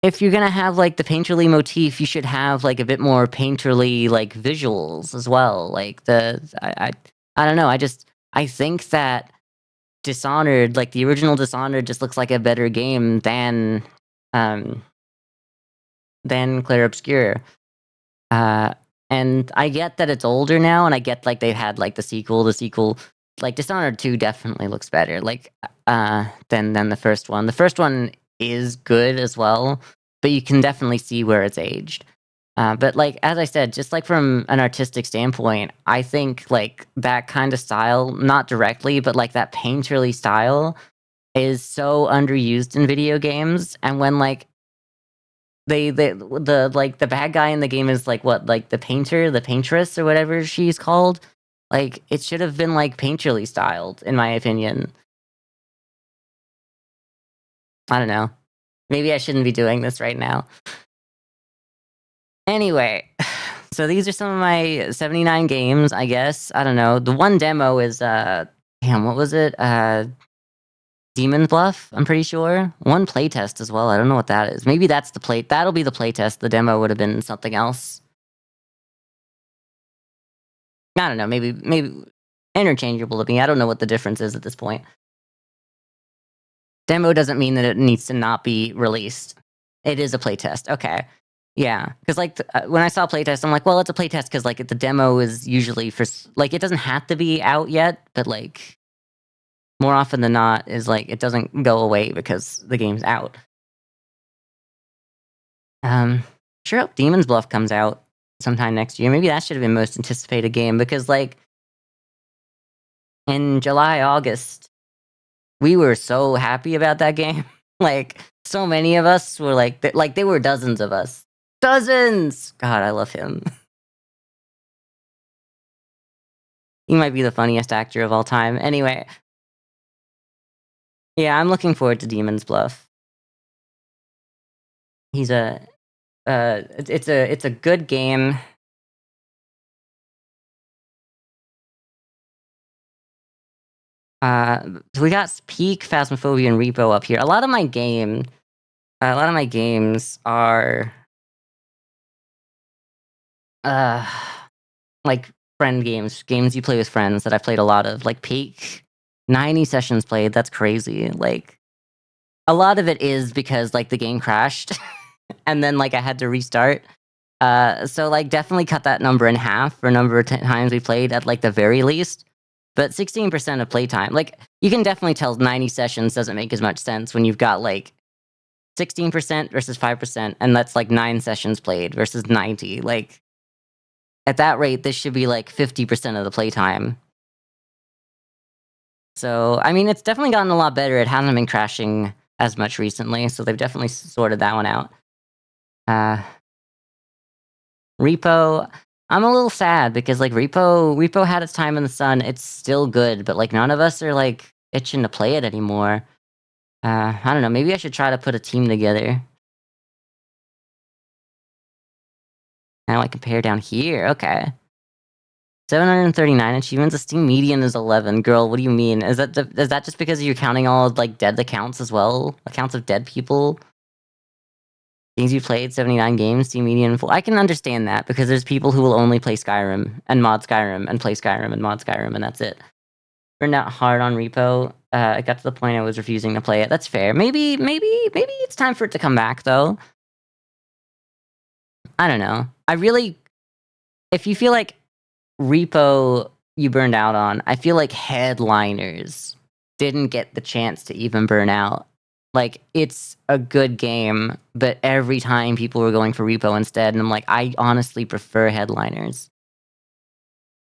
if you're gonna have, like, the painterly motif, you should have, like, a bit more painterly, like, visuals as well. Like, I don't know, I think that Dishonored, like, the original Dishonored just looks like a better game um, than Clair Obscur. Uh, and I get that it's older now, and I get, like, they've had, like, the sequel like, Dishonored 2 definitely looks better, like, than the first one. The first one is good as well, but you can definitely see where it's aged. But, like, as I said, just, like, from an artistic standpoint, I think, like, that kinda style, not directly, but, like, that painterly style is so underused in video games, and when, like, the bad guy in the game is, like, what, like, the painter, the paintress, or whatever she's called? Like, it should have been, like, painterly styled, in my opinion. I don't know. Maybe I shouldn't be doing this right now. Anyway, so these are some of my 79 games, I guess. I don't know. The one demo is, damn, what was it? Demon's Bluff, I'm pretty sure. One playtest as well. I don't know what that is. Maybe that'll be the playtest. The demo would have been something else. I don't know. Maybe interchangeable to me. I don't know what the difference is at this point. Demo doesn't mean that it needs to not be released. It is a playtest. Okay. Yeah, because like when I saw playtest, I'm like, well, it's a playtest because like the demo is usually like it doesn't have to be out yet, but like more often than not is like it doesn't go away because the game's out. Um, sure hope Demon's Bluff comes out sometime next year. Maybe that should have been most anticipated game because like in July, August, we were so happy about that game. Like so many of us were like, there were dozens of us, dozens. God, I love him. He might be the funniest actor of all time. Anyway, yeah, I'm looking forward to Demon's Bluff. He's a it's a good game. So we got Peak, Phasmophobia, and Repo up here. A lot of my games are uh like friend games you play with friends that I've played a lot of. Like Peak, 90 sessions played. That's crazy. Like a lot of it is because like the game crashed and then like I had to restart. So like definitely cut that number in half for number of times we played at like the very least. But 16% of playtime, like you can definitely tell 90 sessions doesn't make as much sense when you've got like 16% versus 5%, and that's like 9 sessions played versus 90. Like at that rate, this should be like 50% of the playtime. So I mean, it's definitely gotten a lot better. It hasn't been crashing as much recently, so they've definitely sorted that one out. Uh, Repo, I'm a little sad because like Repo had its time in the sun. It's still good, but like none of us are like itching to play it anymore. I don't know. Maybe I should try to put a team together. Now I compare down here. Okay. 739 achievements. The Steam median is 11. Girl, what do you mean? Is that just because you're counting all like dead accounts as well? Accounts of dead people? Games you played, 79 games, Steam median full. I can understand that because there's people who will only play Skyrim and mod Skyrim and play Skyrim and mod Skyrim, and that's it. Burned out hard on Repo. It got to the point I was refusing to play it. That's fair. Maybe it's time for it to come back, though. I don't know. If you feel like Repo you burned out on, I feel like Headliners didn't get the chance to even burn out. Like, it's a good game, but every time people were going for Repo instead, and I'm like, I honestly prefer Headliners.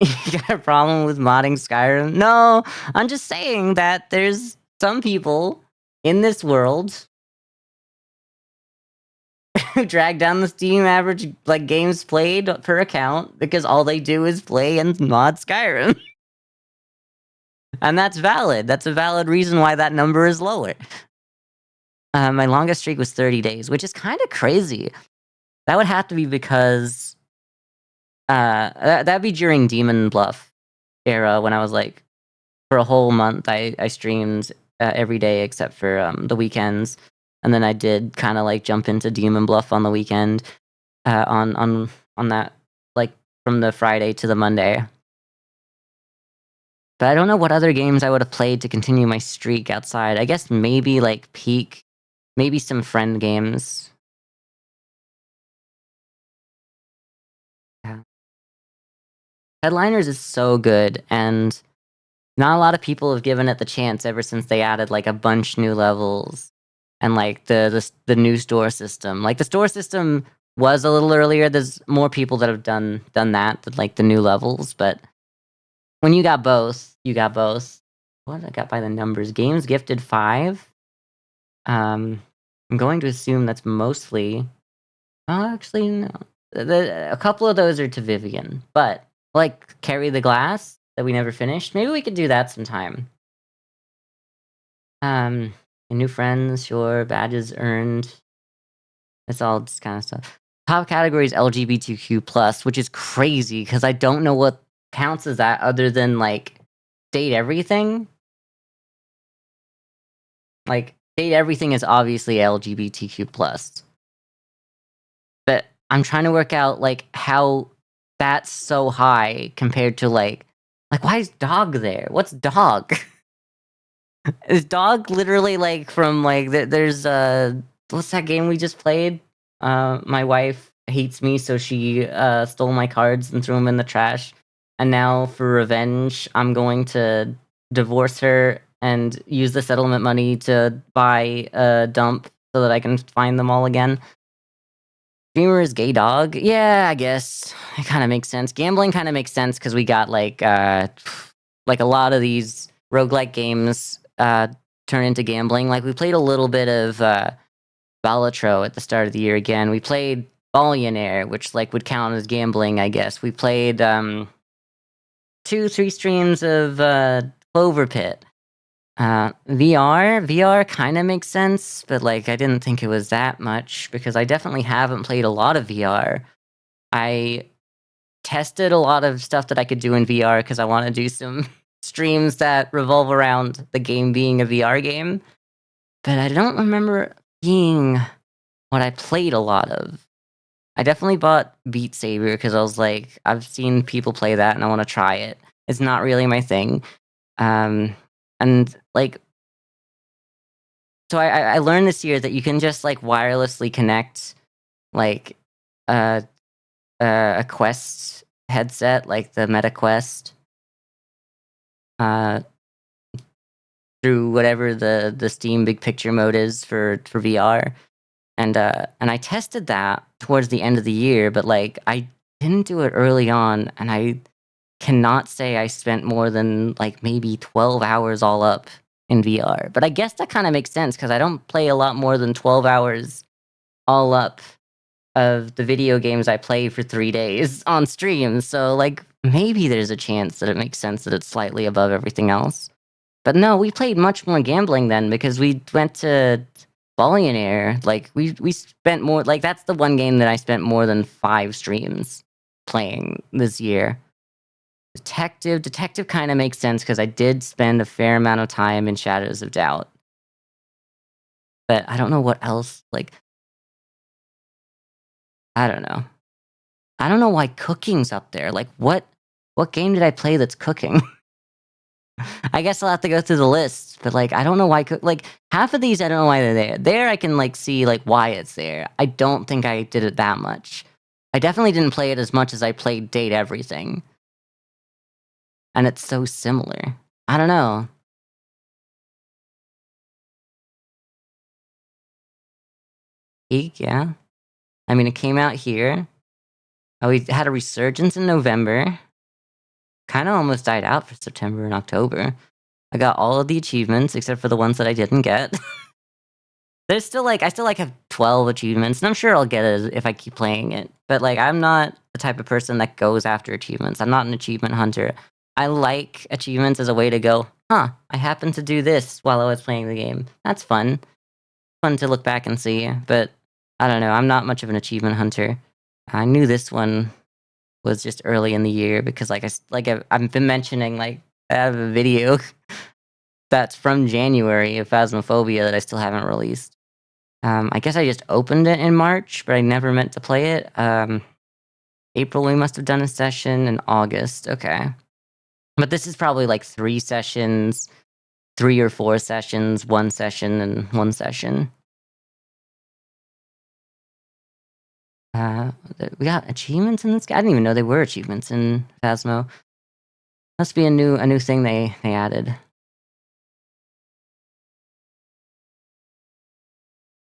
You got a problem with modding Skyrim? No, I'm just saying that there's some people in this world who drag down the Steam average, like, games played per account because all they do is play and mod Skyrim. And that's valid. That's a valid reason why that number is lower. My longest streak was 30 days, which is kind of crazy. That would have to be because that'd be during Demon Bluff era when I was like, for a whole month, I streamed every day except for the weekends, and then I did kind of like jump into Demon Bluff on the weekend, on that, like, from the Friday to the Monday. But I don't know what other games I would have played to continue my streak outside. I guess maybe like Peak, maybe some friend games. Yeah. Headliners is so good, and not a lot of people have given it the chance ever since they added like a bunch new levels and like the new store system. Like, the store system was a little earlier. There's more people that have done that than like the new levels, but when you got both, you got both. What I got by the numbers? Games gifted 5. I'm going to assume that's mostly. Oh, actually, no. A couple of those are to Vivian, but like Carry the Glass that we never finished. Maybe we could do that sometime. And new friends, sure. Badges earned. It's all just kind of stuff. Top category is LGBTQ+, which is crazy because I don't know what counts as that other than like date everything. Like, date everything is obviously LGBTQ+. But I'm trying to work out like how that's so high compared to like why is dog there? What's dog? Is dog literally like from like there's what's that game we just played? My wife hates me, so she stole my cards and threw them in the trash. And now for revenge, I'm going to divorce her and use the settlement money to buy a dump so that I can find them all again. Streamer is gay dog? Yeah, I guess. It kind of makes sense. Gambling kind of makes sense because we got like a lot of these roguelike games turn into gambling. Like, we played a little bit of Balatro at the start of the year again. We played Billionaire, which like would count as gambling, I guess. We played 2-3 streams of Clover Pit. VR kind of makes sense, but like I didn't think it was that much because I definitely haven't played a lot of VR. I tested a lot of stuff that I could do in VR because I want to do some streams that revolve around the game being a VR game, but I don't remember being what I played a lot of. I definitely bought Beat Saber because I was like, I've seen people play that and I want to try it. It's not really my thing. And like, so I learned this year that you can just like wirelessly connect like a Quest headset, like the Meta Quest, through whatever the Steam Big Picture mode is for VR. And I tested that towards the end of the year, but like I didn't do it early on, and I cannot say I spent more than like maybe 12 hours all up in VR. But I guess that kind of makes sense because I don't play a lot more than 12 hours all up of the video games I play for 3 days on stream. So like maybe there's a chance that it makes sense that it's slightly above everything else. But no, we played much more gambling then because we went to Billionaire. Like we spent more, like that's the one game that I spent more than 5 streams playing this year. Detective kind of makes sense because I did spend a fair amount of time in Shadows of Doubt. But I don't know what else, like I don't know. I don't know why cooking's up there. Like, what game did I play that's cooking? I guess I'll have to go through the list, but, like, I don't know why like, half of these, I don't know why they're there. There, I can, like, see, like, why it's there. I don't think I did it that much. I definitely didn't play it as much as I played Date Everything, and it's so similar. I don't know. Eek, yeah. I mean, it came out here. Oh, we had a resurgence in November. Kinda almost died out for September and October. I got all of the achievements except for the ones that I didn't get. There's still, like I still, like, have 12 achievements, and I'm sure I'll get it if I keep playing it, but, like, I'm not the type of person that goes after achievements. I'm not an achievement hunter. I like achievements as a way to go, "Huh, I happened to do this while I was playing the game. That's fun." Fun to look back and see, but I don't know, I'm not much of an achievement hunter. I knew this one was just early in the year because, I've been mentioning, like, I have a video that's from January of Phasmophobia that I still haven't released. I guess I just opened it in March, but I never meant to play it. April, we must have done a session, in August, okay. But this is probably, like, 3 sessions, 3 or 4 sessions, 1 session, and 1 session. We got achievements in this. I didn't even know there were achievements in Phasmo. Must be a new thing they added.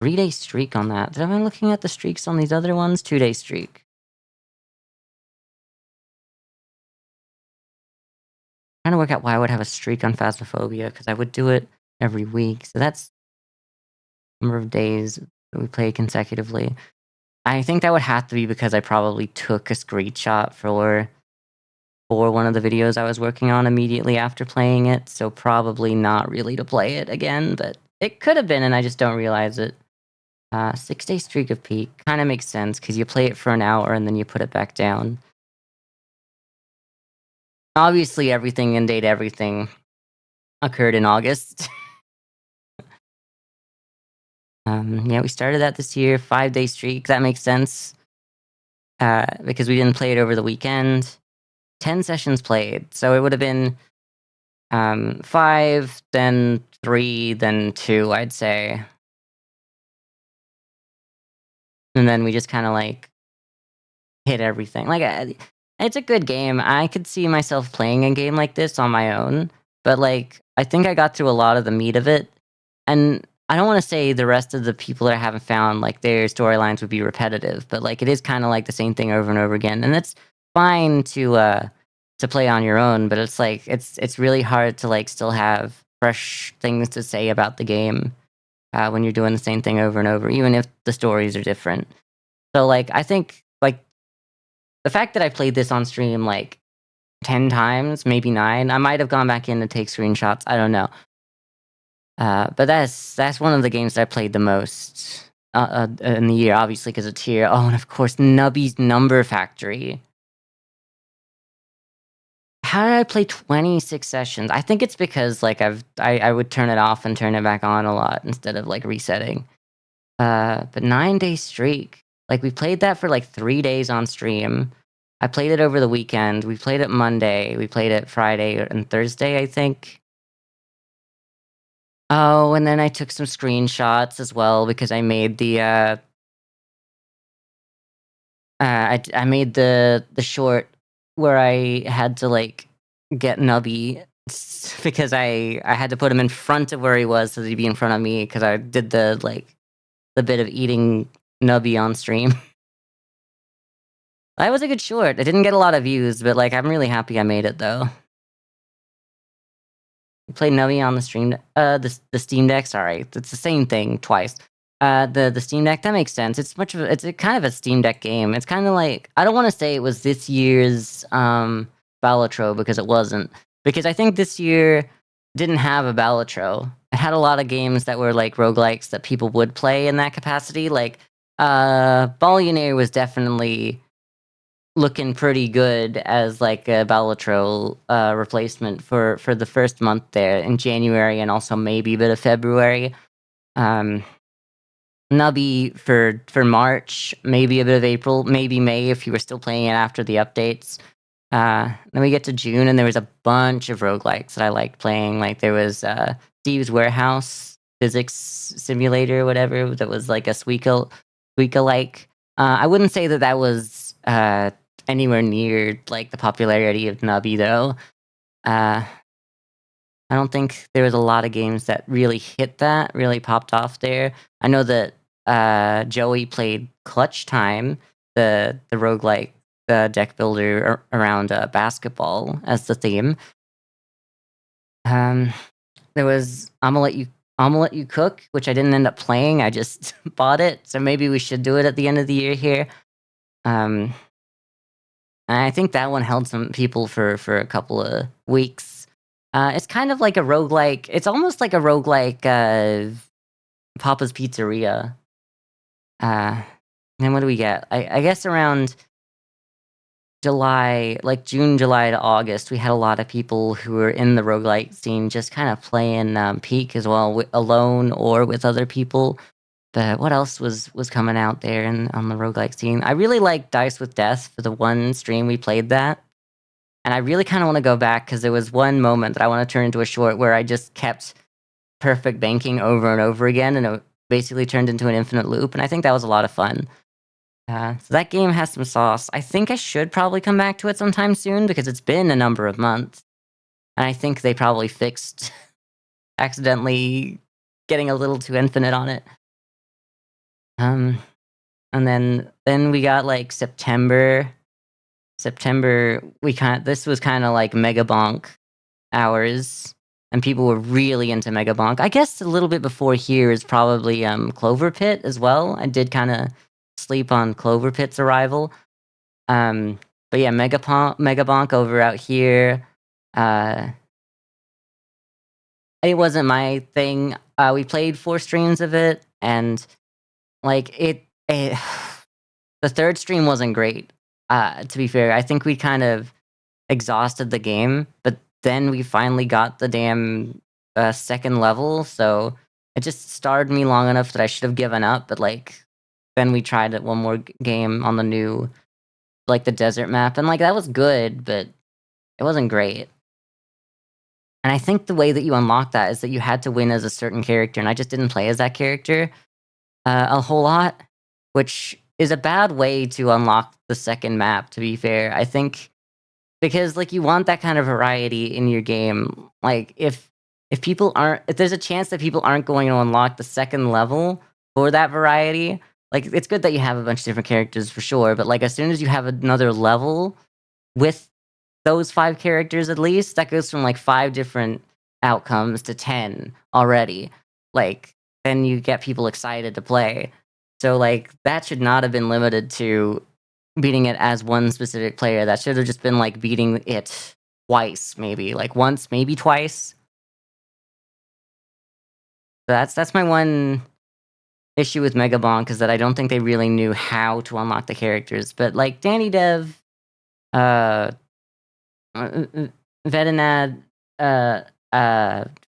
3-day streak on that. Am I looking at the streaks on these other ones? 2-day streak. Trying to work out why I would have a streak on Phasmophobia because I would do it every week. So that's number of days that we play consecutively. I think that would have to be because I probably took a screenshot for one of the videos I was working on immediately after playing it, so probably not really to play it again, but it could have been and I just don't realize it. 6-day streak of peak kinda makes sense because you play it for an hour and then you put it back down. Obviously, everything in Date Everything occurred in August. Yeah, we started that this year, 5-day streak, that makes sense, because we didn't play it over the weekend. 10 sessions played, so it would have been, 5, then 3, then 2, I'd say. And then we just kinda, like, hit everything. Like, it's a good game. I could see myself playing a game like this on my own, but, like, I think I got through a lot of the meat of it, and I don't wanna say the rest of the people that I haven't found, like, their storylines would be repetitive, but, like, it is kinda like the same thing over and over again, and it's fine to play on your own, but it's like it's really hard to, like, still have fresh things to say about the game, when you're doing the same thing over and over, even if the stories are different. So, like, I think, like, the fact that I played this on stream, like, 10 times, maybe 9, I might have gone back in to take screenshots, I don't know. But that's one of the games that I played the most, in the year, obviously, because it's here. Oh, and of course, Nubby's Number Factory. How did I play 26 sessions? I think it's because, like, I would turn it off and turn it back on a lot instead of, like, resetting. But 9-day streak. Like, we played that for, like, 3 days on stream. I played it over the weekend. We played it Monday. We played it Friday and Thursday, I think. Oh, and then I took some screenshots as well because I made I made the short where I had to, like, get Nubby because I had to put him in front of where he was so that he'd be in front of me because I did the bit of eating Nubby on stream. That was a good short. It didn't get a lot of views, but, like, I'm really happy I made it, though. You played Nubby on the stream the Steam Deck? Sorry, it's the same thing twice. The Steam Deck, that makes sense. It's a kind of a Steam Deck game. It's kinda like I don't wanna say it was this year's, Balatro because it wasn't. Because I think this year didn't have a Balatro. It had a lot of games that were, like, roguelikes that people would play in that capacity, like, Billionaire was definitely looking pretty good as, like, a Balatro, replacement for the first month there in January and also maybe a bit of February. Um Nubby for March, maybe a bit of April, maybe May if you were still playing it after the updates. Then we get to June, and there was a bunch of roguelikes that I liked playing. Like there was Steve's Warehouse Physics Simulator, whatever. That was like a Suika like. I wouldn't say that that was anywhere near like the popularity of Nubby though. Uh, I don't think there was a lot of games that really hit that, really popped off there. I know that Joey played Clutch Time, the roguelike, the deck builder around basketball as the theme. Um, there was I'm gonna let you cook, which I didn't end up playing. I just bought it, so maybe we should do it at the end of the year here. Um, and I think that one held some people for a couple of weeks. It's kind of like a roguelike. It's almost like a roguelike Papa's Pizzeria. And what do we get? I guess around July, like June, July to August, we had a lot of people who were in the roguelike scene just kind of playing Peak as well, alone or with other people. But what else was coming out there on the roguelike scene? I really like Dice with Death for the one stream we played that. And I really kind of want to go back because there was one moment that I want to turn into a short where I just kept perfect banking over and over again, and it basically turned into an infinite loop. And I think that was a lot of fun. So that game has some sauce. I think I should probably come back to it sometime soon because it's been a number of months. And I think they probably fixed accidentally getting a little too infinite on it. And then we got like September. This was kind of like Mega Bonk hours, and people were really into Mega Bonk. I guess a little bit before here is probably Clover Pit as well. I did kind of sleep on Clover Pit's arrival. But yeah, Mega Bonk over out here. It wasn't my thing. We played 4 streams of it, and like it the third stream wasn't great. To be fair, I think we kind of exhausted the game, but then we finally got the damn second level, so it just starred me long enough that I should have given up. But like, then we tried it one more game on the new, like the desert map, and like that was good, but it wasn't great. And I think the way that you unlock that is that you had to win as a certain character, and I just didn't play as that character a whole lot, which is a bad way to unlock the second map, to be fair. I think because like you want that kind of variety in your game. Like if there's a chance that people aren't going to unlock the second level for that variety, like it's good that you have a bunch of different characters for sure, but like as soon as you have another level with those 5 characters at least, that goes from like 5 different outcomes to 10 already. Like then you get people excited to play. So like that should not have been limited to beating it as one specific player. That should have just been like beating it twice, maybe like once, maybe twice. That's my one issue with Mega Bonk is that I don't think they really knew how to unlock the characters. But like Danny Dev, uh, Vetinad,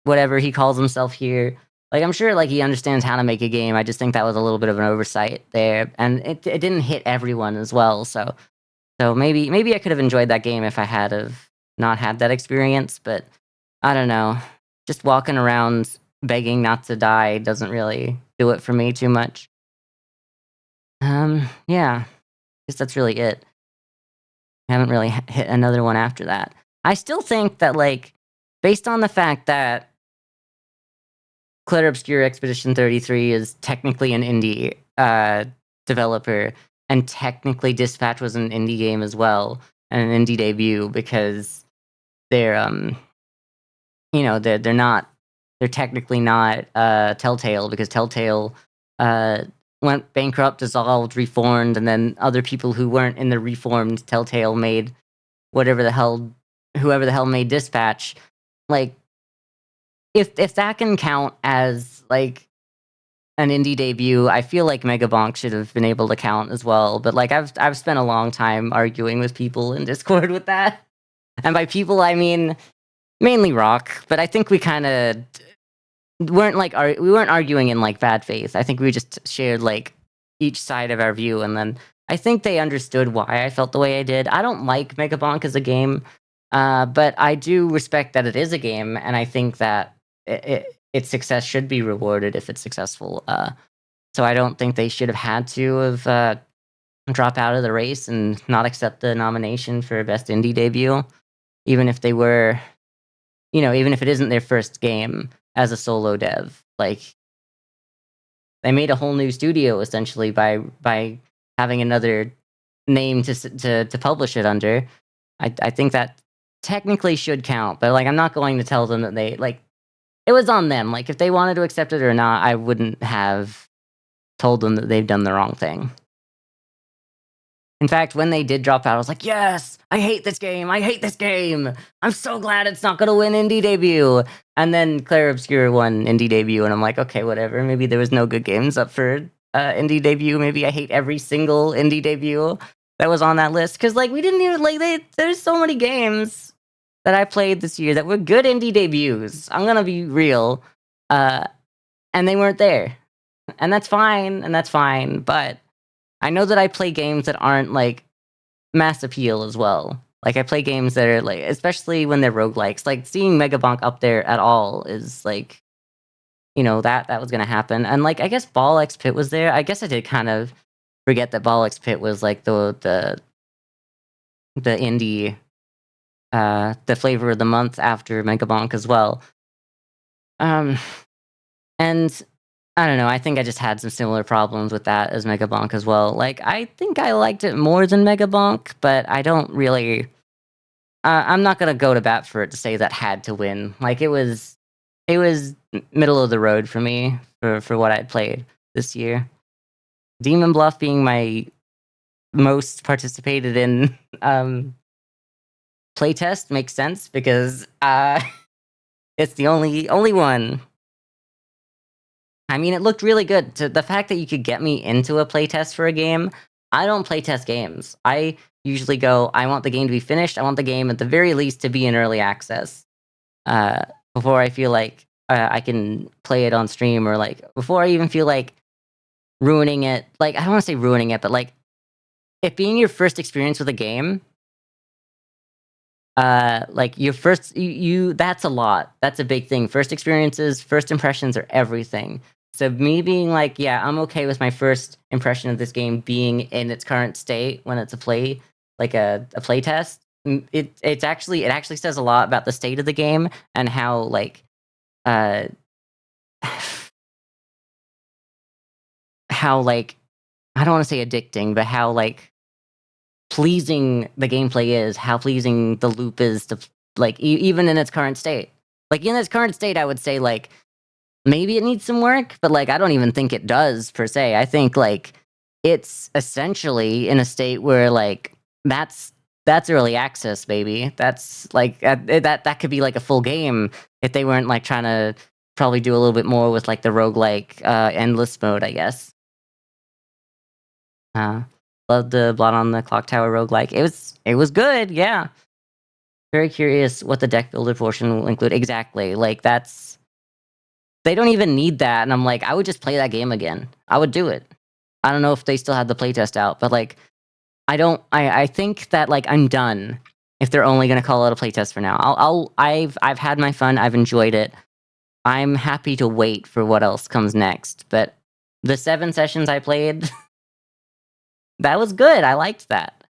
whatever he calls himself here. Like I'm sure like he understands how to make a game. I just think that was a little bit of an oversight there, and it didn't hit everyone as well. So maybe I could have enjoyed that game if I had have not had that experience. But I don't know. Just walking around begging not to die doesn't really do it for me too much. Yeah, guess that's really it. I haven't really hit another one after that. I still think that, like, based on the fact that Clair Obscure Expedition 33 is technically an indie developer, and technically Dispatch was an indie game as well, and an indie debut because they're they're technically not Telltale because Telltale went bankrupt, dissolved, reformed, and then other people who weren't in the reformed Telltale made whoever the hell made Dispatch. Like if that can count as like an indie debut, I feel like Megabonk should have been able to count as well. But like I've spent a long time arguing with people in Discord with that. And by people I mean mainly Rock, but I think we kind of weren't like we weren't arguing in like bad faith. I think we just shared like each side of our view, and then I think they understood why I felt the way I did. I don't like Megabonk as a game, but I do respect that it is a game, and I think that its success should be rewarded if it's successful. So I don't think they should have had to have drop out of the race and not accept the nomination for best indie debut, even if they were, even if it isn't their first game as a solo dev. Like they made a whole new studio essentially by having another name to publish it under. I think that technically should count, but like I'm not going to tell them that they like it was on them. Like if they wanted to accept it or not, I wouldn't have told them that they've done the wrong thing. In fact, when they did drop out, I was like, yes, I hate this game. I hate this game. I'm so glad it's not going to win indie debut. And then Claire Obscure won indie debut, and I'm like, okay, whatever. Maybe there was no good games up for indie debut. Maybe I hate every single indie debut that was on that list. Because, like, we didn't even, like, there's so many games that I played this year that were good indie debuts. I'm going to be real. And they weren't there. And that's fine. But I know that I play games that aren't like mass appeal as well. Like I play games that are like, especially when they're roguelikes. Like seeing Megabonk up there at all is like, that was gonna happen. And like I guess Ball X Pit was there. I guess I did kind of forget that Ball X Pit was like the indie, the flavor of the month after Megabonk as well. And I don't know. I think I just had some similar problems with that as Megabonk as well. Like, I think I liked it more than Megabonk, but I don't really. I'm not gonna go to bat for it to say that had to win. Like, it was middle of the road for me for what I played this year. Demon Bluff being my most participated in playtest makes sense because it's the only one. I mean, it looked really good. The fact that you could get me into a playtest for a game, I don't playtest games. I usually go, I want the game to be finished. I want the game at the very least to be in early access before I feel like I can play it on stream or like before I even feel like ruining it. Like, I don't want to say ruining it, but like it being your first experience with a game, like your first, that's a lot. That's a big thing. First experiences, first impressions are everything. So me being like, yeah, I'm okay with my first impression of this game being in its current state when it's a play test. It actually says a lot about the state of the game and how like uh how like I don't want to say addicting, but how like pleasing the gameplay is, how pleasing the loop is to like even in its current state. Like in its current state, I would say like maybe it needs some work, but like I don't even think it does per se. I think like it's essentially in a state where like that's early access, baby. That's like that could be like a full game if they weren't like trying to probably do a little bit more with like the roguelike endless mode, I guess. Uh Love the Blot on the Clock Tower roguelike. It was good, yeah. Very curious what the deck builder portion will include exactly. Like that's they don't even need that, and I'm like, I would just play that game again. I would do it. I don't know if they still had the playtest out, but like, I think that like I'm done if they're only gonna call it a playtest for now. I've had my fun. I've enjoyed it. I'm happy to wait for what else comes next. But the 7 sessions I played, that was good. I liked that.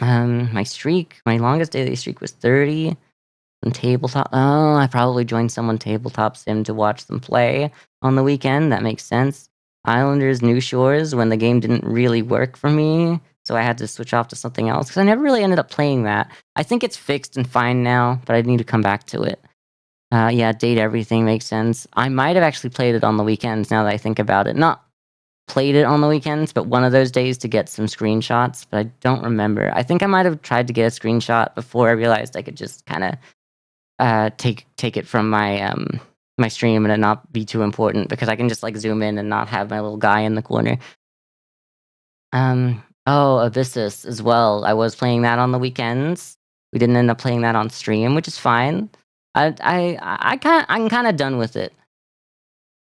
My longest daily streak was 30. Some tabletop. Oh, I probably joined someone tabletop sim to watch them play on the weekend. That makes sense. Islanders New Shores when the game didn't really work for me, so I had to switch off to something else because I never really ended up playing that. I think it's fixed and fine now, but I need to come back to it. Yeah, date everything makes sense. I might have actually played it on the weekends now that I think about it. Not played it on the weekends, but one of those days to get some screenshots, but I don't remember. I think I might have tried to get a screenshot before I realized I could just kind of take it from my stream and it not be too important because I can just like zoom in and not have my little guy in the corner. Oh, Abyssus as well. I was playing that on the weekends. we didn't end up playing that on stream, which is fine. I'm kind of done with it.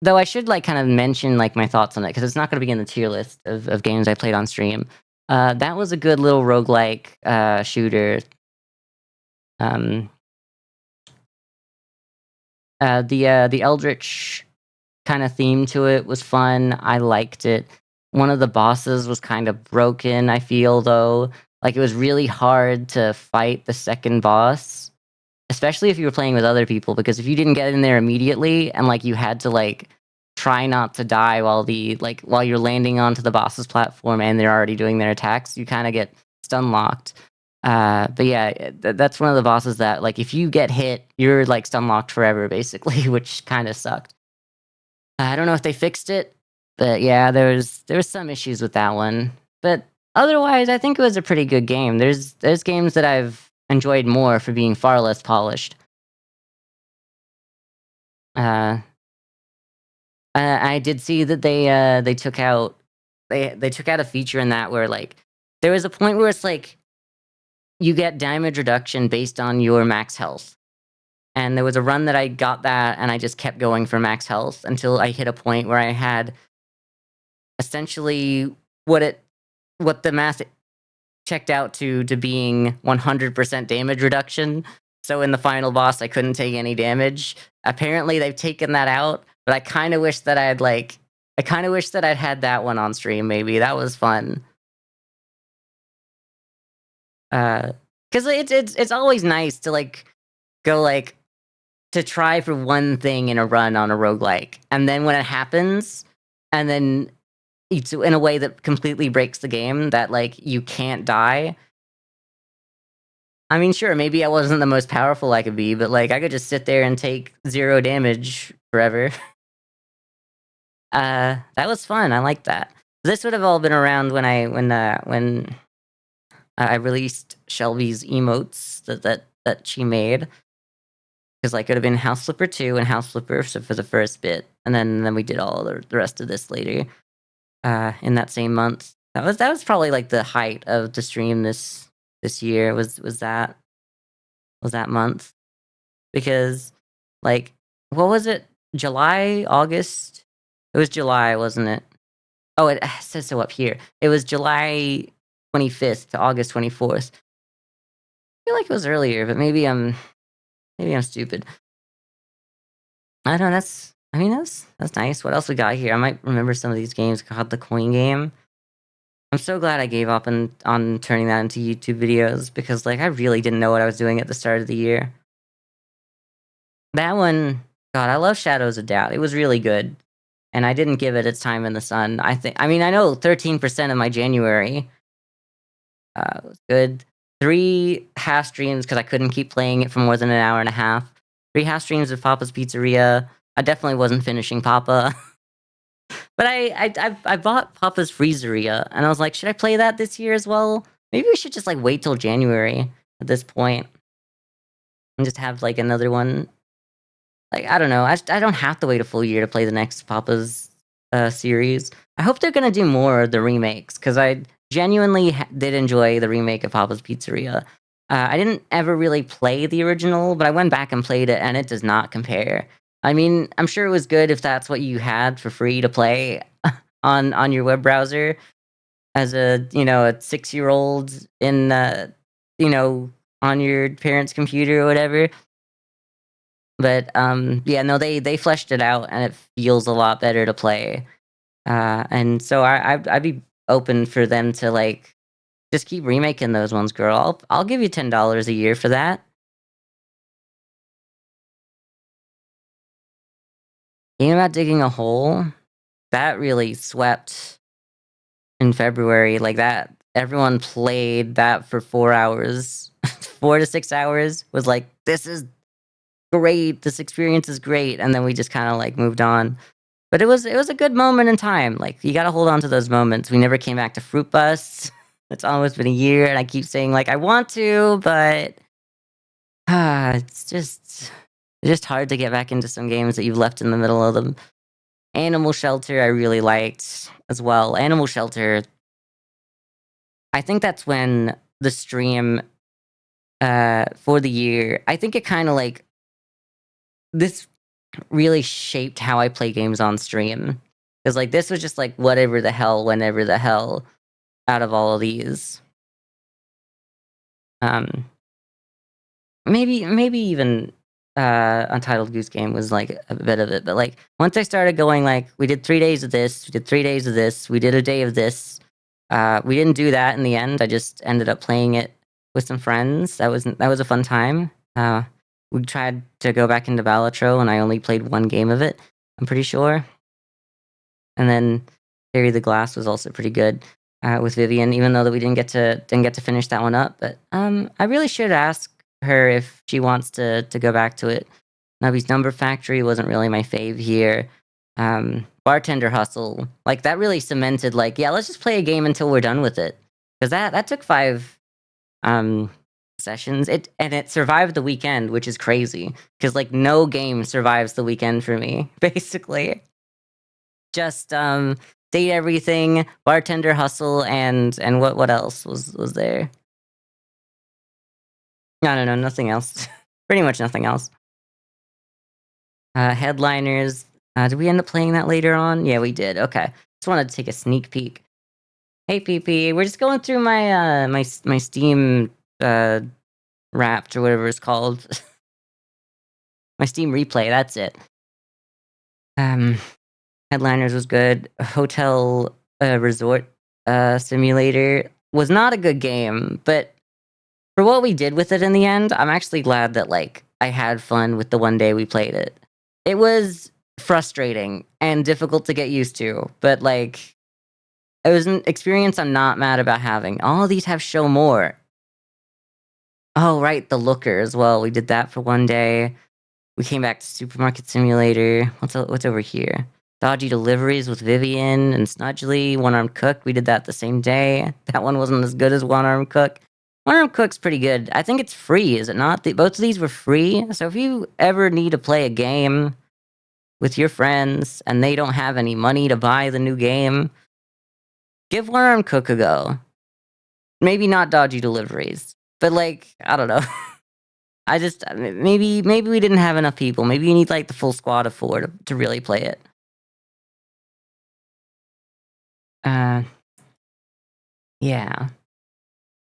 Though I should like kind of mention like my thoughts on it because it's not going to be in the tier list of games I played on stream. That was a good little roguelike shooter. Um, the Eldritch kind of theme to it was fun. I liked it. One of the bosses was kind of broken, I feel though. Like it was really hard to fight the second boss, especially if you were playing with other people because if you didn't get in there immediately and like you had to like try not to die while you're landing onto the boss's platform and they're already doing their attacks, you kind of get stun locked. But yeah, that's one of the bosses that like if you get hit, you're like stun locked forever basically, which kind of sucked. I don't know if they fixed it, but yeah, there was some issues with that one. But otherwise, I think it was a pretty good game. There's games that I've enjoyed more for being far less polished. Uh, I did see that they took out they took out a feature in that where like there was a point where it's like you get damage reduction based on your max health. And there was a run that I got that and I just kept going for max health until I hit a point where I had essentially what it what the math checked out to being 100% damage reduction. So in the final boss, I couldn't take any damage. Apparently, they've taken that out, but I kind of wish that I kind of wish that I'd had that one on stream. Maybe that was fun. Because it's always nice to like go like to try for one thing in a run on a roguelike, and then when it happens, and then it's in a way that completely breaks the game that like you can't die. I mean, sure, maybe I wasn't the most powerful I could be, but like I could just sit there and take 0 damage forever. That was fun. I like that. This would have all been around when I released Shelby's emotes that she made. Because like it would have been House Flipper 2 and House Flipper for the first bit, and then we did all the rest of this later. In that same month. That was probably like the height of the stream this year was that month because like what was it, July, August? It was July, wasn't it? Oh, it says so up here. It was July 25th to August 24th. I feel like it was earlier, but maybe I'm stupid. I don't know. That's nice. What else we got here? I might remember some of these games. God, the coin game. I'm so glad I gave up on turning that into YouTube videos because like I really didn't know what I was doing at the start of the year. That one, God, I love Shadows of Doubt. It was really good. And I didn't give it its time in the sun. I mean, I know 13% of my January was good. 3 half streams because I couldn't keep playing it for more than an hour and a half. 3 half streams of Papa's Pizzeria. I definitely wasn't finishing Papa. But I bought Papa's Freezeria, and I was like, should I play that this year as well? Maybe we should just like wait till January at this point and just have like another one. Like I don't know, I don't have to wait a full year to play the next Papa's series. I hope they're gonna do more of the remakes because I genuinely did enjoy the remake of Papa's Pizzeria. I didn't ever really play the original, but I went back and played it, and it does not compare. I mean, I'm sure it was good if that's what you had for free to play on your web browser as a a 6-year-old in you know on your parents' computer or whatever. But yeah, no, they fleshed it out, and it feels a lot better to play. And so I'd be open for them to like just keep remaking those ones, girl. I'll give you $10 a year for that. You know about digging a hole? That really swept in February. Like that, everyone played that for 4 hours, 4 to 6 hours. Was like, this is great. This experience is great, and then we just kind of like moved on. But it was a good moment in time. Like you got to hold on to those moments. We never came back to Fruit Bust. It's almost been a year, and I keep saying like I want to, but it's just hard to get back into some games that you've left in the middle of them. Animal Shelter, I really liked as well. Animal Shelter, I think that's when the stream for the year. I think it kind of like this really shaped how I play games on stream. Because like this was just like whatever the hell, whenever the hell, out of all of these. Um, maybe even Untitled Goose Game was like a bit of it, but like once I started going like we did 3 days of this, we did 3 days of this, we did a day of this. We didn't do that in the end. I just ended up playing it with some friends. That was a fun time. We tried to go back into Balatro, and I only played one game of it. I'm pretty sure. And then Carry the Glass was also pretty good with Vivian, even though that we didn't get to finish that one up. But I really should ask her if she wants to go back to it. Nubby's Number Factory wasn't really my fave here. Bartender Hustle, like that really cemented. Like, yeah, let's just play a game until we're done with it, because that took 5 sessions. It survived the weekend, which is crazy. Because like no game survives the weekend for me, basically. Just Date Everything, Bartender Hustle, and what else was there? I don't know, nothing else. Pretty much nothing else. Headliners. Did we end up playing that later on? Yeah, we did. Okay. Just wanted to take a sneak peek. Hey, PP. We're just going through my Steam Wrapped or whatever it's called. My Steam Replay. That's it. Um, Headliners was good. Hotel Resort Simulator was not a good game, but for what we did with it in the end, I'm actually glad that like I had fun with the one day we played it. It was frustrating and difficult to get used to, but like it was an experience I'm not mad about having. All of these have show more. Oh, right, the Looker as well. We did that for one day. We came back to Supermarket Simulator. What's over here? Dodgy Deliveries with Vivian and Snudgely. One Armed Cook. We did that the same day. That one wasn't as good as One Armed Cook. One Armed Cook's pretty good. I think it's free, is it not? Both of these were free. So if you ever need to play a game with your friends and they don't have any money to buy the new game, give One Armed Cook a go. Maybe not Dodgy Deliveries, but like, I don't know. I just maybe we didn't have enough people. Maybe you need like the full squad of 4 to really play it. Uh, yeah.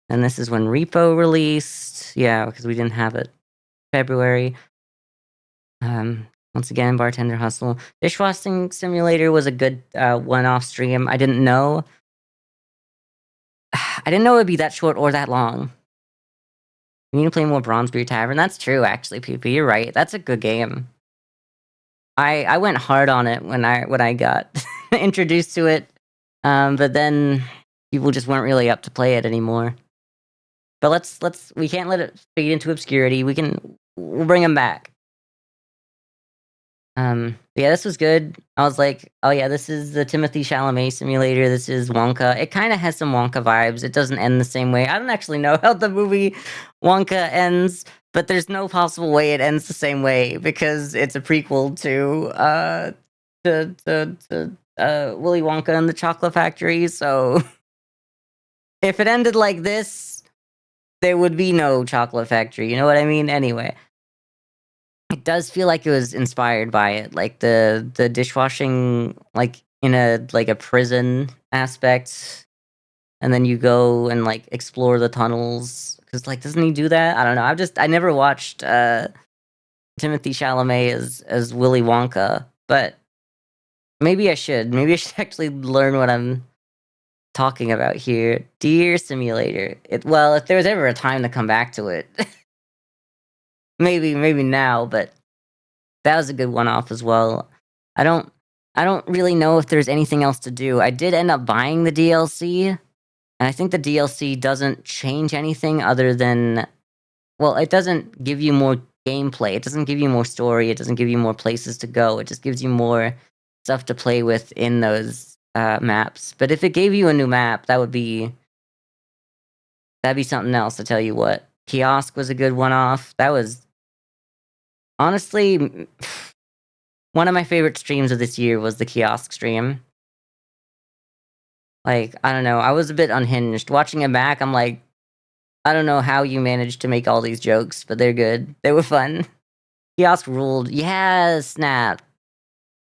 And this is when Repo released. Yeah, because we didn't have it February. Once again, Bartender Hustle. Dishwashing Simulator was a good one-off stream. I didn't know. I didn't know it would be that short or that long. We need to play more Bronzebeard Tavern. That's true, actually, PP. You're right. That's a good game. I went hard on it when I got introduced to it, but then people just weren't really up to play it anymore. But we can't let it fade into obscurity. We'll bring them back. Yeah, this was good. I was like, oh yeah, this is the Timothy Chalamet simulator. This is Wonka. It kind of has some Wonka vibes. It doesn't end the same way. I don't actually know how the movie Wonka ends, but there's no possible way it ends the same way because it's a prequel to Willy Wonka and the Chocolate Factory. So if it ended like this, there would be no Chocolate Factory. You know what I mean? Anyway. It does feel like it was inspired by it, like the dishwashing, like in a prison aspect, and then you go and like explore the tunnels. Because like, doesn't he do that? I don't know. I never watched Timothy Chalamet as Willy Wonka, but maybe I should. Maybe I should actually learn what I'm talking about here. Deer Simulator. Well, if there was ever a time to come back to it, maybe now, but. That was a good one-off as well. I don't really know if there's anything else to do. I did end up buying the DLC, and I think the DLC doesn't change anything other than, well, it doesn't give you more gameplay. It doesn't give you more story. It doesn't give you more places to go. It just gives you more stuff to play with in those maps. But if it gave you a new map, that'd be something else, to tell you what. Kiosk was a good one-off. That was honestly one of my favorite streams of this year was the Kiosk stream. Like, I don't know, I was a bit unhinged. Watching it back, I'm like, I don't know how you managed to make all these jokes, but they're good. They were fun. Kiosk ruled. Yeah, snap.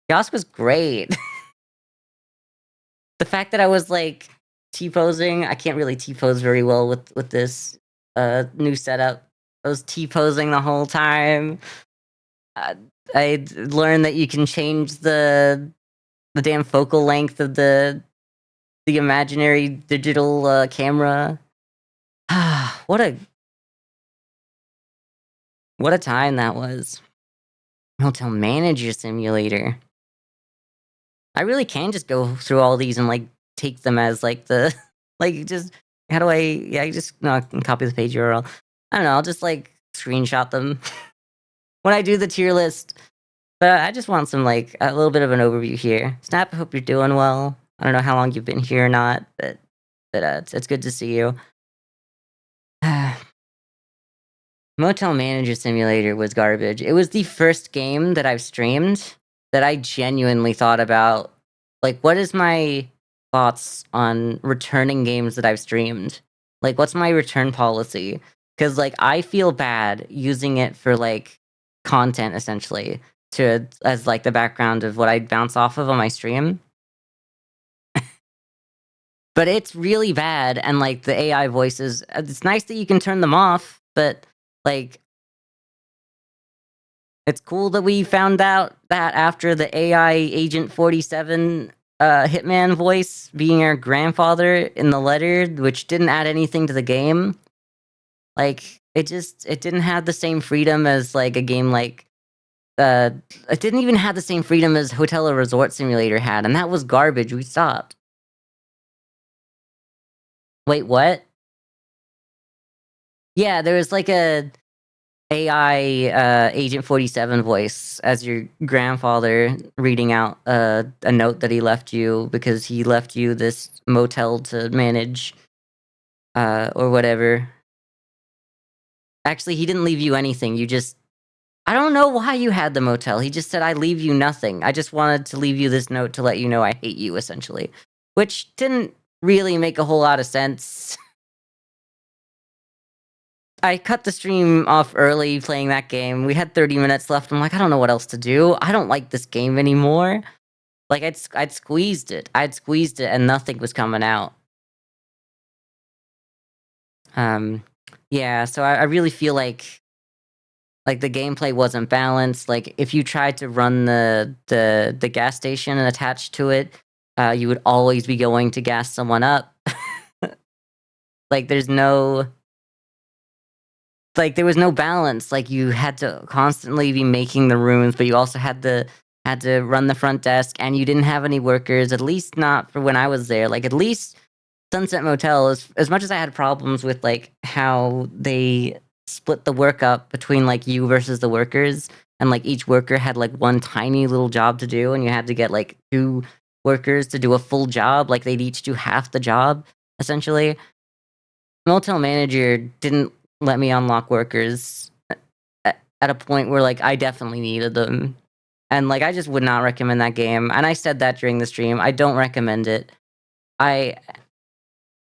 Kiosk was great. The fact that I was like T-posing, I can't really T-pose very well with this new setup. I was T-posing the whole time. Uh, I learned that you can change the damn focal length of the imaginary digital camera. what a what a time that was. Hotel Manager Simulator. I really can just go through all these and like take them as like the like just how do I yeah, I just no, I can copy the page URL. I don't know, I'll just like screenshot them when I do the tier list. But I just want some like a little bit of an overview here. Snap, I hope you're doing well. I don't know how long you've been here or not, but it's good to see you. Motel Manager Simulator was garbage. It was the first game that I've streamed that I genuinely thought about, like, what is my thoughts on returning games that I've streamed? Like, what's my return policy? Because, like, I feel bad using it for, like, content, essentially, to as, like, the background of what I bounce off of on my stream. But it's really bad, and, like, the AI voices, it's nice that you can turn them off, but, like, it's cool that we found out that after the AI Agent 47 Hitman voice being our grandfather in the letter, which didn't add anything to the game. Like, it didn't have the same freedom as like a game like uh it didn't even have the same freedom as Hotel or Resort Simulator had, and that was garbage. We stopped. Wait, what? Yeah, there was like a AI Agent 47 voice as your grandfather reading out a note that he left you because he left you this motel to manage or whatever. Actually, he didn't leave you anything. You just I don't know why you had the motel. He just said I leave you nothing. I just wanted to leave you this note to let you know I hate you essentially, which didn't really make a whole lot of sense. I cut the stream off early playing that game. We had 30 minutes left. I'm like, I don't know what else to do. I don't like this game anymore. Like I'd squeezed it. I'd squeezed it and nothing was coming out. Um yeah, so I really feel like the gameplay wasn't balanced. Like if you tried to run the gas station and attach to it, you would always be going to gas someone up. Like there was no balance. Like you had to constantly be making the rooms, but you also had to run the front desk, and you didn't have any workers. At least not for when I was there. Like at least Sunset Motel, as much as I had problems with like how they split the work up between like you versus the workers, and like each worker had like one tiny little job to do, and you had to get like two workers to do a full job. Like they'd each do half the job essentially. Motel Manager didn't let me unlock workers at a point where like I definitely needed them. And like I just would not recommend that game. And I said that during the stream. I don't recommend it. I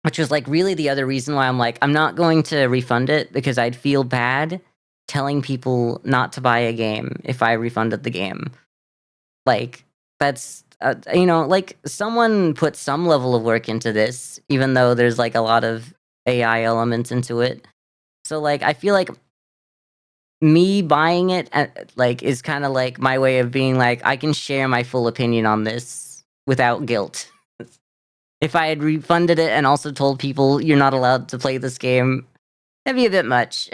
which was like really the other reason why I'm like I'm not going to refund it because I'd feel bad telling people not to buy a game if I refunded the game. Like that's like someone put some level of work into this even though there's like a lot of AI elements into it. So like I feel like me buying it like is kind of like my way of being like I can share my full opinion on this without guilt. If I had refunded it and also told people you're not allowed to play this game, that'd be a bit much.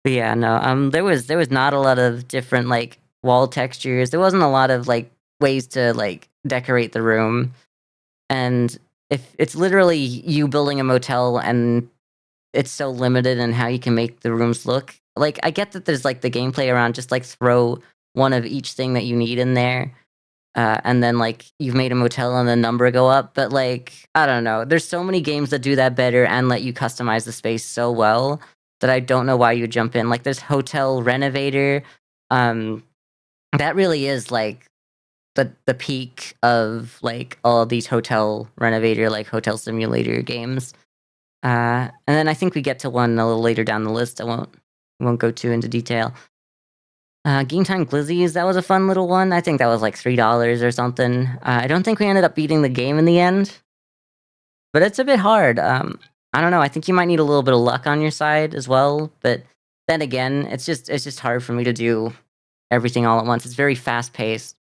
But yeah, no, there was not a lot of different like wall textures. There wasn't a lot of like ways to like decorate the room. And if it's literally you building a motel and it's so limited in how you can make the rooms look. Like I get that there's like the gameplay around just like throw one of each thing that you need in there. And then like you've made a motel and the number go up, but like I don't know. There's so many games that do that better and let you customize the space so well that I don't know why you jump in. Like there's Hotel Renovator. Um, that really is like the peak of like all these hotel renovator, like hotel simulator games. And then I think we get to one a little later down the list. I won't go too into detail. Game Time Glizzies, that was a fun little one. I think that was like $3 or something. I don't think we ended up beating the game in the end, but it's a bit hard. I don't know. I think you might need a little bit of luck on your side as well. But then again, it's just hard for me to do everything all at once. It's very fast paced.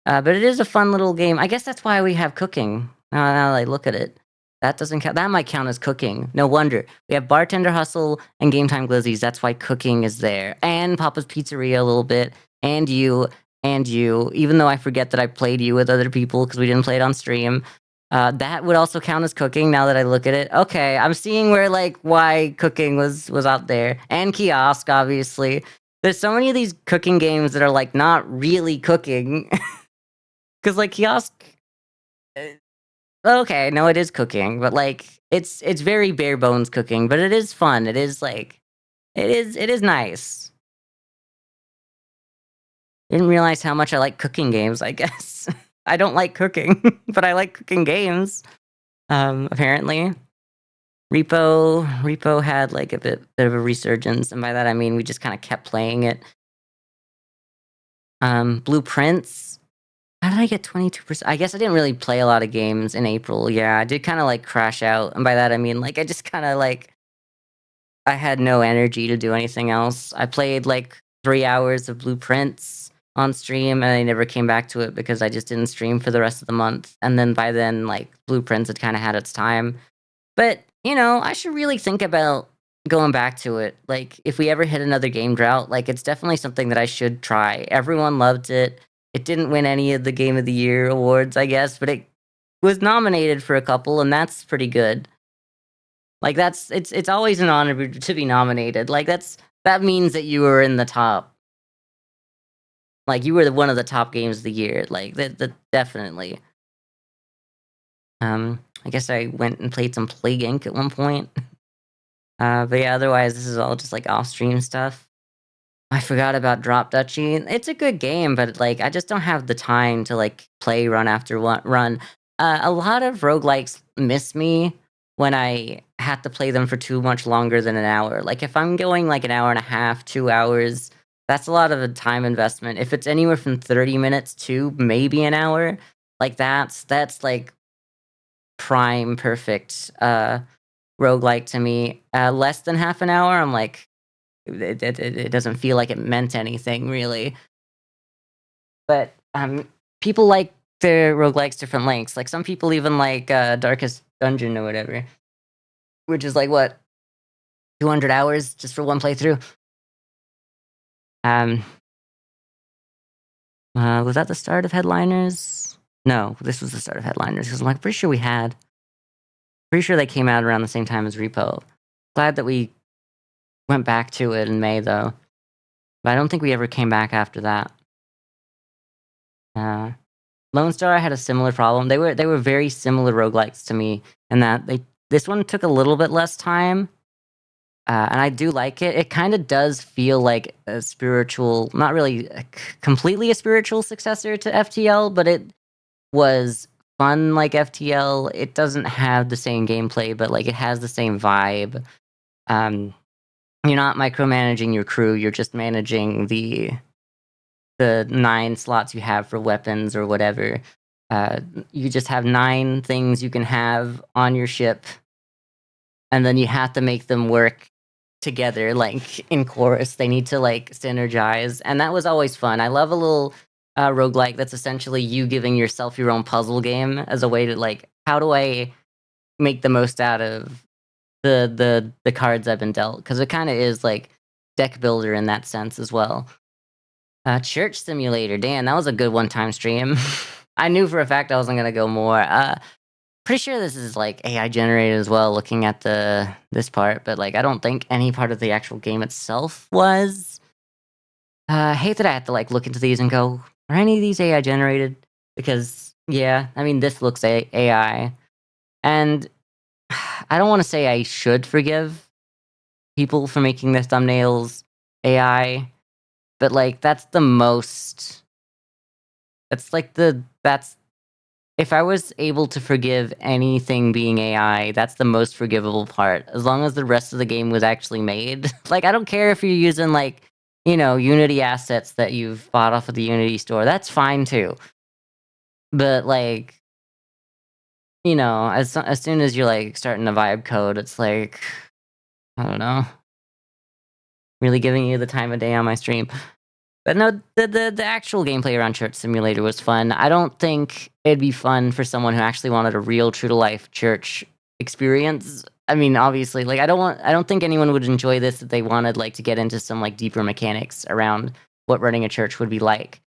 But it is a fun little game. I guess that's why we have cooking. Now that I look at it, that doesn't count. That might count as cooking. No wonder we have Bartender Hustle and Game Time Glizzies. That's why cooking is there, and Papa's Pizzeria a little bit, and you. Even though I forget that I played you with other people because we didn't play it on stream. That would also count as cooking. Now that I look at it, okay, I'm seeing where like why cooking was out there, and kiosk obviously. There's so many of these cooking games that are like not really cooking. Because like kiosk, uh, okay, no, it is cooking, but like it's very bare bones cooking, but it is fun. It is like it is nice. Didn't realize how much I like cooking games. I guess I don't like cooking, but I like cooking games. Apparently, Repo had like a bit of a resurgence, and by that I mean we just kind of kept playing it. Blueprints. How did I get 22%? I guess I didn't really play a lot of games in April. Yeah, I did kind of like crash out. And by that, I mean, like, I just kind of like, I had no energy to do anything else. I played like 3 hours of Blueprints on stream and I never came back to it because I just didn't stream for the rest of the month. And then by then, like, Blueprints had kind of had its time. But, I should really think about going back to it. Like, if we ever hit another game drought, like, it's definitely something that I should try. Everyone loved it. It didn't win any of the Game of the Year awards, I guess, but it was nominated for a couple, and that's pretty good. Like, it's always an honor to be nominated. Like, that means that you were in the top. Like, you were one of the top games of the year. Like, that definitely. I guess I went and played some Plague Inc. at one point. But yeah, otherwise, this is all just like off stream stuff. I forgot about Drop Duchy. It's a good game, but like I just don't have the time to like play run after one run. A lot of roguelikes miss me when I have to play them for too much longer than an hour. Like if I'm going like an hour and a half, 2 hours, that's a lot of a time investment. If it's anywhere from 30 minutes to maybe an hour, like that's like prime perfect roguelike to me. Less than half an hour, I'm like, it doesn't feel like it meant anything really. But people like their roguelikes different lengths. Like some people even like Darkest Dungeon or whatever, which is like what 200 hours just for one playthrough. Um, was that the start of Headliners? No, this was the start of Headliners because I'm like pretty sure they came out around the same time as Repo. Glad that we went back to it in May though, but I don't think we ever came back after that. Uh, Lone Star had a similar problem. They were very similar roguelikes to me in that this one took a little bit less time, and I do like it. It kind of does feel like a spiritual, not really completely a spiritual successor to FTL, but it was fun like FTL. It doesn't have the same gameplay, but like it has the same vibe. Um, you're not micromanaging your crew. You're just managing the 9 slots you have for weapons or whatever. Uh, you just have 9 things you can have on your ship, and then you have to make them work together, like in chorus. They need to like synergize, and that was always fun. I love a little roguelike that's essentially you giving yourself your own puzzle game as a way to like, how do I make the most out of the cards I've been dealt? Because it kind of is like deck builder in that sense as well. Church Simulator, damn, that was a good one-time stream. I knew for a fact I wasn't gonna go more. Pretty sure this is like AI generated as well, looking at this part, but like I don't think any part of the actual game itself was. I hate that I have to like look into these and go, are any of these AI generated? Because yeah, I mean this looks AI, and I don't want to say I should forgive people for making their thumbnails AI, but like that's the most. That's like that's if I was able to forgive anything being AI, that's the most forgivable part. As long as the rest of the game was actually made. Like, I don't care if you're using, like, Unity assets that you've bought off of the Unity store. That's fine too. But, like, as soon as you're, like, starting to vibe code, it's like, I don't know, really giving you the time of day on my stream. But no, the actual gameplay around Church Simulator was fun. I don't think it'd be fun for someone who actually wanted a real true to life church experience. I mean, obviously, like, I don't think anyone would enjoy this if they wanted, like, to get into some, like, deeper mechanics around what running a church would be like.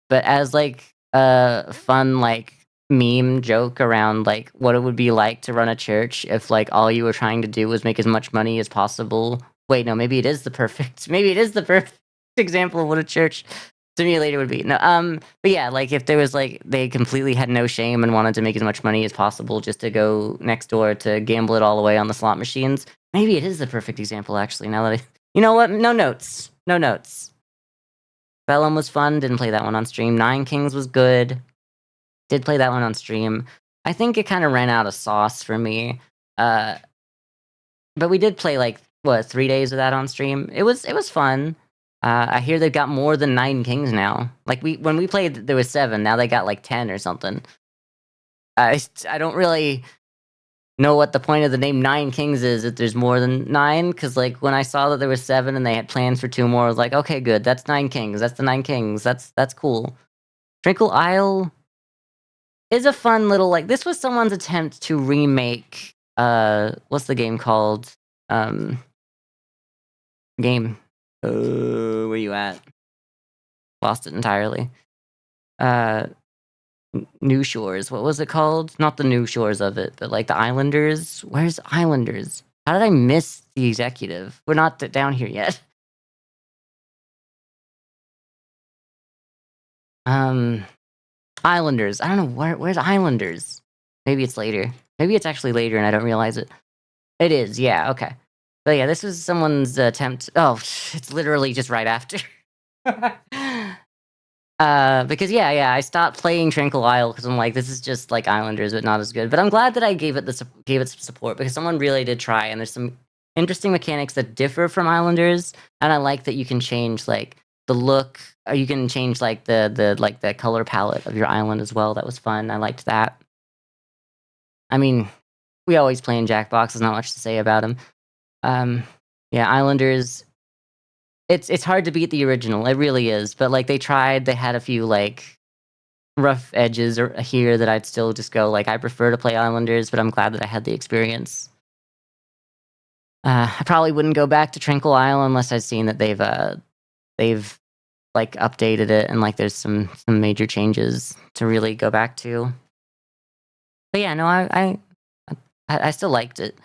But as, like, a fun, like, meme joke around, like, what it would be like to run a church if, like, all you were trying to do was make as much money as possible. Wait, no, maybe it is the perfect maybe it is the perfect example of what a church simulator would be. No, but yeah, like, if there was, like, they completely had no shame and wanted to make as much money as possible just to go next door to gamble it all away on the slot machines, maybe it is the perfect example, actually, now that I you know what? No notes. No notes. Vellum was fun, didn't play that one on stream. Nine Kings was good, did play that one on stream. I think it kinda ran out of sauce for me, uh, but we did play, like, what, 3 days of that on stream? It was fun. I hear they've got more than Nine Kings now. Like, when we played, there was 7, now they got, like, 10 or something. I don't really know what the point of the name Nine Kings is if there's more than 9. Because, like, when I saw that there was 7 and they had plans for 2 more, I was like, "Okay, good, that's Nine Kings, that's the Nine Kings, that's cool." Tranquil Isle is a fun little, like, this was someone's attempt to remake, what's the game called? Um, game. Where you at? Lost it entirely. Uh, New Shores, what was it called? Not the New Shores of it, but, like, the Islanders? Where's Islanders? How did I miss the executive? We're not down here yet. Um, Islanders. I don't know where's Islanders? Maybe it's later. Maybe it's actually later and I don't realize it. It is, yeah, okay. But yeah, this was someone's attempt. Oh, it's literally just right after. Because yeah, I stopped playing Tranquil Isle because I'm like, this is just like Islanders, but not as good. But I'm glad that I gave it some support because someone really did try, and there's some interesting mechanics that differ from Islanders, and I like that you can change like the look, or you can change like the color palette of your island as well. That was fun. I liked that. I mean, we always play in Jackbox. There's not much to say about him. Um, yeah, Islanders. It's hard to beat the original. It really is. But like they tried. They had a few like rough edges or here that I'd still just go like I prefer to play Islanders, but I'm glad that I had the experience. I probably wouldn't go back to Tranquil Isle unless I'd seen that they've like updated it and like there's some major changes to really go back to. But yeah, no, I still liked it.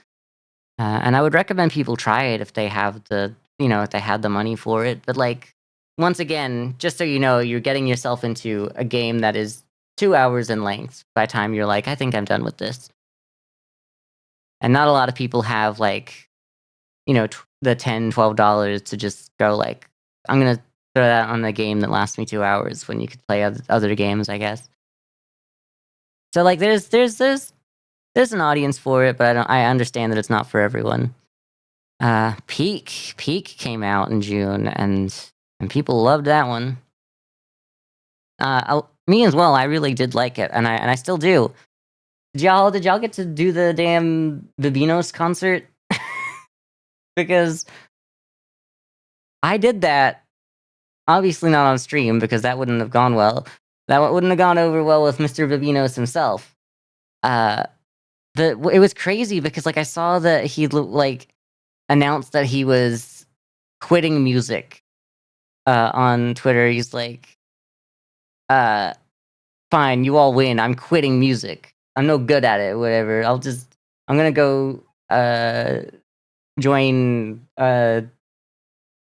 And I would recommend people try it if they have if they had the money for it. But like, once again, just so you know, you're getting yourself into a game that is 2 hours in length by the time you're like, I think I'm done with this. And not a lot of people have like, the $10, $12 to just go like, I'm going to throw that on a game that lasts me 2 hours when you could play other games, I guess. So like, there's an audience for it, but I understand that it's not for everyone. Peak came out in June, and people loved that one. Me as well. I really did like it, and I still do. Did y'all get to do the damn Babinos concert? Because I did that. Obviously not on stream because that wouldn't have gone well. That wouldn't have gone over well with Mr. Babinos himself. Uh, it was crazy because like I saw that he like announced that he was quitting music on Twitter. He's like, uh, "Fine, you all win. I'm quitting music. I'm no good at it. Whatever. I'm gonna go join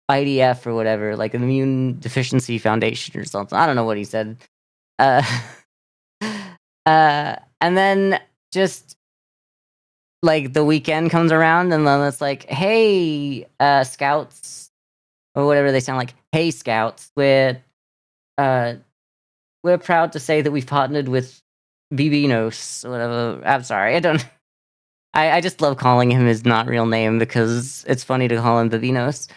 IDF or whatever, like an Immune Deficiency Foundation or something." I don't know what he said. Uh, and then just like the weekend comes around, and then it's like, "Hey, scouts," or whatever they sound like. "Hey, scouts, uh we're proud to say that we've partnered with Bibinos, whatever. I'm sorry, I don't. I just love calling him his not real name because it's funny to call him Bibinos.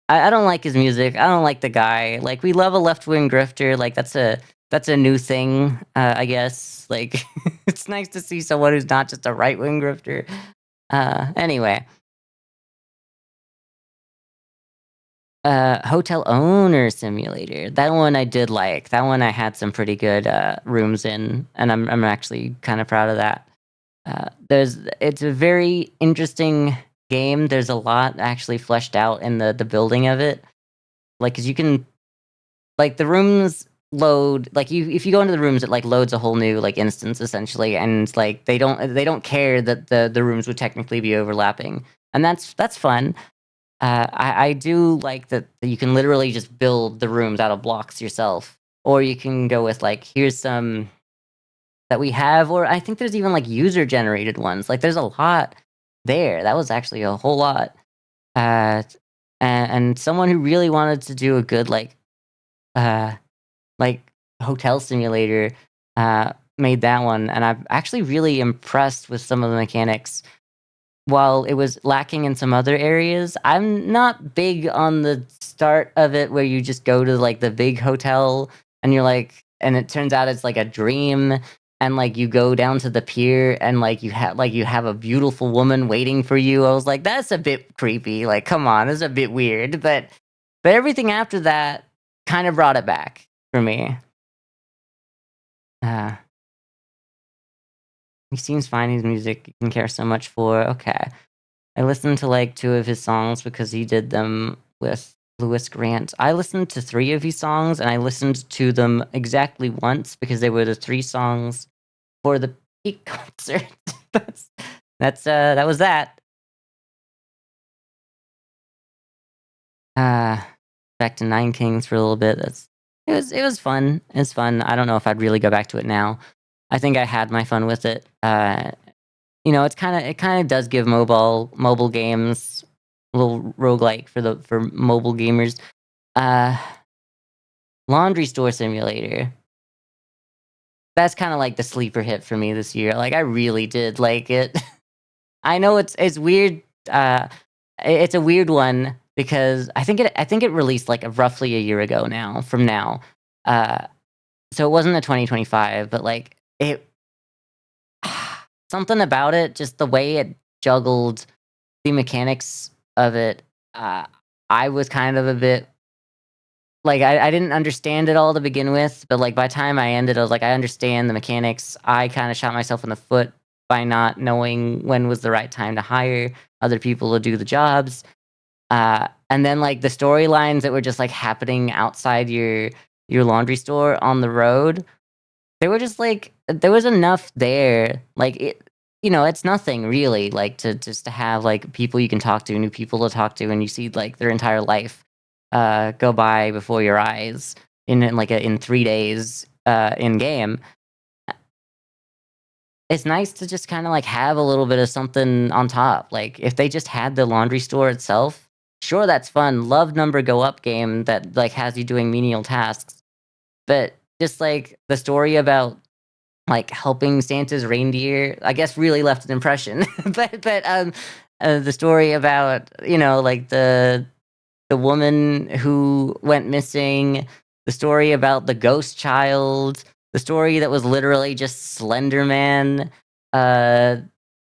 I don't like his music. I don't like the guy. Like we love a left wing grifter. Like that's a new thing, I guess. Like it's nice to see someone who's not just a right wing grifter. Anyway, Hotel Owner Simulator. That one I did like. That one I had some pretty good rooms in, and I'm actually kind of proud of that. It's a very interesting game. There's a lot actually fleshed out in the building of it. Like, cause you can like the rooms load like you if you go into the rooms, it like loads a whole new like instance essentially, and like they don't care that the rooms would technically be overlapping, and that's fun. I do like that you can literally just build the rooms out of blocks yourself, or you can go with like here's some that we have, or I think there's even like user generated ones. Like there's a lot there. That was actually a whole lot. Uh, and someone who really wanted to do a good uh like hotel simulator made that one, and I'm actually really impressed with some of the mechanics. While it was lacking in some other areas, I'm not big on the start of it where you just go to like the big hotel and you're like, and it turns out it's like a dream, and like you go down to the pier and like you have a beautiful woman waiting for you. I was like, that's a bit creepy. Like, come on, this is a bit weird. But everything after that kind of brought it back for me. Uh, he seems fine. His music you can care so much for. Okay. I listened to like two of his songs because he did them with Louis Grant. I listened to three of his songs, and I listened to them exactly once because they were the three songs for the Peak concert. that's that was that. Uh Back to Nine Kings for a little bit. It was fun. It's fun. I don't know if I'd really go back to it now. I think I had my fun with it. It kind of does give mobile games a little roguelike for mobile gamers. Uh, Laundry Store Simulator. That's kind of like the sleeper hit for me this year. Like I really did like it. I know it's weird. Uh, it's a weird one because I think it released like roughly a year ago now. From now, uh, so it wasn't a 2025, but like it something about it, just the way it juggled the mechanics of it, uh, I was kind of a bit like I didn't understand it all to begin with, but like by the time I ended, I was like, I understand the mechanics. I kind of shot myself in the foot by not knowing when was the right time to hire other people to do the jobs. And then like the storylines that were just like happening outside your laundry store on the road, they were just like there was enough there. Like it's nothing really like to just to have like people you can talk to, new people to talk to, and you see like their entire life go by before your eyes in 3 days in game. It's nice to just kind of like have a little bit of something on top. Like if they just had the laundry store itself, sure, that's fun. Love number go up game that like has you doing menial tasks, but just like the story about like helping Santa's reindeer, I guess, really left an impression. But the story about like the woman who went missing, the story about the ghost child, the story that was literally just Slender Man, uh,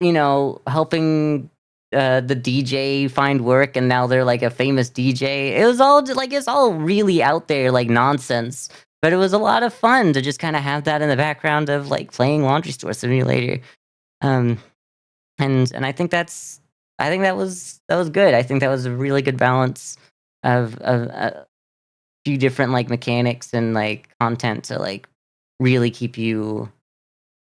helping the DJ find work, and now they're like a famous DJ. It was all like it's all really out there, like nonsense. But it was a lot of fun to just kind of have that in the background of like playing Laundry Store Simulator. Um, and I think that was good. I think that was a really good balance of a few different like mechanics and like content to like really keep you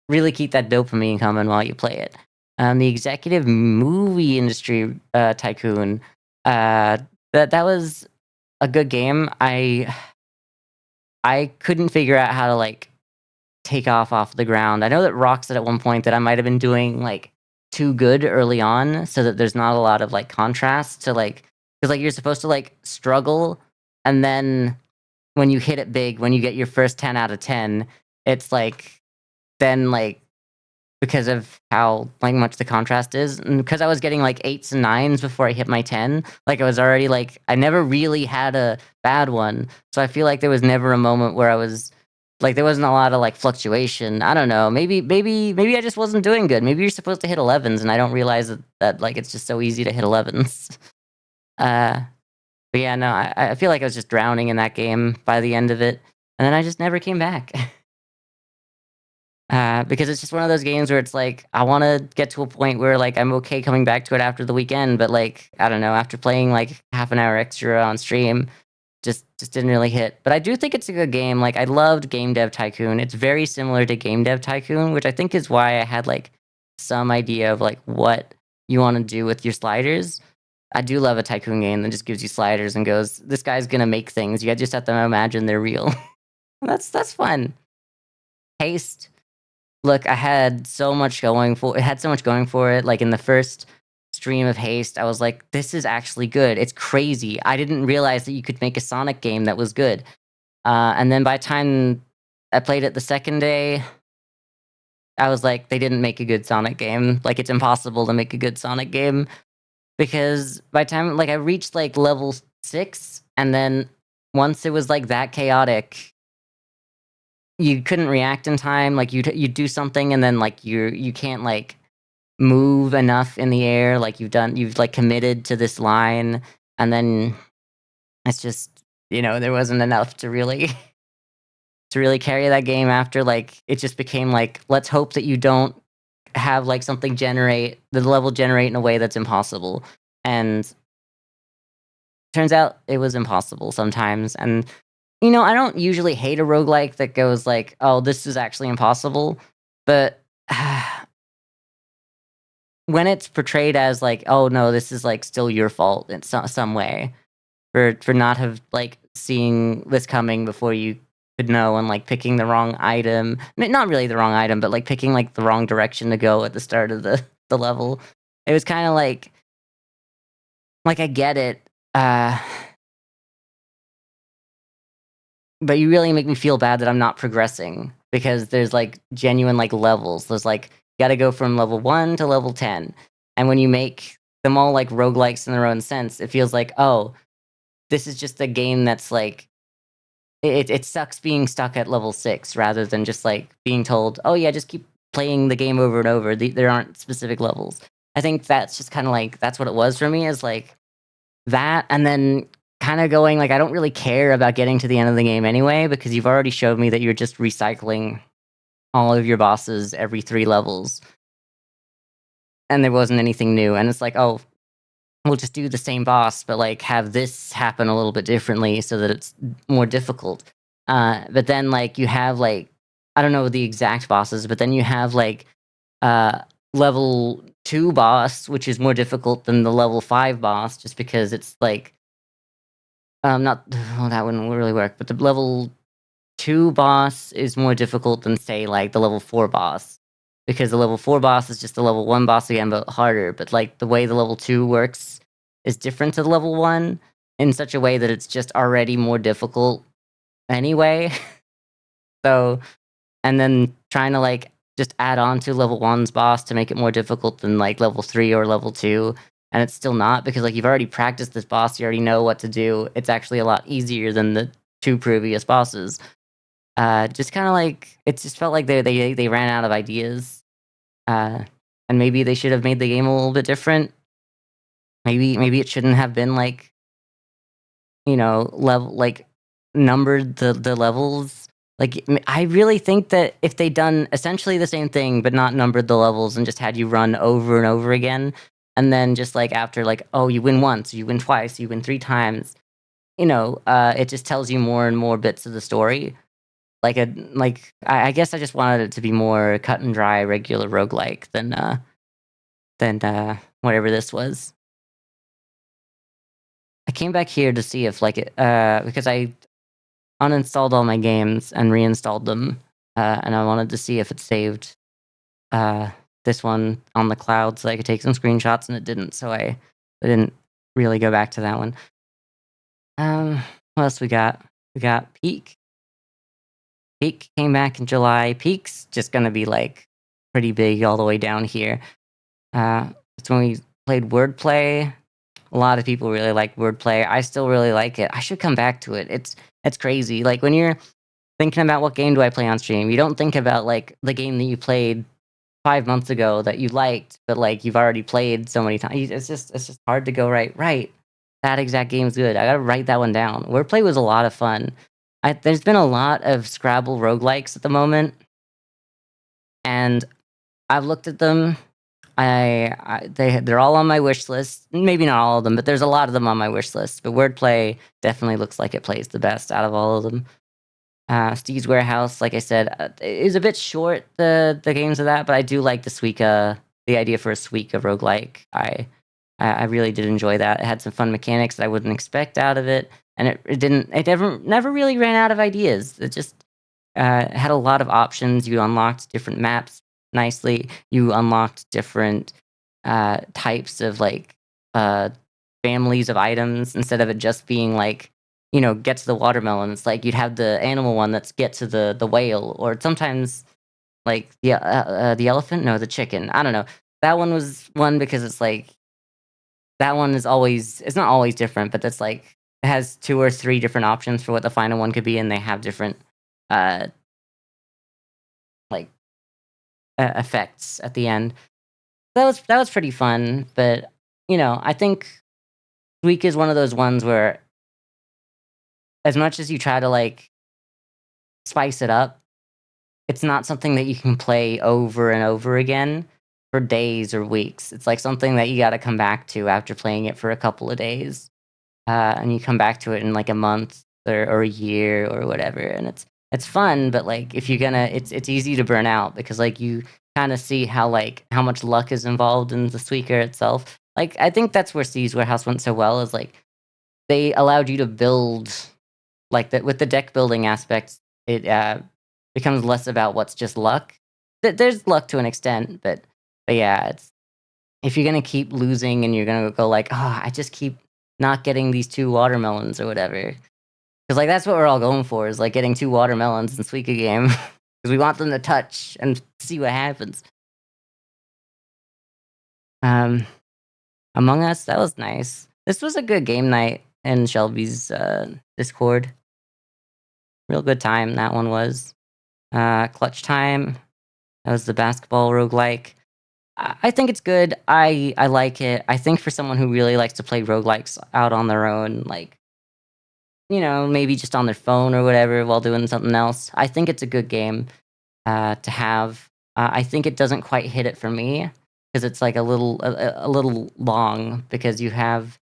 really keep that dopamine coming while you play it. The executive movie industry tycoon. Uh, that was a good game. I couldn't figure out how to like take off the ground. I know that Rock said at one point that I might have been doing like too good early on, so that there's not a lot of like contrast to like because like you're supposed to like struggle, and then when you hit it big, when you get your first 10 out of 10, it's like then like because of how like much the contrast is, and because I was getting like 8s and 9s before I hit my 10, like I was already like I never really had a bad one. So I feel like there was never a moment where I was like there wasn't a lot of like fluctuation. I don't know. Maybe I just wasn't doing good. Maybe you're supposed to hit 11s and I don't realize that like it's just so easy to hit 11s. Uh but yeah, no, I feel like I was just drowning in that game by the end of it, and then I just never came back. Because it's just one of those games where it's like I want to get to a point where like I'm okay coming back to it after the weekend, but like I don't know, after playing like half an hour extra on stream, just didn't really hit. But I do think it's a good game. Like I loved Game Dev Tycoon. It's very similar to Game Dev Tycoon, which I think is why I had like some idea of like what you want to do with your sliders. I do love a tycoon game that just gives you sliders and goes, "This guy's gonna make things." You just have to imagine they're real. That's fun. Haste. Look, I had so much going for it had so much going for it. Like in the first stream of Haste, I was like, "This is actually good. It's crazy. I didn't realize that you could make a Sonic game that was good." And then by the time I played it the second day, I was like, "They didn't make a good Sonic game. Like it's impossible to make a good Sonic game." Because by the time like I reached like level 6, and then once it was like that chaotic, you couldn't react in time. Like you do something and then like you can't like move enough in the air. Like you've like committed to this line, and then it's just there wasn't enough to really to really carry that game after. Like it just became like let's hope that you don't have like something generate the level generate in a way that's impossible. And turns out it was impossible sometimes. And I don't usually hate a roguelike that goes like, "Oh, this is actually impossible." But when it's portrayed as like, "Oh no, this is like still your fault in some way for not have like seeing this coming before you could know, and like picking the wrong item. Not really the wrong item, but like picking like the wrong direction to go at the start of the level." It was kind of like I get it. Uh But you really make me feel bad that I'm not progressing, because there's like genuine like levels. There's like you gotta go from level 1 to level 10. And when you make them all like roguelikes in their own sense, it feels like, oh, this is just a game that's like it sucks being stuck at level 6 rather than just like being told, "Oh yeah, just keep playing the game over and over. There aren't specific levels." I think that's just kind of like that's what it was for me, is like that, and then kinda going like, I don't really care about getting to the end of the game anyway, because you've already showed me that you're just recycling all of your bosses every 3 levels, and there wasn't anything new, and it's like, "Oh, we'll just do the same boss, but, like, have this happen a little bit differently so that it's more difficult." But then, like, you have, like I don't know the exact bosses, but then you have, like, uh, level 2 boss, which is more difficult than the level 5 boss just because it's, like, not well, that wouldn't really work, but the level 2 boss is more difficult than, say, like, the level 4 boss, because the level 4 boss is just the level 1 boss again, but harder. But, like, the way the level 2 works is different to the level 1 in such a way that it's just already more difficult anyway. So and then trying to, like, just add on to level one's boss to make it more difficult than, like, level 3 or level 2, and it's still not, because, like, you've already practiced this boss, you already know what to do. It's actually a lot easier than the 2 previous bosses. Just kinda like it just felt like they ran out of ideas, uh, and maybe they should have made the game a little bit different. Maybe it shouldn't have been, like, level like, numbered the levels. Like, I really think that if they'd done essentially the same thing, but not numbered the levels and just had you run over and over again, and then just, like, after, like, oh, you win once, you win twice, you win 3 times, it just tells you more and more bits of the story. I guess I just wanted it to be more cut and dry, regular roguelike than whatever this was. I came back here to see if, like, because I uninstalled all my games and reinstalled them, and I wanted to see if it saved uh, this one on the cloud so I could take some screenshots, and it didn't. So I didn't really go back to that one. What else we got? We got Peak. Peak came back in July. Peak's just gonna be, like, pretty big all the way down here. It's when we played Wordplay. A lot of people really like Wordplay. I still really like it. I should come back to it. It's crazy. Like, when you're thinking about what game do I play on stream, you don't think about, like, the game that you played 5 months ago that you liked, but, like, you've already played so many times. It's just hard to go, right, that exact game's good. I gotta write that one down. Wordplay was a lot of fun. There's been a lot of Scrabble roguelikes at the moment, and I've looked at them. They're all on my wish list. Maybe not all of them, but there's a lot of them on my wish list. But Wordplay definitely looks like it plays the best out of all of them. Steve's Warehouse, like I said, is a bit short, the games of that, but I do like the idea for a Suika roguelike. I really did enjoy that. It had some fun mechanics that I wouldn't expect out of it, and it never really ran out of ideas. It just had a lot of options. You unlocked different maps nicely. You unlocked different types of like uh, families of items instead of it just being like, get to the watermelon. It's like you'd have the animal one that's get to the whale, or sometimes like the elephant. No, the chicken. I don't know. That one was one because it's like that one is always it's not always different, but that's like it has two or three different options for what the final one could be, and they have different uh like effects at the end. That was pretty fun, but I think Week is one of those ones where as much as you try to like spice it up, it's not something that you can play over and over again for days or weeks. It's like something that you got to come back to after playing it for a couple of days, and you come back to it in like a month or a year or whatever, and it's fun. But like if you're gonna, it's easy to burn out because like you kind of see how much luck is involved in the Suika itself. Like I think that's where Steve's Warehouse went so well is like they allowed you to build like that with the deck building aspects. It becomes less about what's just luck. There's luck to an extent, but yeah, it's if you're gonna keep losing and you're gonna go like, oh, I just keep not getting these two watermelons or whatever. Because like that's what we're all going for is like getting two watermelons in Suika game because we want them to touch and see what happens. Um, Among Us, that was nice. This was a good game night in Shelby's Discord. Real good time that one was. Clutch Time. That was the basketball roguelike. I think it's good. I like it. I think for someone who really likes to play roguelikes out on their own, like, maybe just on their phone or whatever while doing something else, I think it's a good game to have. I think it doesn't quite hit it for me because it's like a little long because you have.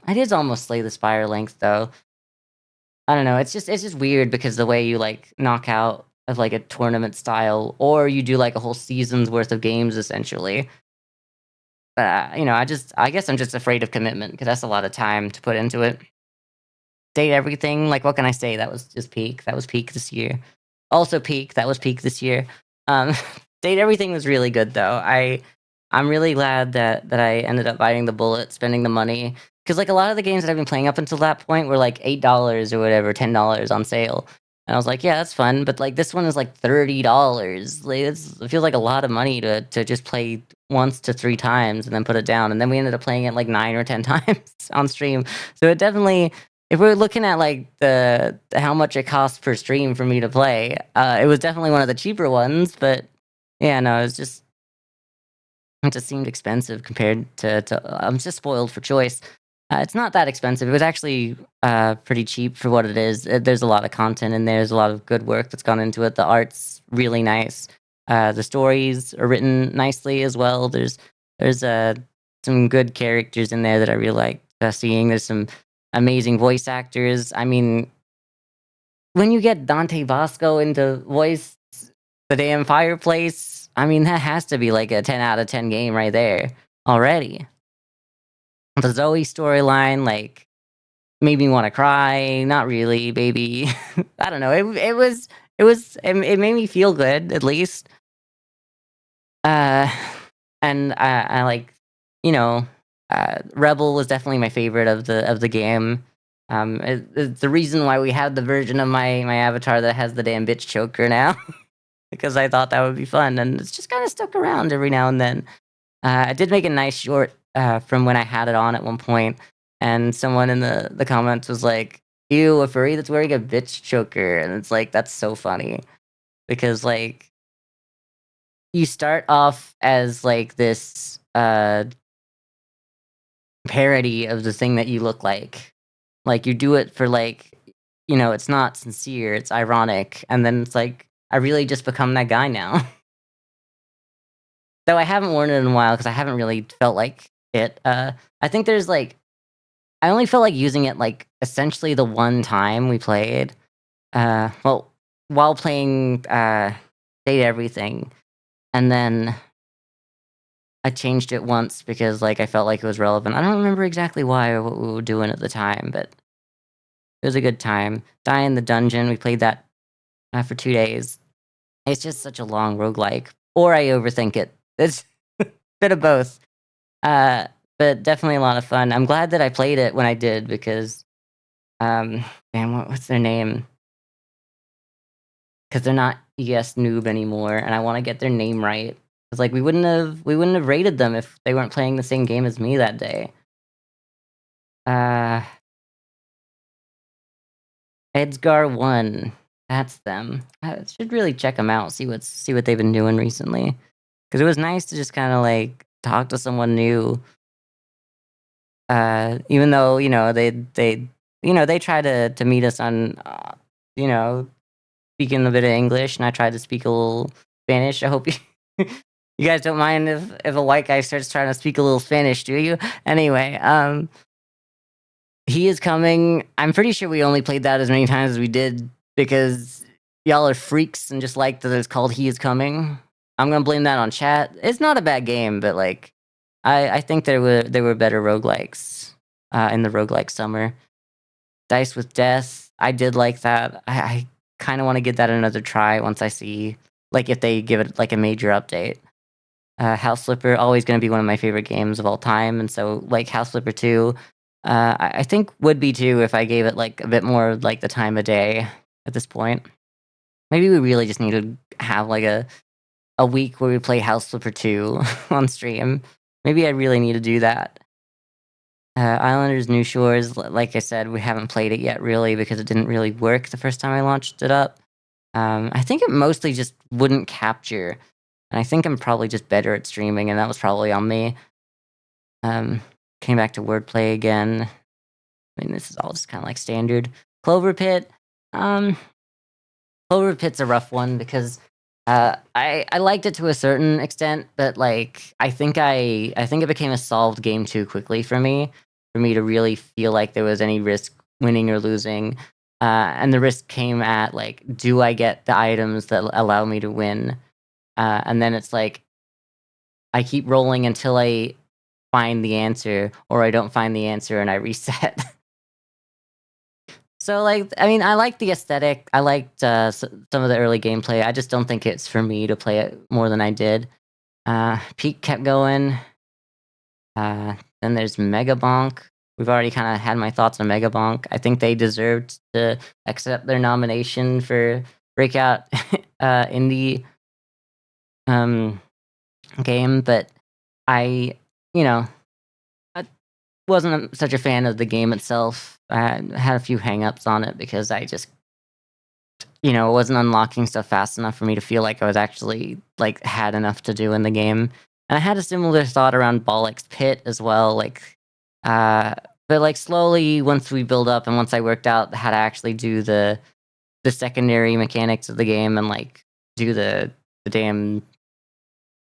It is almost Slay the Spire length though. I don't know. It's just weird because the way you like knock out of like a tournament style, or you do like a whole season's worth of games essentially. But I guess I'm just afraid of commitment because that's a lot of time to put into it. Date everything. Like, what can I say? That was just peak. That was peak this year. Also peak. That was peak this year. Um, Date everything was really good though. I'm really glad that I ended up biting the bullet, spending the money because like a lot of the games that I've been playing up until that point were like $8 or whatever, $10 on sale. And I was like, yeah, that's fun. But like this one is like $30. Like it feels like a lot of money to just play once to three times and then put it down. And then we ended up playing it like 9 or 10 times on stream. So it definitely if we're looking at like the how much it costs per stream for me to play, it was definitely one of the cheaper ones. But yeah, no, it just seemed expensive compared to. I'm just spoiled for choice. It's not that expensive. It was actually pretty cheap for what it is. There's a lot of content in there. There's a lot of good work that's gone into it. The art's really nice. The stories are written nicely as well. There's some good characters in there that I really like seeing. There's some amazing voice actors. I mean, when you get Dante Bosco into voice the damn fireplace, I mean that has to be like a 10 out of 10 game right there already. The Zoe storyline, like, made me want to cry. Not really, baby. I don't know. It made me feel good at least. Uh, and I like, you know, Rebel was definitely my favorite of the game. It's the reason why we have the version of my avatar that has the damn bitch choker now, because I thought that would be fun, and it's just kind of stuck around every now and then. I did make a nice short from when I had it on at one point, and someone in the comments was like, "Ew, a furry that's wearing a bitch choker," and it's like that's so funny because like you start off as like this parody of the thing that you look like. Like you do it for like, it's not sincere, it's ironic, and then it's like I really just become that guy now. Though I haven't worn it in a while because I haven't really felt like it. I think there's like I only felt like using it like essentially the one time we played. Well, while playing Date Everything, and then I changed it once because like I felt like it was relevant. I don't remember exactly why or what we were doing at the time, but it was a good time. Die in the Dungeon, we played that for 2 days. It's just such a long roguelike, or I overthink it. It's a bit of both. Uh, but definitely a lot of fun. I'm glad that I played it when I did because, um, man, what's their name? Because they're not ES Noob anymore, and I want to get their name right. It's like we wouldn't have rated them if they weren't playing the same game as me that day. Uh, Edgar One, that's them. I should really check them out. See what they've been doing recently. Because it was nice to just kind of like talk to someone new. Even though they try to meet us on you know speaking a bit of English, and I tried to speak a little Spanish. I hope you you guys don't mind if a white guy starts trying to speak a little Spanish, do you? Anyway, he is coming. I'm pretty sure we only played that as many times as we did because y'all are freaks and just like that it's called He Is Coming. I'm gonna blame that on chat. It's not a bad game, but like I think there were better roguelikes in the roguelike summer. Dice with Death, I did like that. I kind of want to give that another try once I see like if they give it like a major update. House Flipper, always going to be one of my favorite games of all time, and so like House Flipper 2, I think would be too if I gave it like a bit more like the time of day at this point. Maybe we really just need to have like a week where we play House Flipper 2 on stream. Maybe I really need to do that. Islanders New Shores, like I said, we haven't played it yet really because it didn't really work the first time I launched it up. I think it mostly just wouldn't capture, and I think I'm probably just better at streaming, and that was probably on me. Um, Came back to wordplay again. I mean, this is all just kind of like standard. Clover Pit. Um, Clover Pit's a rough one because I liked it to a certain extent, but like I think it became a solved game too quickly for me to really feel like there was any risk winning or losing. And the risk came at like, do I get the items that allow me to win? And then it's like I keep rolling until I find the answer, or I don't find the answer and I reset. So, like, I mean, I like the aesthetic. I liked some of the early gameplay. I just don't think it's for me to play it more than I did. Peak kept going. Then there's Mega Bonk. We've already kind of had my thoughts on Mega Bonk. I think they deserved to accept their nomination for breakout indie um, game, but I, you know, I wasn't such a fan of the game itself. I had a few hangups on it because I just it wasn't unlocking stuff fast enough for me to feel like I was actually like had enough to do in the game. And I had a similar thought around Bollock's Pit as well, like uh but like slowly once we build up and once I worked out how to actually do the secondary mechanics of the game and like do the damn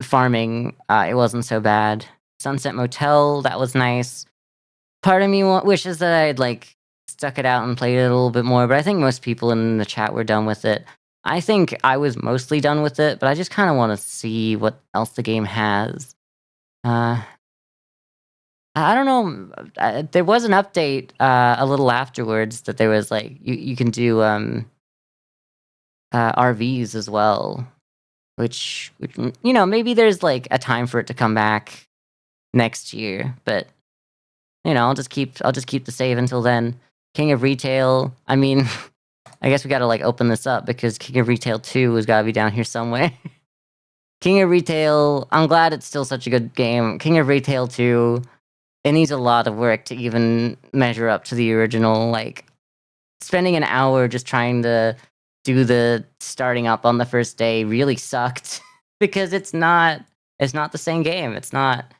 farming, it wasn't so bad. Sunset Motel, that was nice. Part of me wishes that I'd like stuck it out and played it a little bit more, but I think most people in the chat were done with it. I think I was mostly done with it, but I just kind of want to see what else the game has. Uh, I don't know. There was an update a little afterwards that there was like you can do RVs as well, which maybe there's like a time for it to come back next year, but I'll just keep the save until then. King of Retail. I mean, I guess we gotta like open this up because King of Retail 2 has gotta be down here somewhere. King of Retail, I'm glad it's still such a good game. King of Retail 2, it needs a lot of work to even measure up to the original. Like, spending an hour just trying to do the starting up on the first day really sucked because it's not the same game. It's not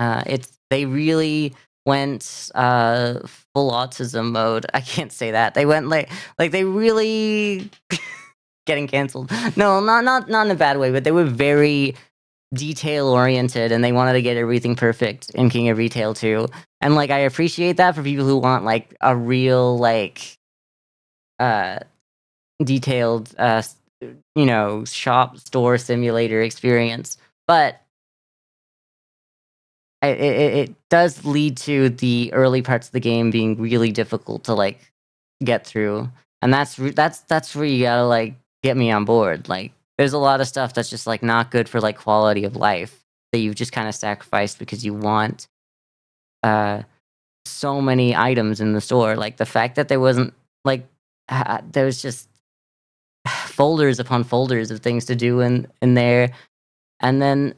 it's they really went full autism mode. I can't say that. They went like they really getting canceled. No, not in a bad way, but they were very detail oriented and they wanted to get everything perfect in King of Retail too. And like I appreciate that for people who want like a real like uh detailed shop store simulator experience. But it does lead to the early parts of the game being really difficult to like get through, and that's where you gotta like get me on board. Like, there's a lot of stuff that's just like not good for like quality of life that you've just kind of sacrificed because you want uh so many items in the store. Like the fact that there wasn't like there was just folders upon folders of things to do in there, and then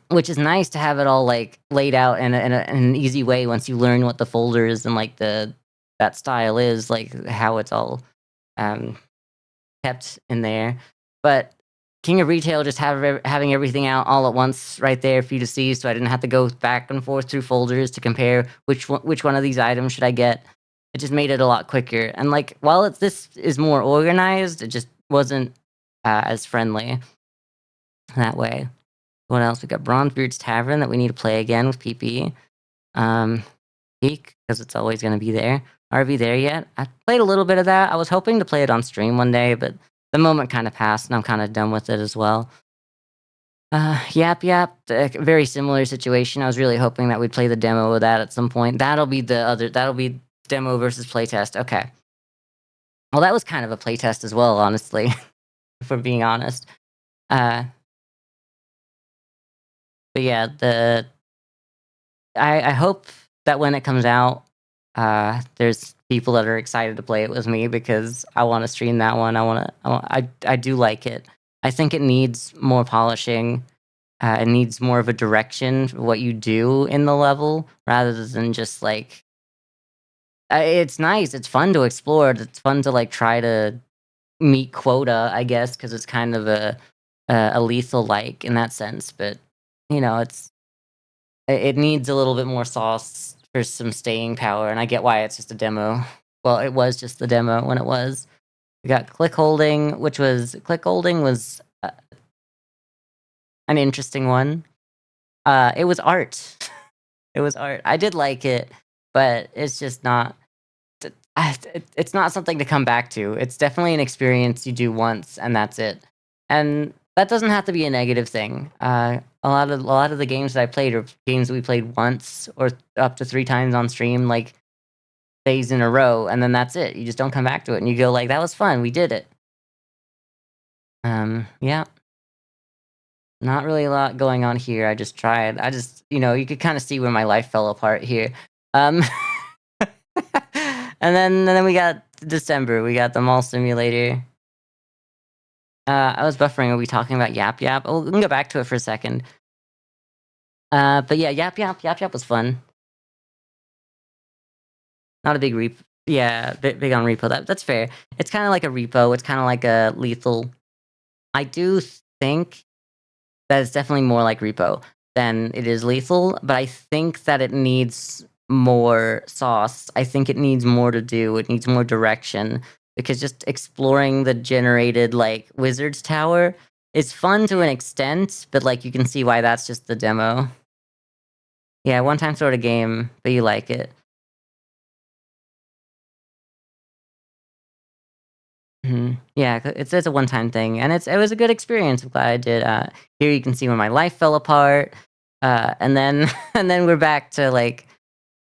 which is nice to have it all like laid out in an easy way once you learn what the folders and like the that style is, like how it's all um kept in there. But King of Retail just having everything out all at once right there for you to see, so I didn't have to go back and forth through folders to compare which one of these items should I get. It just made it a lot quicker. And like while this is more organized, it just wasn't as friendly that way. What else? We got Bronzebeard's Tavern that we need to play again with PP. Um, Peak, because it's always going to be there. RV there yet? I played a little bit of that. I was hoping to play it on stream one day, but the moment kind of passed, and I'm kind of done with it as well. Yap Yap, very similar situation. I was really hoping that we'd play the demo of that at some point. That'll be demo versus playtest. Okay. Well, that was kind of a playtest as well, honestly, if we're being honest. Uh, but yeah, I hope that when it comes out, there's people that are excited to play it with me because I want to stream that one. I do like it. I think it needs more polishing. It needs more of a direction for what you do in the level rather than just like. It's nice. It's fun to explore. It's fun to like try to meet quota, I guess, because it's kind of a lethal like in that sense. But it needs a little bit more sauce for some staying power, and I get why it's just a demo. Well, it was just the demo when it was. We got click holding was an interesting one. It was art. It was art. I did like it, but it's just not. It's not something to come back to. It's definitely an experience you do once, and that's it. And that doesn't have to be a negative thing. A lot of the games that I played are games that we played once or up to 3 times on stream, like days in a row, and then that's it. You just don't come back to it, and you go like, "That was fun. We did it." Yeah, not really a lot going on here. I just tried. You could kind of see where my life fell apart here. Um, and then we got December. We got the mall simulator. I was buffering. Are we talking about Yap Yap? Oh, we can go back to it for a second. But yeah, Yap Yap was fun. Not a big repo. Yeah, big on repo. That's fair. It's kind of like a repo. It's kind of like a lethal. I do think that it's definitely more like repo than it is lethal, but I think that it needs more sauce. I think it needs more to do. It needs more direction because just exploring the generated like wizard's tower is fun to an extent, but like you can see why that's just the demo. Yeah, one time sort of game, but you like it. Yeah, it's a one time thing, and it was a good experience. I'm glad I did. Here you can see where my life fell apart, and then and then we're back to like,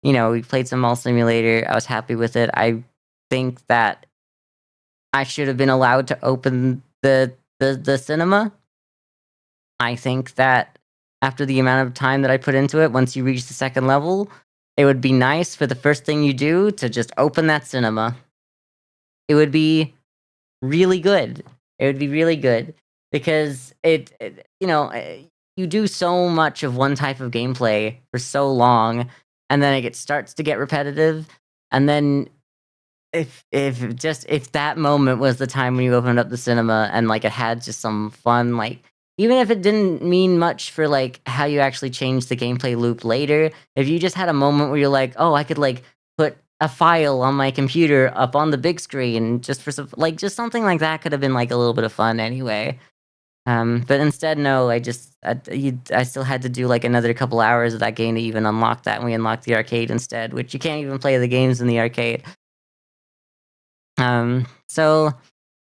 we played some mall simulator. I was happy with it. I think that I should have been allowed to open the cinema. I think that after the amount of time that I put into it, once you reach the second level, it would be nice for the first thing you do to just open that cinema. It would be really good. It would be really good because you do so much of one type of gameplay for so long, and then it starts to get repetitive, and then if that moment was the time when you opened up the cinema and, like, it had just some fun, like, even if it didn't mean much for, like, how you actually change the gameplay loop later, if you just had a moment where you're like, "Oh, I could, like, put a file on my computer up on the big screen just for some," like, just something like that could have been, like, a little bit of fun anyway. But instead, no, I still had to do, like, another couple hours of that game to even unlock that, and we unlocked the arcade instead, which you can't even play the games in the arcade. So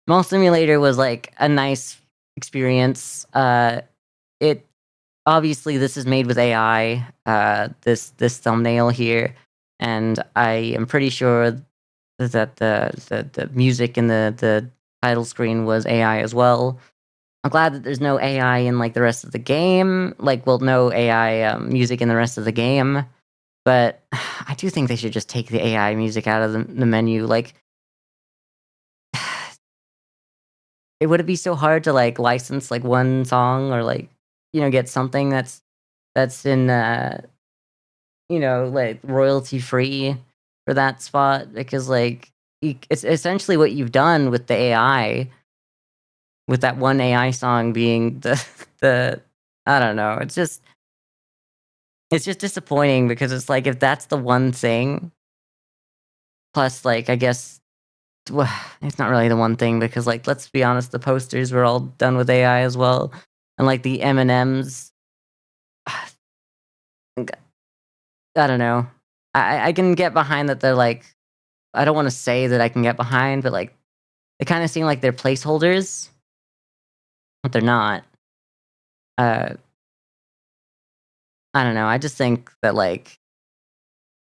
Mall Simulator was, like, a nice experience. It obviously, this is made with AI, this thumbnail here, and I am pretty sure that the music in the title screen was AI as well. I'm glad that there's no AI in, like, the rest of the game, like, well, no AI, music in the rest of the game, but I do think they should just take the AI music out of the menu, like, would it be so hard to, like, license, like, one song or, like, get something that's in, like, royalty free for that spot? Because, like, it's essentially what you've done with the AI, with that one AI song being the the I don't know, it's just disappointing because it's like, if that's the one thing, plus, like, I guess, well, it's not really the one thing because, like, let's be honest, the posters were all done with AI as well, and, like, the M&Ms, I don't know. I can get behind that they're, like, I don't wanna say that I can get behind, but, like, they kinda seem like they're placeholders, but they're not. Uh, I don't know, I just think that, like,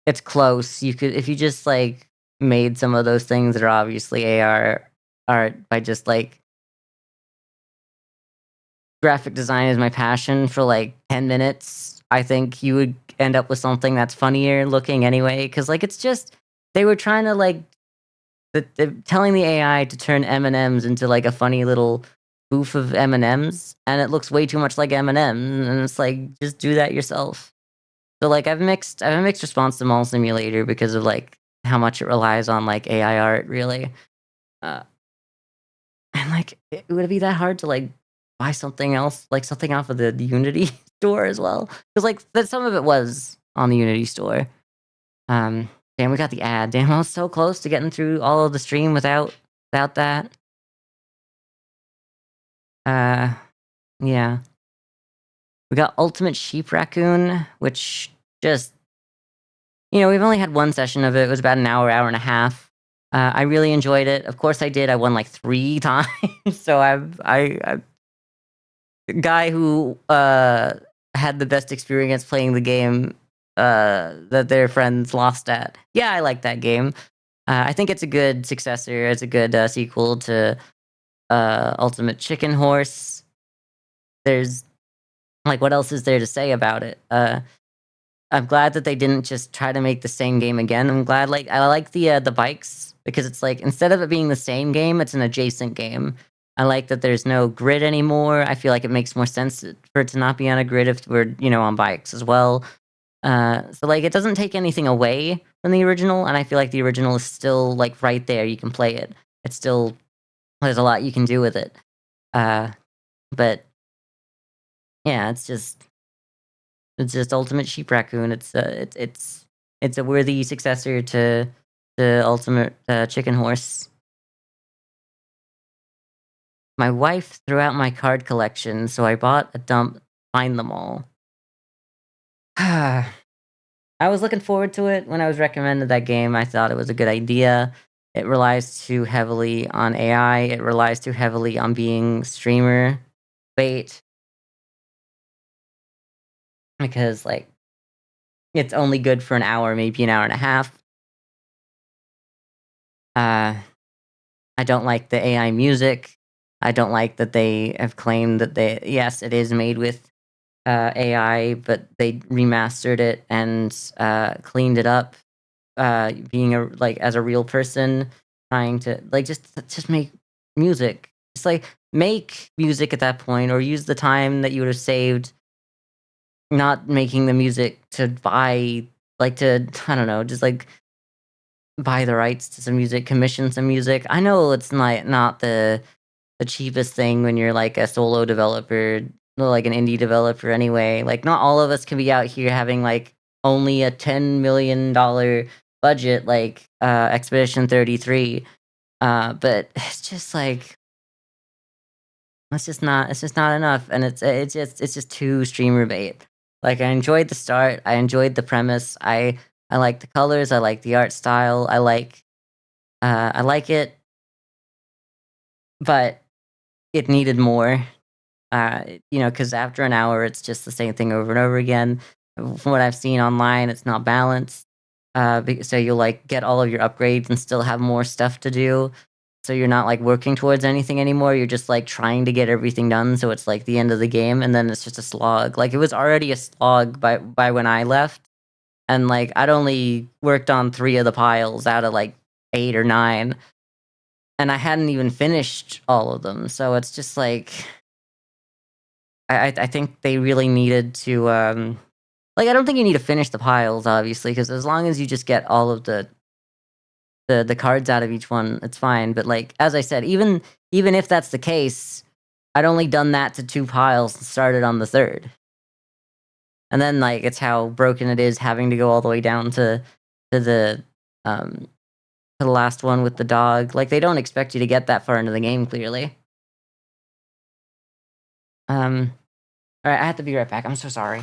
it's close. You could, if you just, like, made some of those things that are obviously AR art by just, like, graphic design is my passion for, like, 10 minutes, I think you would end up with something that's funnier looking anyway. Because, like, it's just they were trying to, like, the telling the AI to turn M&Ms into, like, a funny little spoof of M&Ms, and it looks way too much like M&Ms, and it's like, just do that yourself. So, like, I have a mixed response to Mall Simulator because of, like, how much it relies on, like, AI art, really. Uh, and, like, would it be that hard to, like, buy something else, like, something off of the Unity store as well? Because, like, that some of it was on the Unity store. Um, Damn, we got the ad. Damn, I was so close to getting through all of the stream without that. Uh, yeah. We got Ultimate Sheep Raccoon, which just, we've only had one session of it. It was about an hour, hour and a half. I really enjoyed it. Of course, I did. I won like 3 times, so I guy who had the best experience playing the game that their friends lost at. Yeah, I like that game. I think it's a good successor. It's a good sequel to Ultimate Chicken Horse. There's, like, what else is there to say about it? I'm glad that they didn't just try to make the same game again. I'm glad, like, I like the bikes because it's like, instead of it being the same game, it's an adjacent game. I like that there's no grid anymore. I feel like it makes more sense for it to not be on a grid if we're, on bikes as well. So, like, it doesn't take anything away from the original, and I feel like the original is still, like, right there. You can play it. It's still, there's a lot you can do with it. Uh, but yeah, it's just Ultimate Sheep Raccoon. It's a worthy successor to the Ultimate Chicken Horse. My wife threw out my card collection, so I bought a dump. Find them all. I was looking forward to it when I was recommended that game. I thought it was a good idea. It relies too heavily on AI. It relies too heavily on being streamer bait because, like, it's only good for an hour, maybe an hour and a half. Uh, I don't like the AI music. I don't like that they have claimed that yes, it is made with AI, but they remastered it and cleaned it up, being a like as a real person trying to like just make music. Just like make music at that point, or use the time that you would have saved not making the music to buy like to I don't know, just like buy the rights to some music, commission some music. I know it's not the cheapest thing when you're like a solo developer, or like an indie developer anyway. Like not all of us can be out here having like only a $10 million budget like Expedition 33. But it's just like it's just not enough, and it's just too streamer bait. Like I enjoyed the start, I enjoyed the premise, I like the colors, I like the art style, I like it, but it needed more. Because after an hour, it's just the same thing over and over again. From what I've seen online, it's not balanced. So you'll like get all of your upgrades and still have more stuff to do. So you're not like working towards anything anymore. You're just like trying to get everything done. So it's like the end of the game, and then it's just a slog. Like it was already a slog by when I left, and like I'd only worked on 3 of the piles out of like 8 or 9, and I hadn't even finished all of them. So it's just like I think they really needed to, like, I don't think you need to finish the piles, obviously, because as long as you just get all of the cards out of each one, it's fine. But like as I said, even if that's the case, I'd only done that to 2 piles and started on the 3rd. And then like it's how broken it is having to go all the way down to the um to the last one with the dog. Like they don't expect you to get that far into the game, clearly. Um, all right, I have to be right back. I'm so sorry.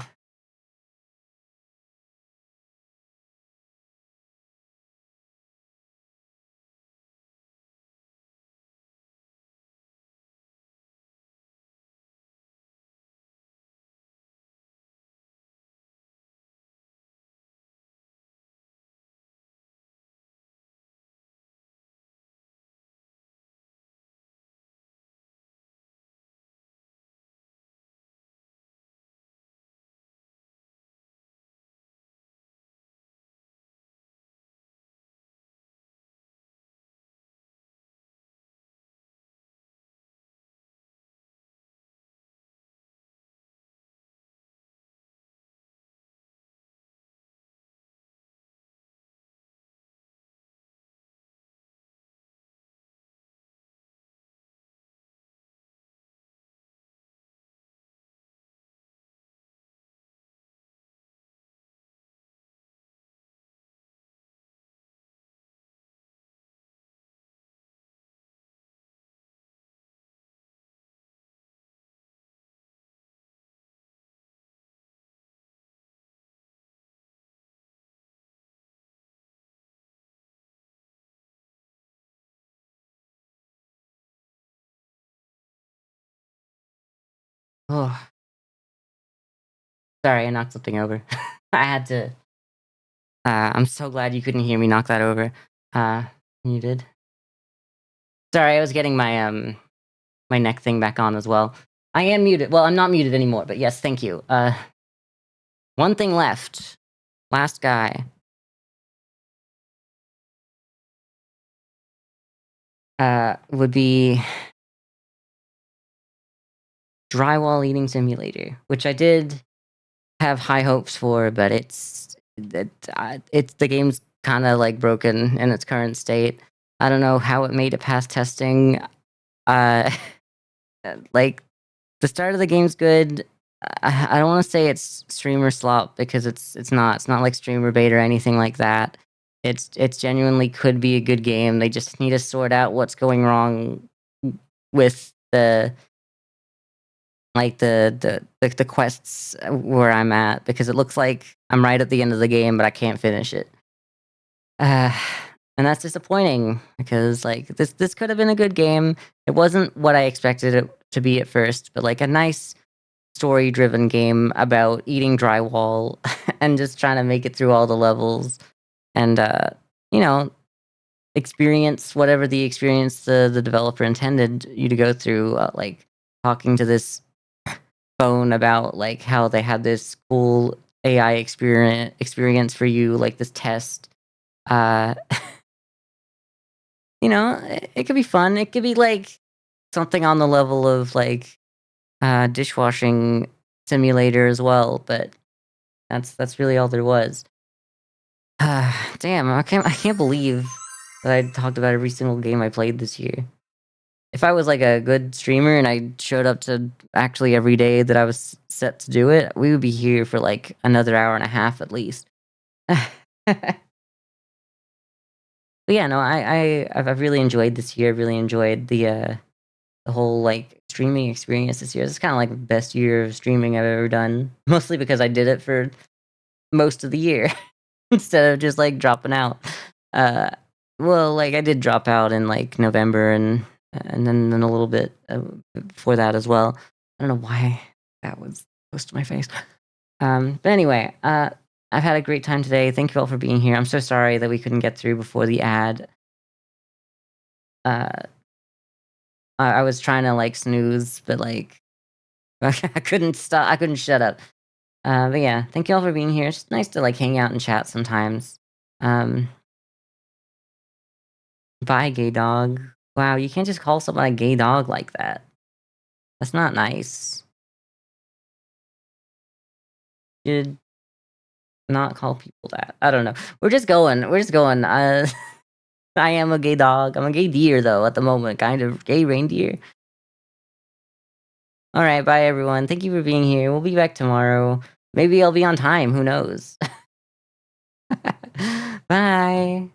Oh, sorry, I knocked something over. I had to. I'm so glad you couldn't hear me knock that over. Uh, Muted. Sorry, I was getting my neck thing back on as well. I am muted. Well, I'm not muted anymore, but yes, thank you. One thing left. Last guy. Would be Drywall Eating Simulator, which I did have high hopes for, but it's the game's kind of like broken in its current state. I don't know how it made it past testing. Uh, like the start of the game's good. I don't want to say it's streamer slop because it's not. It's not like streamer bait or anything like that. It's genuinely could be a good game. They just need to sort out what's going wrong with the quests where I'm at, because it looks like I'm right at the end of the game, but I can't finish it. Uh, and that's disappointing because like this could have been a good game. It wasn't what I expected it to be at first, but like a nice story-driven game about eating drywall and just trying to make it through all the levels, and you know, experience whatever the experience the developer intended you to go through, like talking to this phone about, like, how they had this cool AI experience for you, like, this test. Uh, it could be fun. It could be, like, something on the level of, like, dishwashing simulator as well, but that's really all there was. Damn, I can't believe that I talked about every single game I played this year. If I was like a good streamer and I showed up to actually every day that I was set to do it, we would be here for like another hour and a half at least. But yeah, no, I've really enjoyed this year. I've really enjoyed the whole like streaming experience this year. It's kind of like the best year of streaming I've ever done. Mostly because I did it for most of the year instead of just like dropping out. Uh, well, like I did drop out in like November and then a little bit before that as well. I don't know why that was close to my face. But anyway, I've had a great time today. Thank you all for being here. I'm so sorry that we couldn't get through before the ad. Uh, I was trying to like snooze, but like I couldn't stop. I couldn't shut up. But yeah, thank you all for being here. It's nice to like hang out and chat sometimes. Um, Bye, gay dog. Wow, you can't just call someone a gay dog like that. That's not nice. You should not call people that. I don't know. We're just going. We're just going. I am a gay dog. I'm a gay deer though at the moment, kind of gay reindeer. All right, bye everyone. Thank you for being here. We'll be back tomorrow. Maybe I'll be on time. Who knows? Bye.